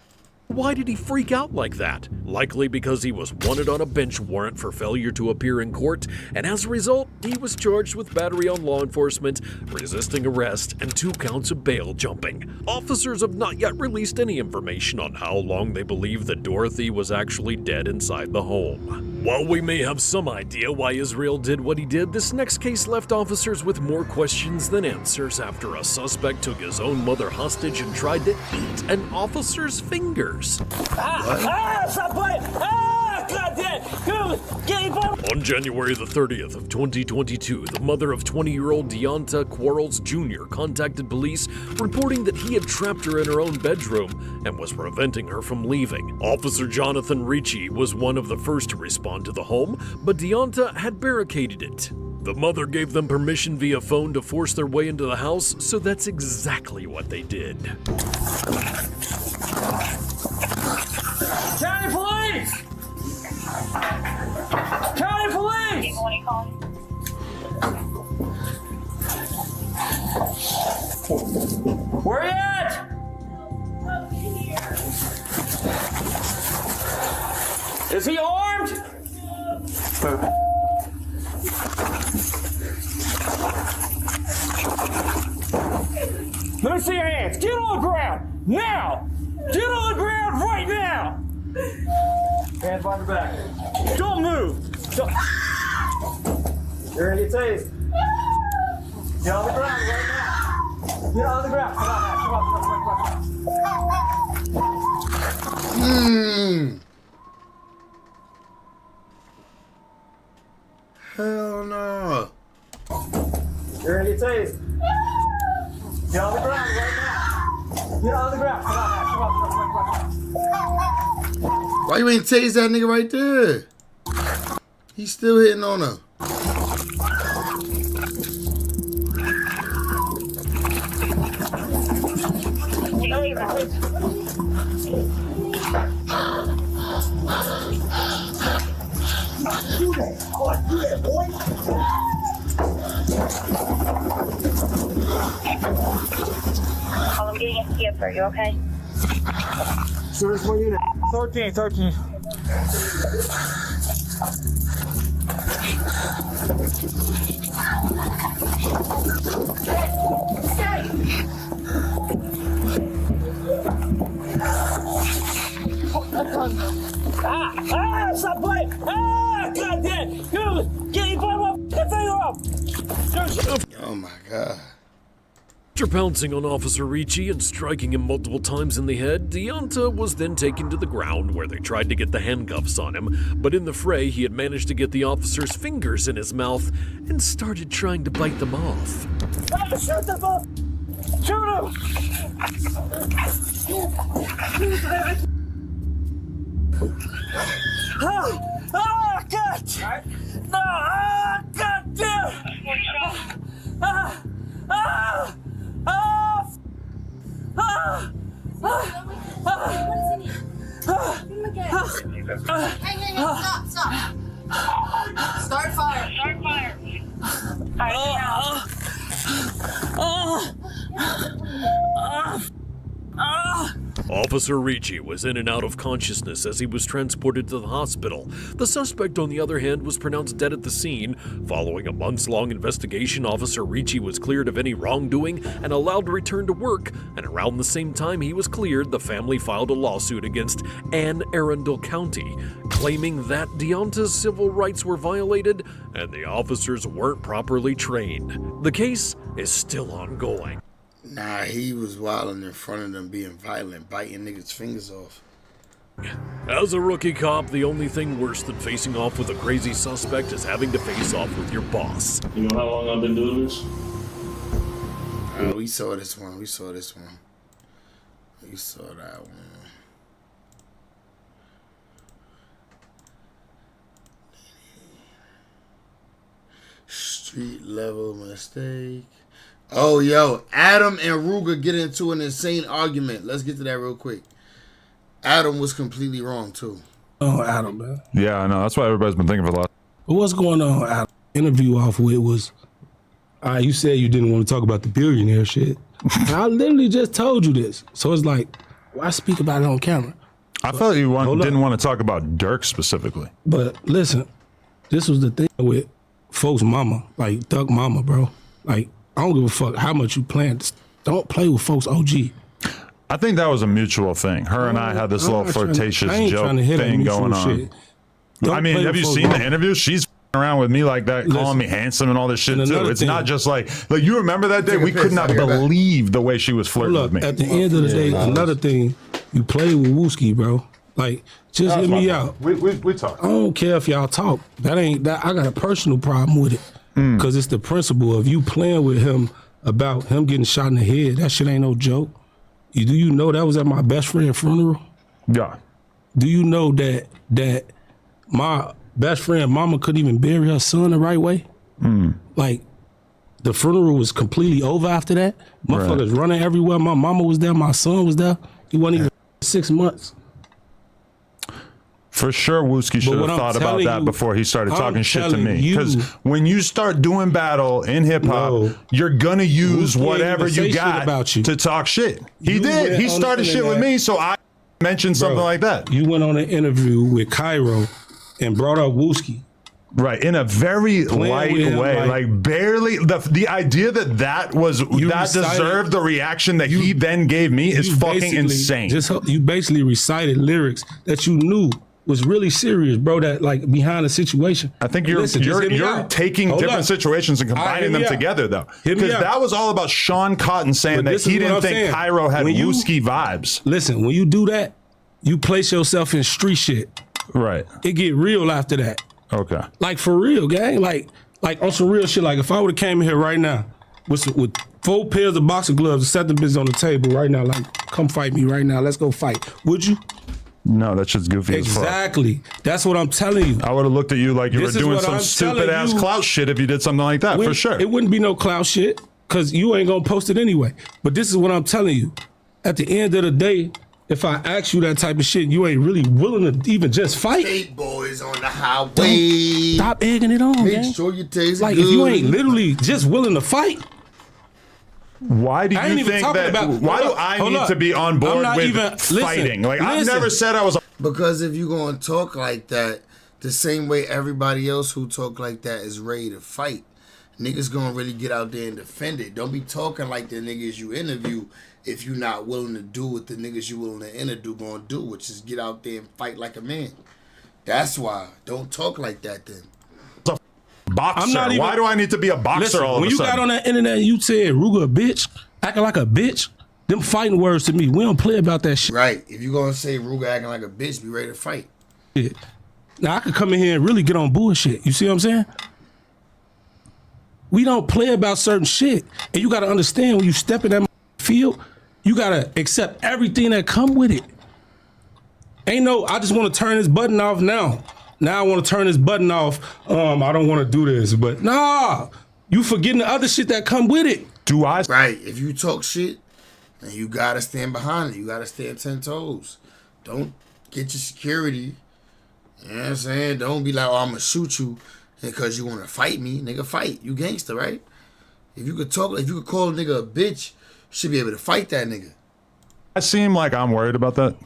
why did he freak out like that? Likely because he was wanted on a bench warrant for failure to appear in court, and as a result, he was charged with battery on law enforcement, resisting arrest, and 2 counts of bail jumping. Officers have not yet released any information on how long they believe that Dorothy was actually dead inside the home. While we may have some idea why Israel did what he did, this next case left officers with more questions than answers after a suspect took his own mother hostage and tried to eat an officer's fingers. Stop playing! Goddamn! On January the 30th of 2022, the mother of 20-year-old Deonta Quarles Jr. contacted police reporting that he had trapped her in her own bedroom and was preventing her from leaving. Officer Jonathan Ricci was one of the first to respond to the home, but Deonta had barricaded it. The mother gave them permission via phone to force their way into the house, so that's exactly what they did. County police! County police! Where you at? Is he armed? Let me see your hands. Get on the ground now! Get on the ground right now! Hands behind your back. Don't move! Don't. You're gonna get tased. Get on the ground right now. Get on the ground. Come on now. Come on. Hell no. You're gonna get tased. Get on the ground right now. Get on the ground. Come on now. Come on. Why you ain't tase that nigga right there? He's still hitting on her. Do that, boy. I'm getting a skip. Are you okay? Sir, where you at? 13. Stop playing! Goddamn! Get your finger off! Oh my God. After pouncing on Officer Ricci and striking him multiple times in the head, Deonta was then taken to the ground where they tried to get the handcuffs on him, but in the fray he had managed to get the officer's fingers in his mouth and started trying to bite them off. Shoot the ball! Shoot him! God! No! God damn! Hey, stop. Start fire. Officer Ricci was in and out of consciousness as he was transported to the hospital. The suspect, on the other hand, was pronounced dead at the scene. Following a months-long investigation, Officer Ricci was cleared of any wrongdoing and allowed to return to work, and around the same time he was cleared, the family filed a lawsuit against Anne Arundel County, claiming that Deonta's civil rights were violated and the officers weren't properly trained. The case is still ongoing. Nah, he was wilding in front of them, being violent, biting niggas' fingers off. As a rookie cop, the only thing worse than facing off with a crazy suspect is having to face off with your boss. You know how long I've been doing this? We saw this one. We saw that one. Street level mistake. Oh, yo, Adam and Ruger get into an insane argument. Let's get to that real quick. Adam was completely wrong, too. Oh, Adam, man. Yeah, I know. That's what everybody's been thinking for the last. But what's going on, Adam? Interview off with was, you said you didn't want to talk about the billionaire shit. I literally just told you this. So it's like, why speak about it on camera? I felt you didn't want to talk about Dirk specifically. But listen, this was the thing with folks' mama, like Duck mama, bro. Like, I don't give a fuck how much you plan. Don't play with folks' OG. I think that was a mutual thing. Her and I had this little flirtatious joke thing going on. I mean, have you seen the interview? She's around with me like that, calling me handsome and all this shit too. It's not just like you remember that day? We could not believe the way she was flirting with me. At the end of the day, another thing, you played with Wooski, bro. Like, just hear me out. We talk. I don't care if y'all talk. That ain't that. I got a personal problem with it because it's the principle of you playing with him about him getting shot in the head. That shit ain't no joke. Do you know that was at my best friend's funeral? Yeah. Do you know that my best friend mama couldn't even bury her son the right way? Like, the funeral was completely over after that. Motherfuckers running everywhere. My mama was there. My son was there. He wasn't even 6 months. For sure, Wooski should have thought about that before he started talking shit to me. Because when you start doing battle in hip hop, you're gonna use whatever you got to talk shit. He did. He started shit with me, so I mentioned something like that. You went on an interview with Cairo and brought up Wooski. Right, in a very light way, like barely. The idea that deserved the reaction that he then gave me is fucking insane. You basically recited lyrics that you knew was really serious, bro, that like behind the situation. I think you're taking different situations and combining them together, though. Because that was all about Sean Cotton saying that he didn't think Cairo had Wooski vibes. Listen, when you do that, you place yourself in street shit. Right. It get real after that. Okay. Like, for real, gang. Like on some real shit. Like, if I would have came in here right now with 4 pairs of boxing gloves and set the business on the table right now, like, come fight me right now, let's go fight. Would you? No, that's just goofy as fuck. Exactly. That's what I'm telling you. I would have looked at you like you were doing some stupid ass clout shit if you did something like that, for sure. It wouldn't be no clout shit, because you ain't gonna post it anyway. But this is what I'm telling you. At the end of the day, if I ask you that type of shit, you ain't really willing to even just fight. State boys on the highway. Stop egging it on, Make gang. sure you taste like, good. if you ain't literally just willing to fight. Why do you think that? Why do I need to be on board with fighting? Like, I've never said I was. Because if you gonna talk like that, the same way everybody else who talk like that is ready to fight, niggas gonna really get out there and defend it. Don't be talking like the niggas you interview if you're not willing to do what the niggas you willing to interview gonna do, which is get out there and fight like a man. That's why. Don't talk like that then. Boxer. Why do I need to be a boxer all of a sudden? When you got on that internet and you said Ruger a bitch, acting like a bitch, them fighting words to me. We don't play about that shit. Right. If you gonna say Ruger acting like a bitch, be ready to fight. Yeah. Now I could come in here and really get on bullshit. You see what I'm saying? We don't play about certain shit. And you gotta understand, when you step in that field, you gotta accept everything that come with it. Ain't no, I just wanna turn this button off now. Now I want to turn this button off. I don't want to do this, but nah, you forgetting the other shit that come with it. Do I? Right. If you talk shit, then you gotta stand behind it. You gotta stand 10 toes. Don't get your security. You know what I'm saying? Don't be like, oh, I'm gonna shoot you because you want to fight me. Nigga, fight. You gangster, right? If you could talk, if you could call a nigga a bitch, you should be able to fight that nigga. I seem like I'm worried about that.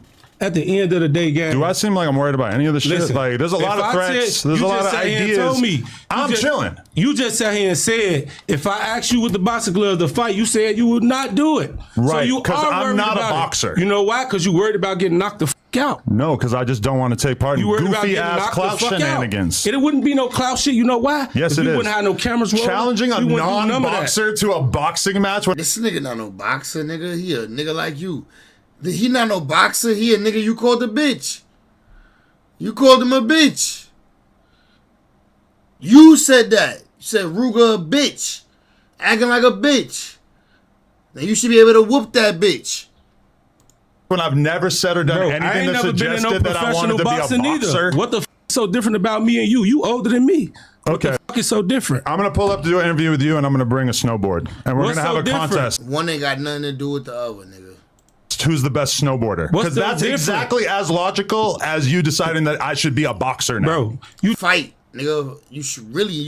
At the end of the day, gang. Do I seem like I'm worried about any of the shit? Listen, like, there's a lot of threats. There's a lot of ideas. I'm chilling. You just sat here and said, if I asked you with the boxing gloves to fight, you said you would not do it. Right, so you because I'm not a boxer. You know why? Because you worried about getting knocked the fuck out. No, because I just don't want to take part in goofy ass clout shenanigans. It wouldn't be no clout shit. You know why? Yes, it is. We wouldn't have no cameras rolling. Challenging a non-boxer to a boxing match. This nigga not no boxer, nigga. He a nigga like you. He not no boxer. He a nigga you called a bitch. You called him a bitch. You said that. You said Ruger a bitch. Acting like a bitch. Now you should be able to whoop that bitch. When I've never said or done anything that suggested that I wanted to be a boxer. What the f so different about me and you? You older than me. Okay. What the fuck is so different? I'm gonna pull up to do an interview with you, and I'm gonna bring a snowboard, and we're gonna have a contest. One ain't got nothing to do with the other, nigga. Who's the best snowboarder? Because that's exactly as logical as you deciding that I should be a boxer now. Bro, you fight, nigga. You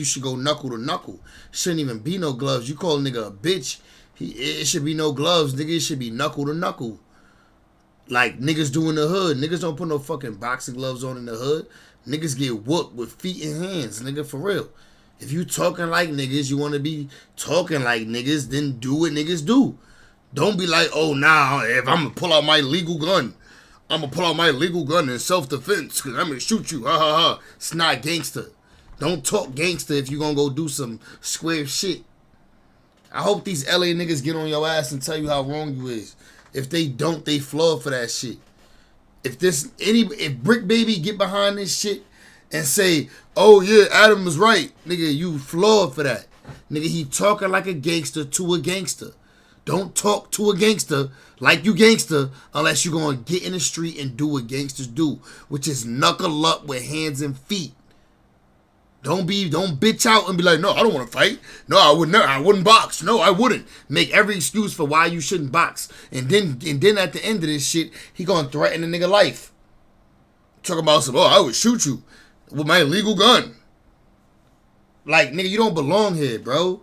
should go knuckle to knuckle. Shouldn't even be no gloves. You call a nigga a bitch. It should be no gloves, nigga. It should be knuckle to knuckle. Like niggas do in the hood. Niggas don't put no fucking boxing gloves on in the hood. Niggas get whooped with feet and hands, nigga, for real. If you talking like niggas, you want to be talking like niggas, then do what niggas do. Don't be like, oh, nah, if I'm going to pull out my legal gun, I'm going to pull out my legal gun in self-defense because I'm going to shoot you. Ha, ha, ha. It's not gangster. Don't talk gangster if you going to go do some square shit. I hope these LA niggas get on your ass and tell you how wrong you is. If they don't, they flawed for that shit. If Brick Baby get behind this shit and say, oh, yeah, Adam was right, nigga, you flawed for that. Nigga, he talking like a gangster to a gangster. Don't talk to a gangster like you gangster unless you're going to get in the street and do what gangsters do, which is knuckle up with hands and feet. Don't bitch out and be like, no, I don't want to fight. No, I wouldn't box. No, I wouldn't. Make every excuse for why you shouldn't box. And then at the end of this shit, he going to threaten a nigga life. Talking about some, oh, I would shoot you with my illegal gun. Like, nigga, you don't belong here, bro.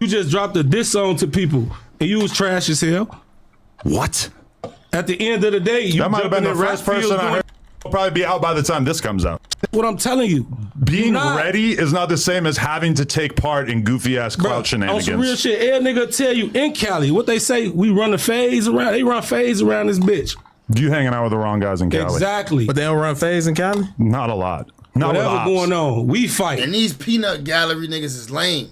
You just dropped a diss song to people. And you was trash as hell. What? At the end of the day, you that might have been the first person I heard. Will probably be out by the time this comes out. That's what I'm telling you. Being ready is not the same as having to take part in goofy ass clout shenanigans. On some real shit, every nigga tell you in Cali what they say. We run a phase around. They run phase around this bitch. You hanging out with the wrong guys in Cali? Exactly. But they don't run phase in Cali? Not a lot. Not whatever going on. We fight. And these peanut gallery niggas is lame.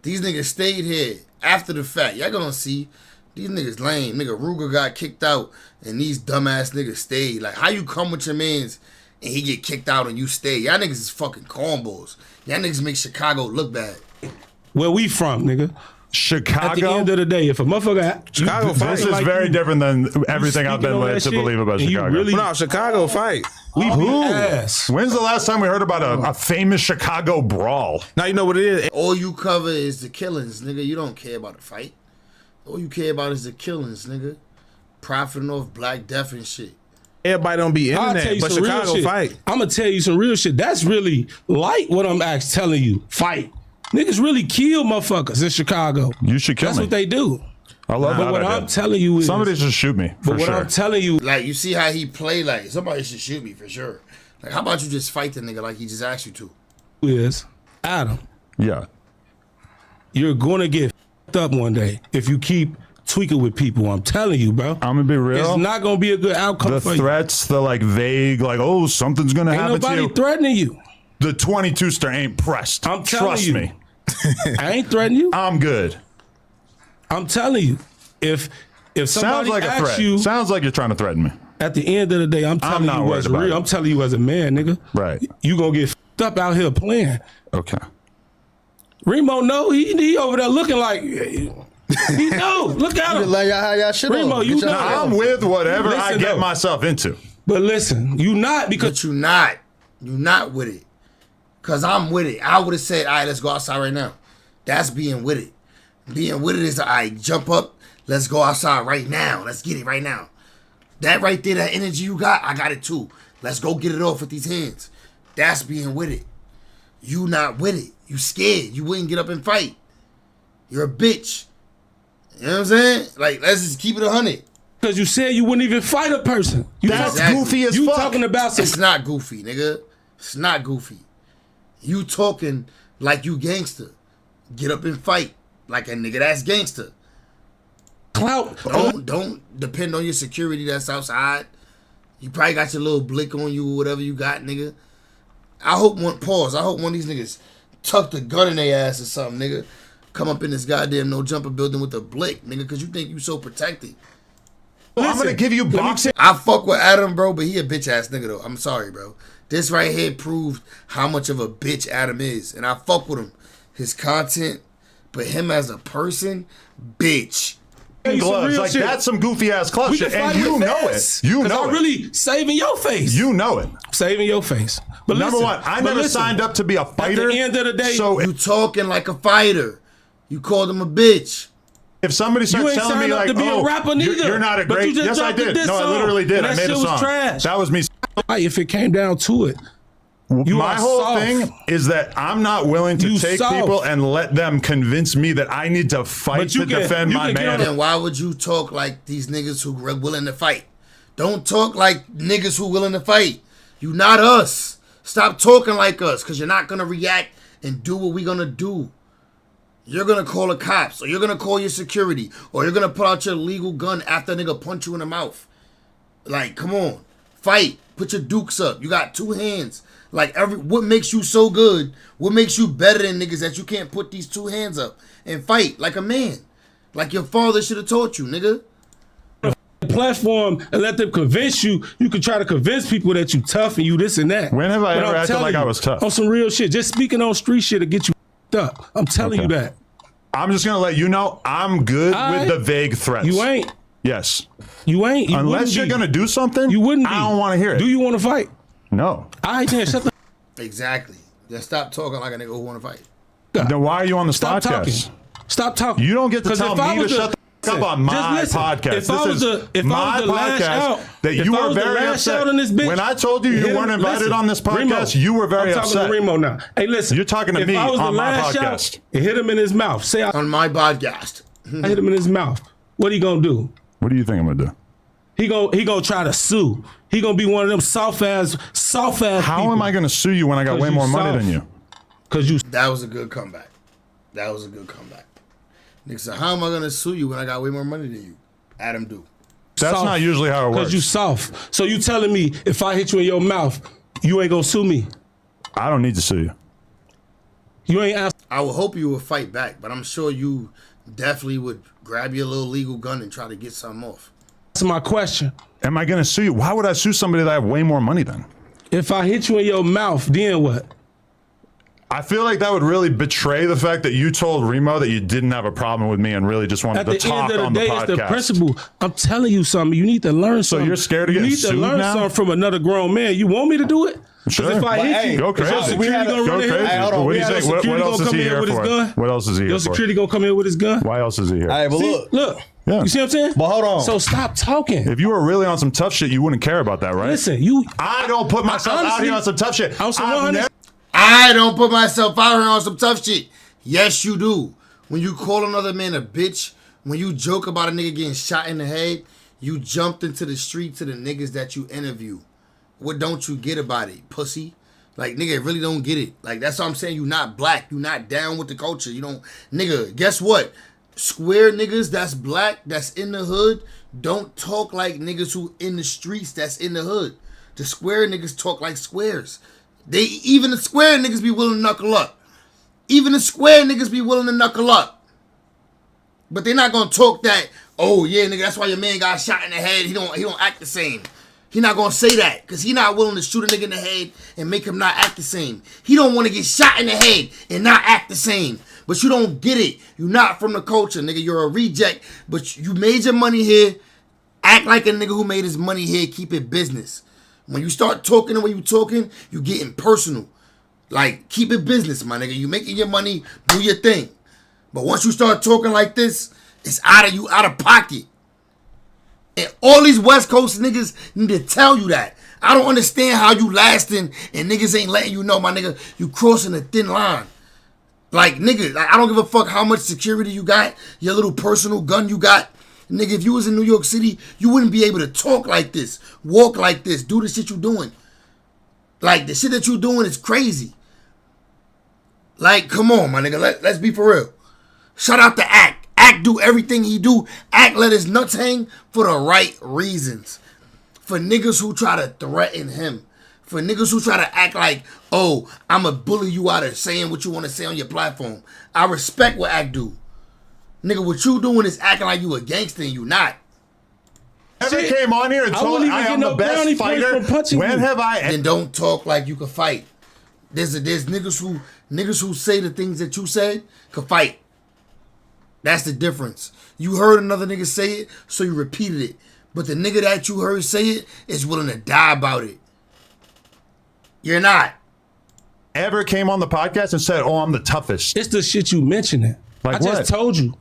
These niggas stayed here after the fact. Y'all gonna see. These niggas lame. Nigga Ruger got kicked out and these dumbass niggas stayed. Like, how you come with your mans and he get kicked out and you stay? Y'all niggas is fucking cornballs. Y'all niggas make Chicago look bad. Where we from, nigga? Chicago? At the end of the day, if a motherfucker... Chicago fight. This is very different than everything I've been led to believe about Chicago. No, Chicago fight. We beat ass. When's the last time we heard about a famous Chicago brawl? Now you know what it is. All you cover is the killings, nigga. You don't care about the fight. All you care about is the killings, nigga. Profiting off Black Death and shit. Everybody don't be in that, but Chicago fight. I'm going to tell you some real shit. That's really light what I'm actually telling you. Fight. Niggas really kill motherfuckers in Chicago. You should kill me. That's what they do. I love that. But what I'm telling you is... Somebody should shoot me, for But what sure. I'm telling you... Like, you see how he play? Like, somebody should shoot me, for sure. Like, how about you just fight the nigga like he just asked you to? Is Adam. Yeah. You're going to get f***ed up one day if you keep tweaking with people. I'm telling you, bro. I'm going to be real. It's not going to be a good outcome for you. The threats, the like vague, like, oh, something's going to happen to you. Ain't nobody threatening you. The 22-ster ain't pressed. I'm telling you. Trust me. I ain't threatening you. I'm good. I'm telling you. If somebody sounds like a asks threat. you... Sounds like you're trying to threaten me. At the end of the day, I'm telling you what's real. I'm telling you as a man, nigga. Right. You going to get f***ed up out here playing. Okay. Remo, no, he over there looking like... He know. Look at him. How y'all shit Remo, on. you know. I'm with whatever I get myself into. But listen, you not because... But you not. You not with it. Because I'm with it. I would have said, all right, let's go outside right now. That's being with it. Being with it is, all right, jump up. Let's go outside right now. Let's get it right now. That right there, that energy you got, I got it too. Let's go get it off with these hands. That's being with it. You not with it. You scared. You wouldn't get up and fight. You're a bitch. You know what I'm saying? Like, let's just keep it 100. Because you said you wouldn't even fight a person. That's goofy as fuck. You talking about some... It's not goofy, nigga. It's not goofy. You talking like you gangster. Get up and fight like a nigga that's gangster. Clout. Don't depend on your security that's outside. You probably got your little blick on you or whatever you got, nigga. I hope one of these niggas tuck the gun in their ass or something, nigga. Come up in this goddamn no jumper building with a blick, nigga, because you think you so protected. Well, I'm gonna give you boxing. I fuck with Adam, bro, but he a bitch ass nigga though. I'm sorry, bro. This right here proved how much of a bitch Adam is, and I fuck with him. His content, but him as a person, bitch. gloves. Like, shit. that's some goofy ass club We shit. can And fight you with know this, it. You 'cause know I'm it. really saving your face. You know it. Saving your face. But Number listen, one, I but never listen, signed up to be a fighter. At the end of the day, so You talking like a fighter. You called him a bitch. if somebody you starts ain't telling me signed up like, to be a oh, rapper neither. you're not a But great. you just Yes, I dropped a did. diss No, I song, literally did. and I that made shit a was song. trash. That was me. If it came down to it, My whole soft. thing is that I'm not willing to You take soft. people and let them convince me that I need to fight to defend my man. And why would you talk like these niggas who are willing to fight? Don't talk like niggas who willing to fight. You not us. Stop talking like us, because you're not going to react and do what we're going to do. You're going to call the cops, or you're going to call your security, or you're going to put out your legal gun after a nigga punch you in the mouth. Like, come on. Fight. Put your dukes up. You got two hands. Like, what makes you so good? What makes you better than niggas that you can't put these two hands up and fight like a man? Like your father should have taught you, nigga. Platform and let them convince you. You can try to convince people that you tough and you this and that. When have I But ever I'm acted telling like I you, was tough? On some real shit. Just speaking on street shit to get you up. I'm telling you that. I'm just gonna let you know I'm good Alright. with the vague threats. You ain't. Yes. You ain't. You Unless wouldn't you're be. gonna do something, You wouldn't be. I don't want to hear it. Do you want to fight? No. I ain't shut the Exactly. Just stop talking like a nigga who want to fight. Then why are you on the Stop podcast? talking. Stop talking. You don't get to 'Cause tell if I me to was shut the fuck up on my podcast. If I was my the lash podcast out, that if you I were was the very lash upset. out on this bitch, When I told you you weren't invited on this podcast, you were very I'm upset. talking to Remo now. Hey, listen. You're talking to if me I was on the my lash podcast. out and hit him in his mouth. Say I, On my podcast. I hit him in his mouth. What he gonna do? What do you think I'm gonna do? He gonna try to sue. He gonna be one of them soft ass. How am I gonna sue you when I got 'Cause way you more money soft. than you? Cause you. That was a good comeback. That was a good comeback. Nigga said, how am I going to sue you when I got way more money than you? Adam do. That's soft. not usually how it works. Cause you soft. So you telling me if I hit you in your mouth, you ain't gonna sue me? I don't need to sue you. You ain't asked. I would hope you would fight back, but I'm sure you definitely would grab your little legal gun and try to get something off. That's my question. Am I gonna sue you? Why would I sue somebody that I have way more money than? If I hit you in your mouth, then what? I feel like that would really betray the fact that you told Remo that you didn't have a problem with me and really just wanted At to the talk end of on the the day, it's the podcast. principle. I'm telling you something. You need to learn something. you're scared of getting You need to sued learn now? something from another grown man. You want me to do it? 'Cause Sure. if I But, hit hey, you, go is your crazy. security gonna Go run in crazy. here? What do you Your think? What security else gonna is come he in here with his for? gun? What else is he here Your for? security gonna come in with his gun? Why else is he here? All right, but See? look. Look. Yeah. You see what I'm saying? But hold on. So stop talking. If you were really on some tough shit, you wouldn't care about that, right? Listen, you. I don't put myself out here on some tough shit. I don't put myself out here on some tough shit. Yes, you do. When you call another man a bitch, when you joke about a nigga getting shot in the head, you jumped into the street to the niggas that you interview. What don't you get about it, pussy? Like, nigga, really don't get it. Like, that's what I'm saying. You not black. You not down with the culture. You don't, nigga, guess what? Square niggas that's black, that's in the hood, don't talk like niggas who in the streets that's in the hood. The square niggas talk like squares. Even the square niggas be willing to knuckle up. Even the square niggas be willing to knuckle up. But they're not gonna talk that, oh yeah, nigga, that's why your man got shot in the head. He don't act the same. He not gonna say that, because he not willing to shoot a nigga in the head and make him not act the same. He don't want to get shot in the head and not act the same. But you don't get it. You're not from the culture, nigga. You're a reject. But you made your money here. Act like a nigga who made his money here. Keep it business. When you start talking the way you talking, you getting personal. Like, keep it business, my nigga. You making your money, do your thing. But once you start talking like this, it's out of pocket. And all these West Coast niggas need to tell you that. I don't understand how you lasting and niggas ain't letting you know, my nigga, you crossing a thin line. Like, nigga, I don't give a fuck how much security you got, your little personal gun you got. Nigga, if you was in New York City, you wouldn't be able to talk like this, walk like this, do the shit you doing. Like, the shit that you doing is crazy. Like, come on, my nigga, let's be for real. Shout out to Act. Act do everything he do. Act let his nuts hang for the right reasons. For niggas who try to threaten him. For niggas who try to act like, oh, I'ma bully you out of saying what you want to say on your platform. I respect what Act do. Nigga, what you doing is acting like you a gangster and you not. Never came on here and told I am the best fighter. When have I? Then don't talk like you can fight. There's niggas who say the things that you said can fight. That's the difference. You heard another nigga say it, so you repeated it. But the nigga that you heard say it is willing to die about it. You're not. Ever came on the podcast and said, "Oh, I'm the toughest." It's the shit you mentioning. Like I just told you.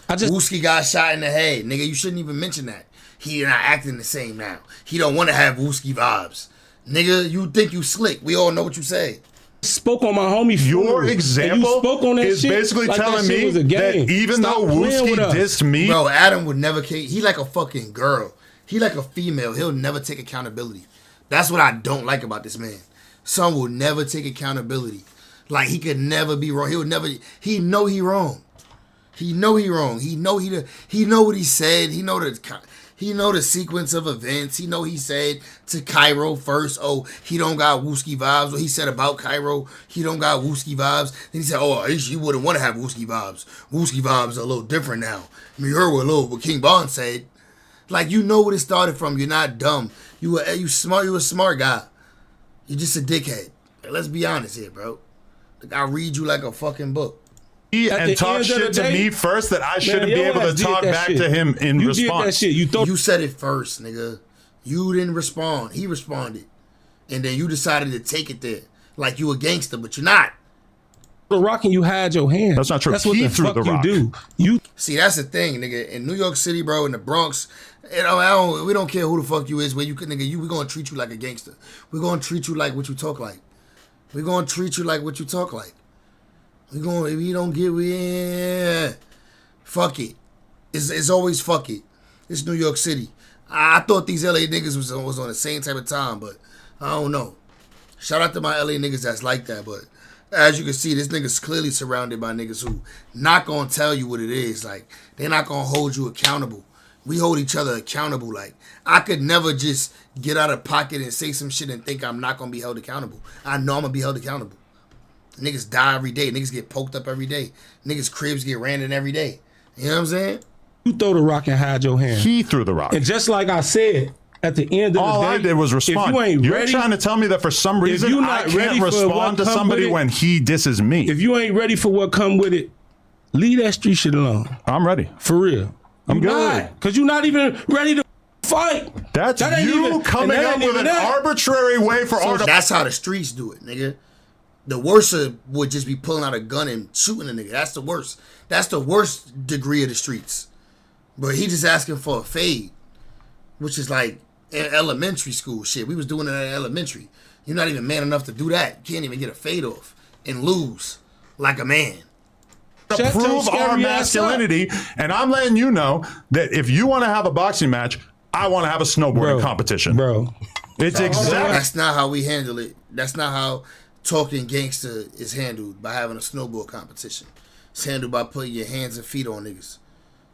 Wooski got shot in the head, nigga. You shouldn't even mention that. He not acting the same now. He don't want to have Wooski vibes, nigga. You think you slick? We all know what you say. Spoke on my homie. Your example spoke on that is shit basically like telling me that even Stop though playing with Wooski us. dissed me, Bro, Adam would never. He like a fucking girl. He like a female. He'll never take accountability. That's what I don't like about this man. Son will never take accountability. Like he could never be wrong. He would never. He know he wrong. He know he wrong. He know what he said. He know the sequence of events. He know he said to Cairo first, oh, he don't got Wooski vibes. What he said about Cairo, he don't got Wooski vibes. Then he said, oh, he wouldn't want to have Wooski vibes. Wooski vibes are a little different now. I mean, you heard what King Bond said. Like, you know what it started from. You're not dumb. You smart. You a smart guy. You're just a dickhead. Like, let's be honest here, bro. Like, I read you like a fucking book. and talk shit to me first that I shouldn't be able to talk back to him in response. You said it first, nigga. You didn't respond. He responded. And then you decided to take it there. Like you a gangster, but you're not. The rock and you hide your hand. That's not true. That's what the fuck you do. You see, that's the thing, nigga. In New York City, bro, in the Bronx, we don't care who the fuck you is. Where you could, nigga, we gonna treat you like a gangster. We gonna treat you like what you talk like. We gonna treat you like what you talk like. Fuck it. It's always fuck it. It's New York City. I thought these LA niggas was on the same type of time, but I don't know. Shout out to my LA niggas that's like that, but as you can see, this nigga's clearly surrounded by niggas who not gonna tell you what it is. Like, they're not gonna hold you accountable. We hold each other accountable. Like, I could never just get out of pocket and say some shit and think I'm not gonna be held accountable. I know I'm gonna be held accountable. Niggas die every day. Niggas get poked up every day. Niggas' cribs get ran in every day. You know what I'm saying? You throw the rock and hide your hand. He threw the rock. And just like I said, at the end of all the day, I did was respond. If you ain't You're ready, trying to tell me that for some reason I can't respond to somebody when he disses me. If you ain't ready for what come with it, leave that street shit alone. I'm ready. For real. I'm good. Because you're not even ready to fight. That's you coming up with an arbitrary way for art. That's how the streets do it, nigga. The worst would just be pulling out a gun and shooting a nigga. That's the worst. That's the worst degree of the streets. But he just asking for a fade, which is like elementary school shit. We was doing it at elementary. You're not even man enough to do that. You can't even get a fade off and lose like a man. To prove our masculinity, and I'm letting you know that if you want to have a boxing match, I want to have a snowboarding competition. Bro. It's exactly. That's not how we handle it. That's not how talking gangster is handled, by having a snowboard competition. It's handled by putting your hands and feet on niggas.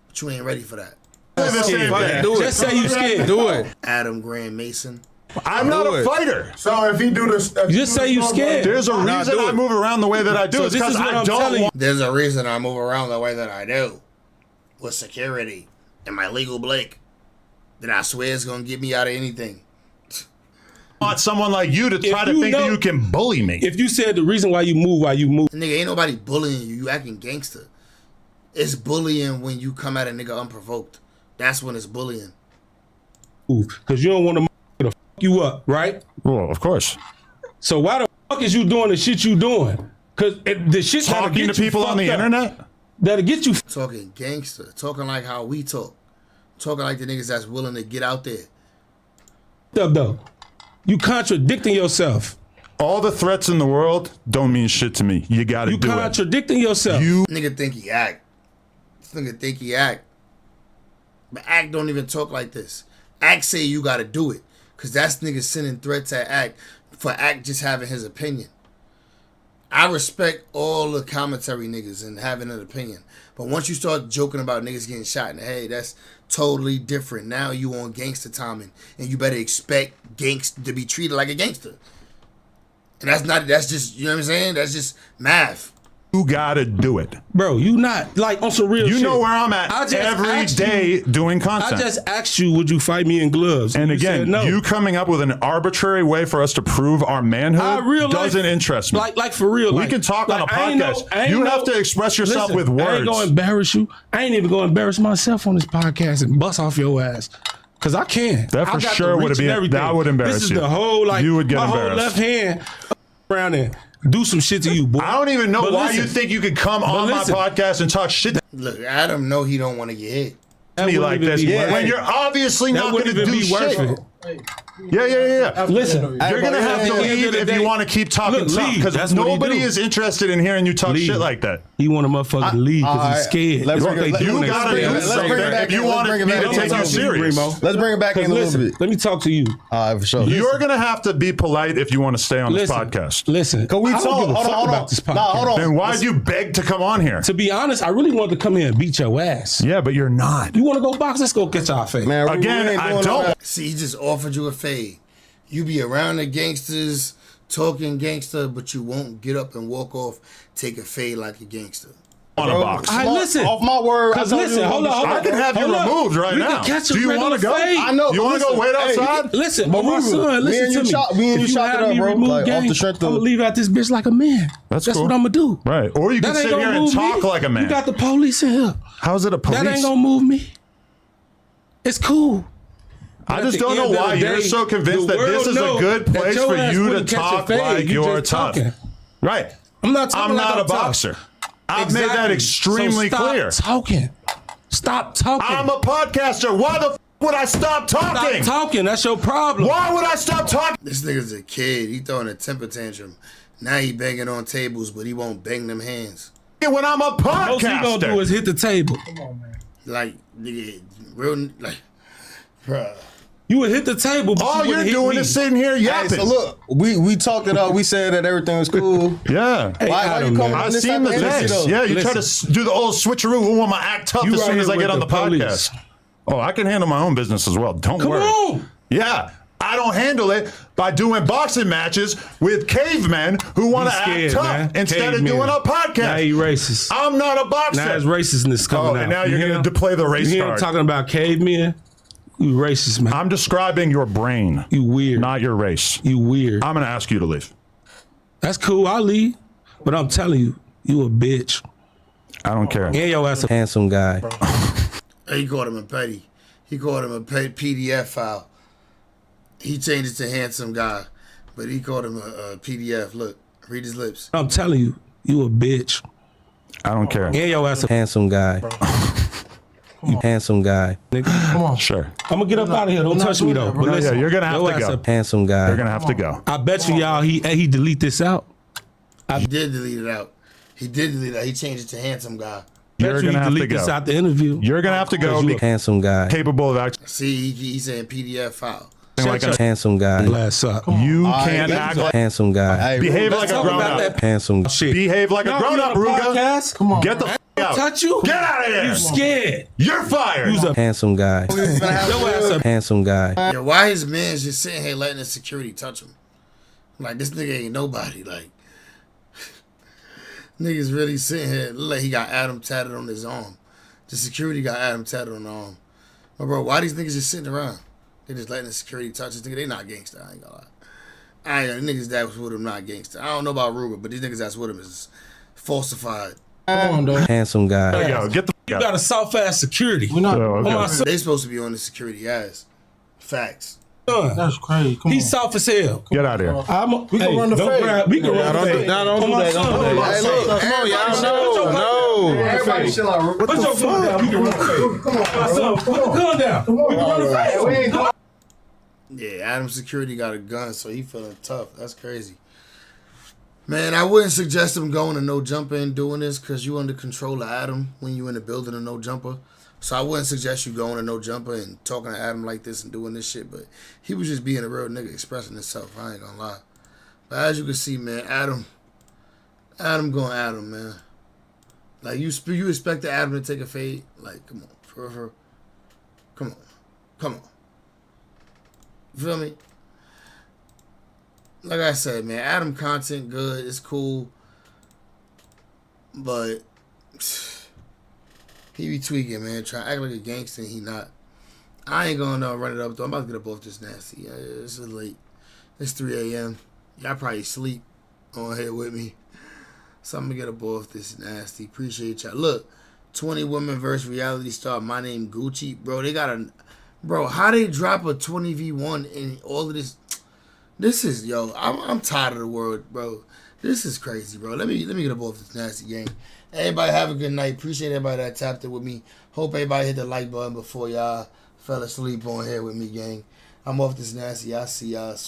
But you ain't ready for that. Just say you scared. Do it. Adam Graham Mason. I'm not a fighter. So if he do this, just say you scared. There's a reason I move around the way that I do. It's because I don't want. There's a reason I move around the way that I do. With security and my legal Blake. That I swear is gonna get me out of anything. Want someone like you to try to think that you can bully me. If you said the reason why you move, nigga, ain't nobody bullying you. You acting gangster. It's bullying when you come at a nigga unprovoked. That's when it's bullying. Because you don't want to fuck you up, right? Well, of course. So why the fuck is you doing the shit you doing? Because the shit talking to people on the internet that'll get you talking gangster, talking like how we talk, talking like the niggas that's willing to get out there. Though. You contradicting yourself. All the threats in the world don't mean shit to me. You gotta do it. You contradicting yourself. Nigga think he act. This nigga think he act. But Act don't even talk like this. Act say you gotta do it. Cause that's niggas sending threats at Act for Act just having his opinion. I respect all the commentary niggas and having an opinion. But once you start joking about niggas getting shot in the head, that's totally different. Now you on gangster timing, and you better expect gangster to be treated like a gangster. And that's just, you know what I'm saying? That's just math. You gotta do it. Bro, you not like on some real shit. You know where I'm at every day doing content. I just asked you, would you fight me in gloves? And you again, said no. you coming up with an arbitrary way for us to prove our manhood doesn't interest me. Like for real. We can talk on a podcast. You have to express yourself with words. I ain't gonna embarrass you. I ain't even gonna embarrass myself on this podcast and bust off your ass. Cause I can. That for sure would be. That would embarrass you. This is the whole you would get my embarrassed. whole left hand around there. Do some shit to you, boy. I don't even know why you think you could come on my podcast and talk shit. Look, Adam know he don't want to get hit. Me like this when you're obviously not going to do shit. Yeah. Listen, you're going to have to leave if you want to keep talking tough because nobody is interested in hearing you talk shit like that. He want a motherfucker to leave because he's scared. You got to do something if you want me to take you serious. Let's bring it back in a little bit. Let me talk to you. For sure. You're going to have to be polite if you want to stay on this podcast. Listen, Can we I don't talk? give a fuck Hold about on. this podcast. Nah, hold on. Then why'd you beg to come on here? To be honest, I really wanted to come here and beat your ass. Yeah, but you're not. You want to go box? Let's go get y'all face. Man, Again, I don't. See, he just offered you a fade. You be around the gangsters, talking gangster, but you won't get up and walk off, take a fade like a gangster. On a box. I listen. Off my word. Cause listen, hold on. I can have you removed right now. Do you want to go? I know. You want to go wait outside? Listen, but my son, listen to me. Me and you shot it up, bro. Like, off the strength I'm gonna leave out this bitch like a man. That's cool. what I'm gonna do. Right. Or you can sit here and talk like a man. You got the police in here. How's it a police? That ain't gonna move me. It's cool. I just don't know why you're so convinced that this is a good place for you to talk like you're tough. Right. I'm not talking I'm not a boxer. I've made that extremely clear. Stop talking. I'm a podcaster. Why the would I stop talking? Stop talking. That's your problem. Why would I stop talking? This nigga's a kid. He throwing a temper tantrum. Now he banging on tables, but he won't bang them hands. When I'm a podcaster. Most he gonna do is hit the table. Come on, man. Like, nigga, real, like, bruh. You would hit the table. But all you're doing is sitting here yapping. Hey, so look, we talked it out. We said that everything was cool. Yeah. Why you coming I on this seen the type of energy, text. though? Yeah, you try to do the old switcheroo. We want my act tough as soon as I get on the podcast. Oh, I can handle my own business as well. Don't worry. On. Yeah. I don't handle it by doing boxing matches with cavemen who want to act tough instead of doing a podcast. Now you racist. I'm not a boxer. Now his racistness coming out. And now you're going to play the race card. I'm talking about cavemen. You racist, man. I'm describing your brain. You weird. Not your race. You weird. I'm going to ask you to leave. That's cool. I'll leave. But I'm telling you, you a bitch. I don't care. And your ass a handsome guy. He called him a petty. He called him a PDF file. He changed it to handsome guy, but he called him a PDF. Look, read his lips. I'm telling you, you a bitch. I don't care. And your ass a handsome guy. You handsome guy. Nigga. Come on. Sure. I'm gonna get up out of here. Don't touch me though. But listen, you're gonna have to go. A handsome guy. You're gonna have to go. I bet you y'all he delete this out. He did delete it out. He did delete it out. He changed it to handsome guy. You're gonna have to go. This out the interview. You're gonna have to go. You a handsome guy. Capable of actually. See, he's saying PDF file. Like a handsome guy. Glass up. You can't act like handsome guy. Behave like a grown up. Handsome shit. Behave like a grown up, Ruga. Come on. Get the out. Touch you. Get out of here. You scared. You're fired. Who's a handsome guy? Your ass a handsome guy. Yeah, why his man's just sitting here letting the security touch him? Like, this nigga ain't nobody. Like, niggas really sitting here look like he got Adam tatted on his arm. The security got Adam tatted on the arm. But bro, why these niggas just sitting around? They just letting the security touch this nigga. They not gangster. I ain't gonna lie. The niggas that was with him not gangster. I don't know about Ruger, but these niggas that's with him is falsified. Come on, dog. Handsome guy. There you go. Get the. You got a soft ass security. We're not. They supposed to be on the security ass. Facts. That's crazy. He's soft as hell. Get out of here. We can run the fade. We can run the fade. Don't do that. Hey, look. Come on, y'all. No. Everybody chill out. Put your foot down. We can run the fade. Come on. Put the gun down. We can run the fade. Yeah, Adam's security got a gun, so he feeling tough. That's crazy. Man, I wouldn't suggest him going to no jumper and doing this because you under control of Adam when you in the building of no jumper. So I wouldn't suggest you going to no jumper and talking to Adam like this and doing this shit. But he was just being a real nigga expressing himself. I ain't gonna lie. But as you can see, man, Adam going Adam, man. Like you expect the Adam to take a fade? Like, come on, come on. You feel me? Like I said, man, Adam content good. It's cool. But he be tweaking, man. Trying to act like a gangster and he not. I ain't gonna run it up, though. I'm about to get up off this nasty. It's late. It's 3 a.m. Y'all probably sleep on here with me. So I'm gonna get up off this nasty. Appreciate y'all. Look, 20 women versus reality star. My name Gucci. Bro, they got a... Bro, how they drop a 20v1 in all of this? This is, yo, I'm tired of the world, bro. This is crazy, bro. Let me get up off this nasty game. Everybody have a good night. Appreciate everybody that tapped it with me. Hope everybody hit the like button before y'all fell asleep on here with me, gang. I'm off this nasty. I'll see y'all soon.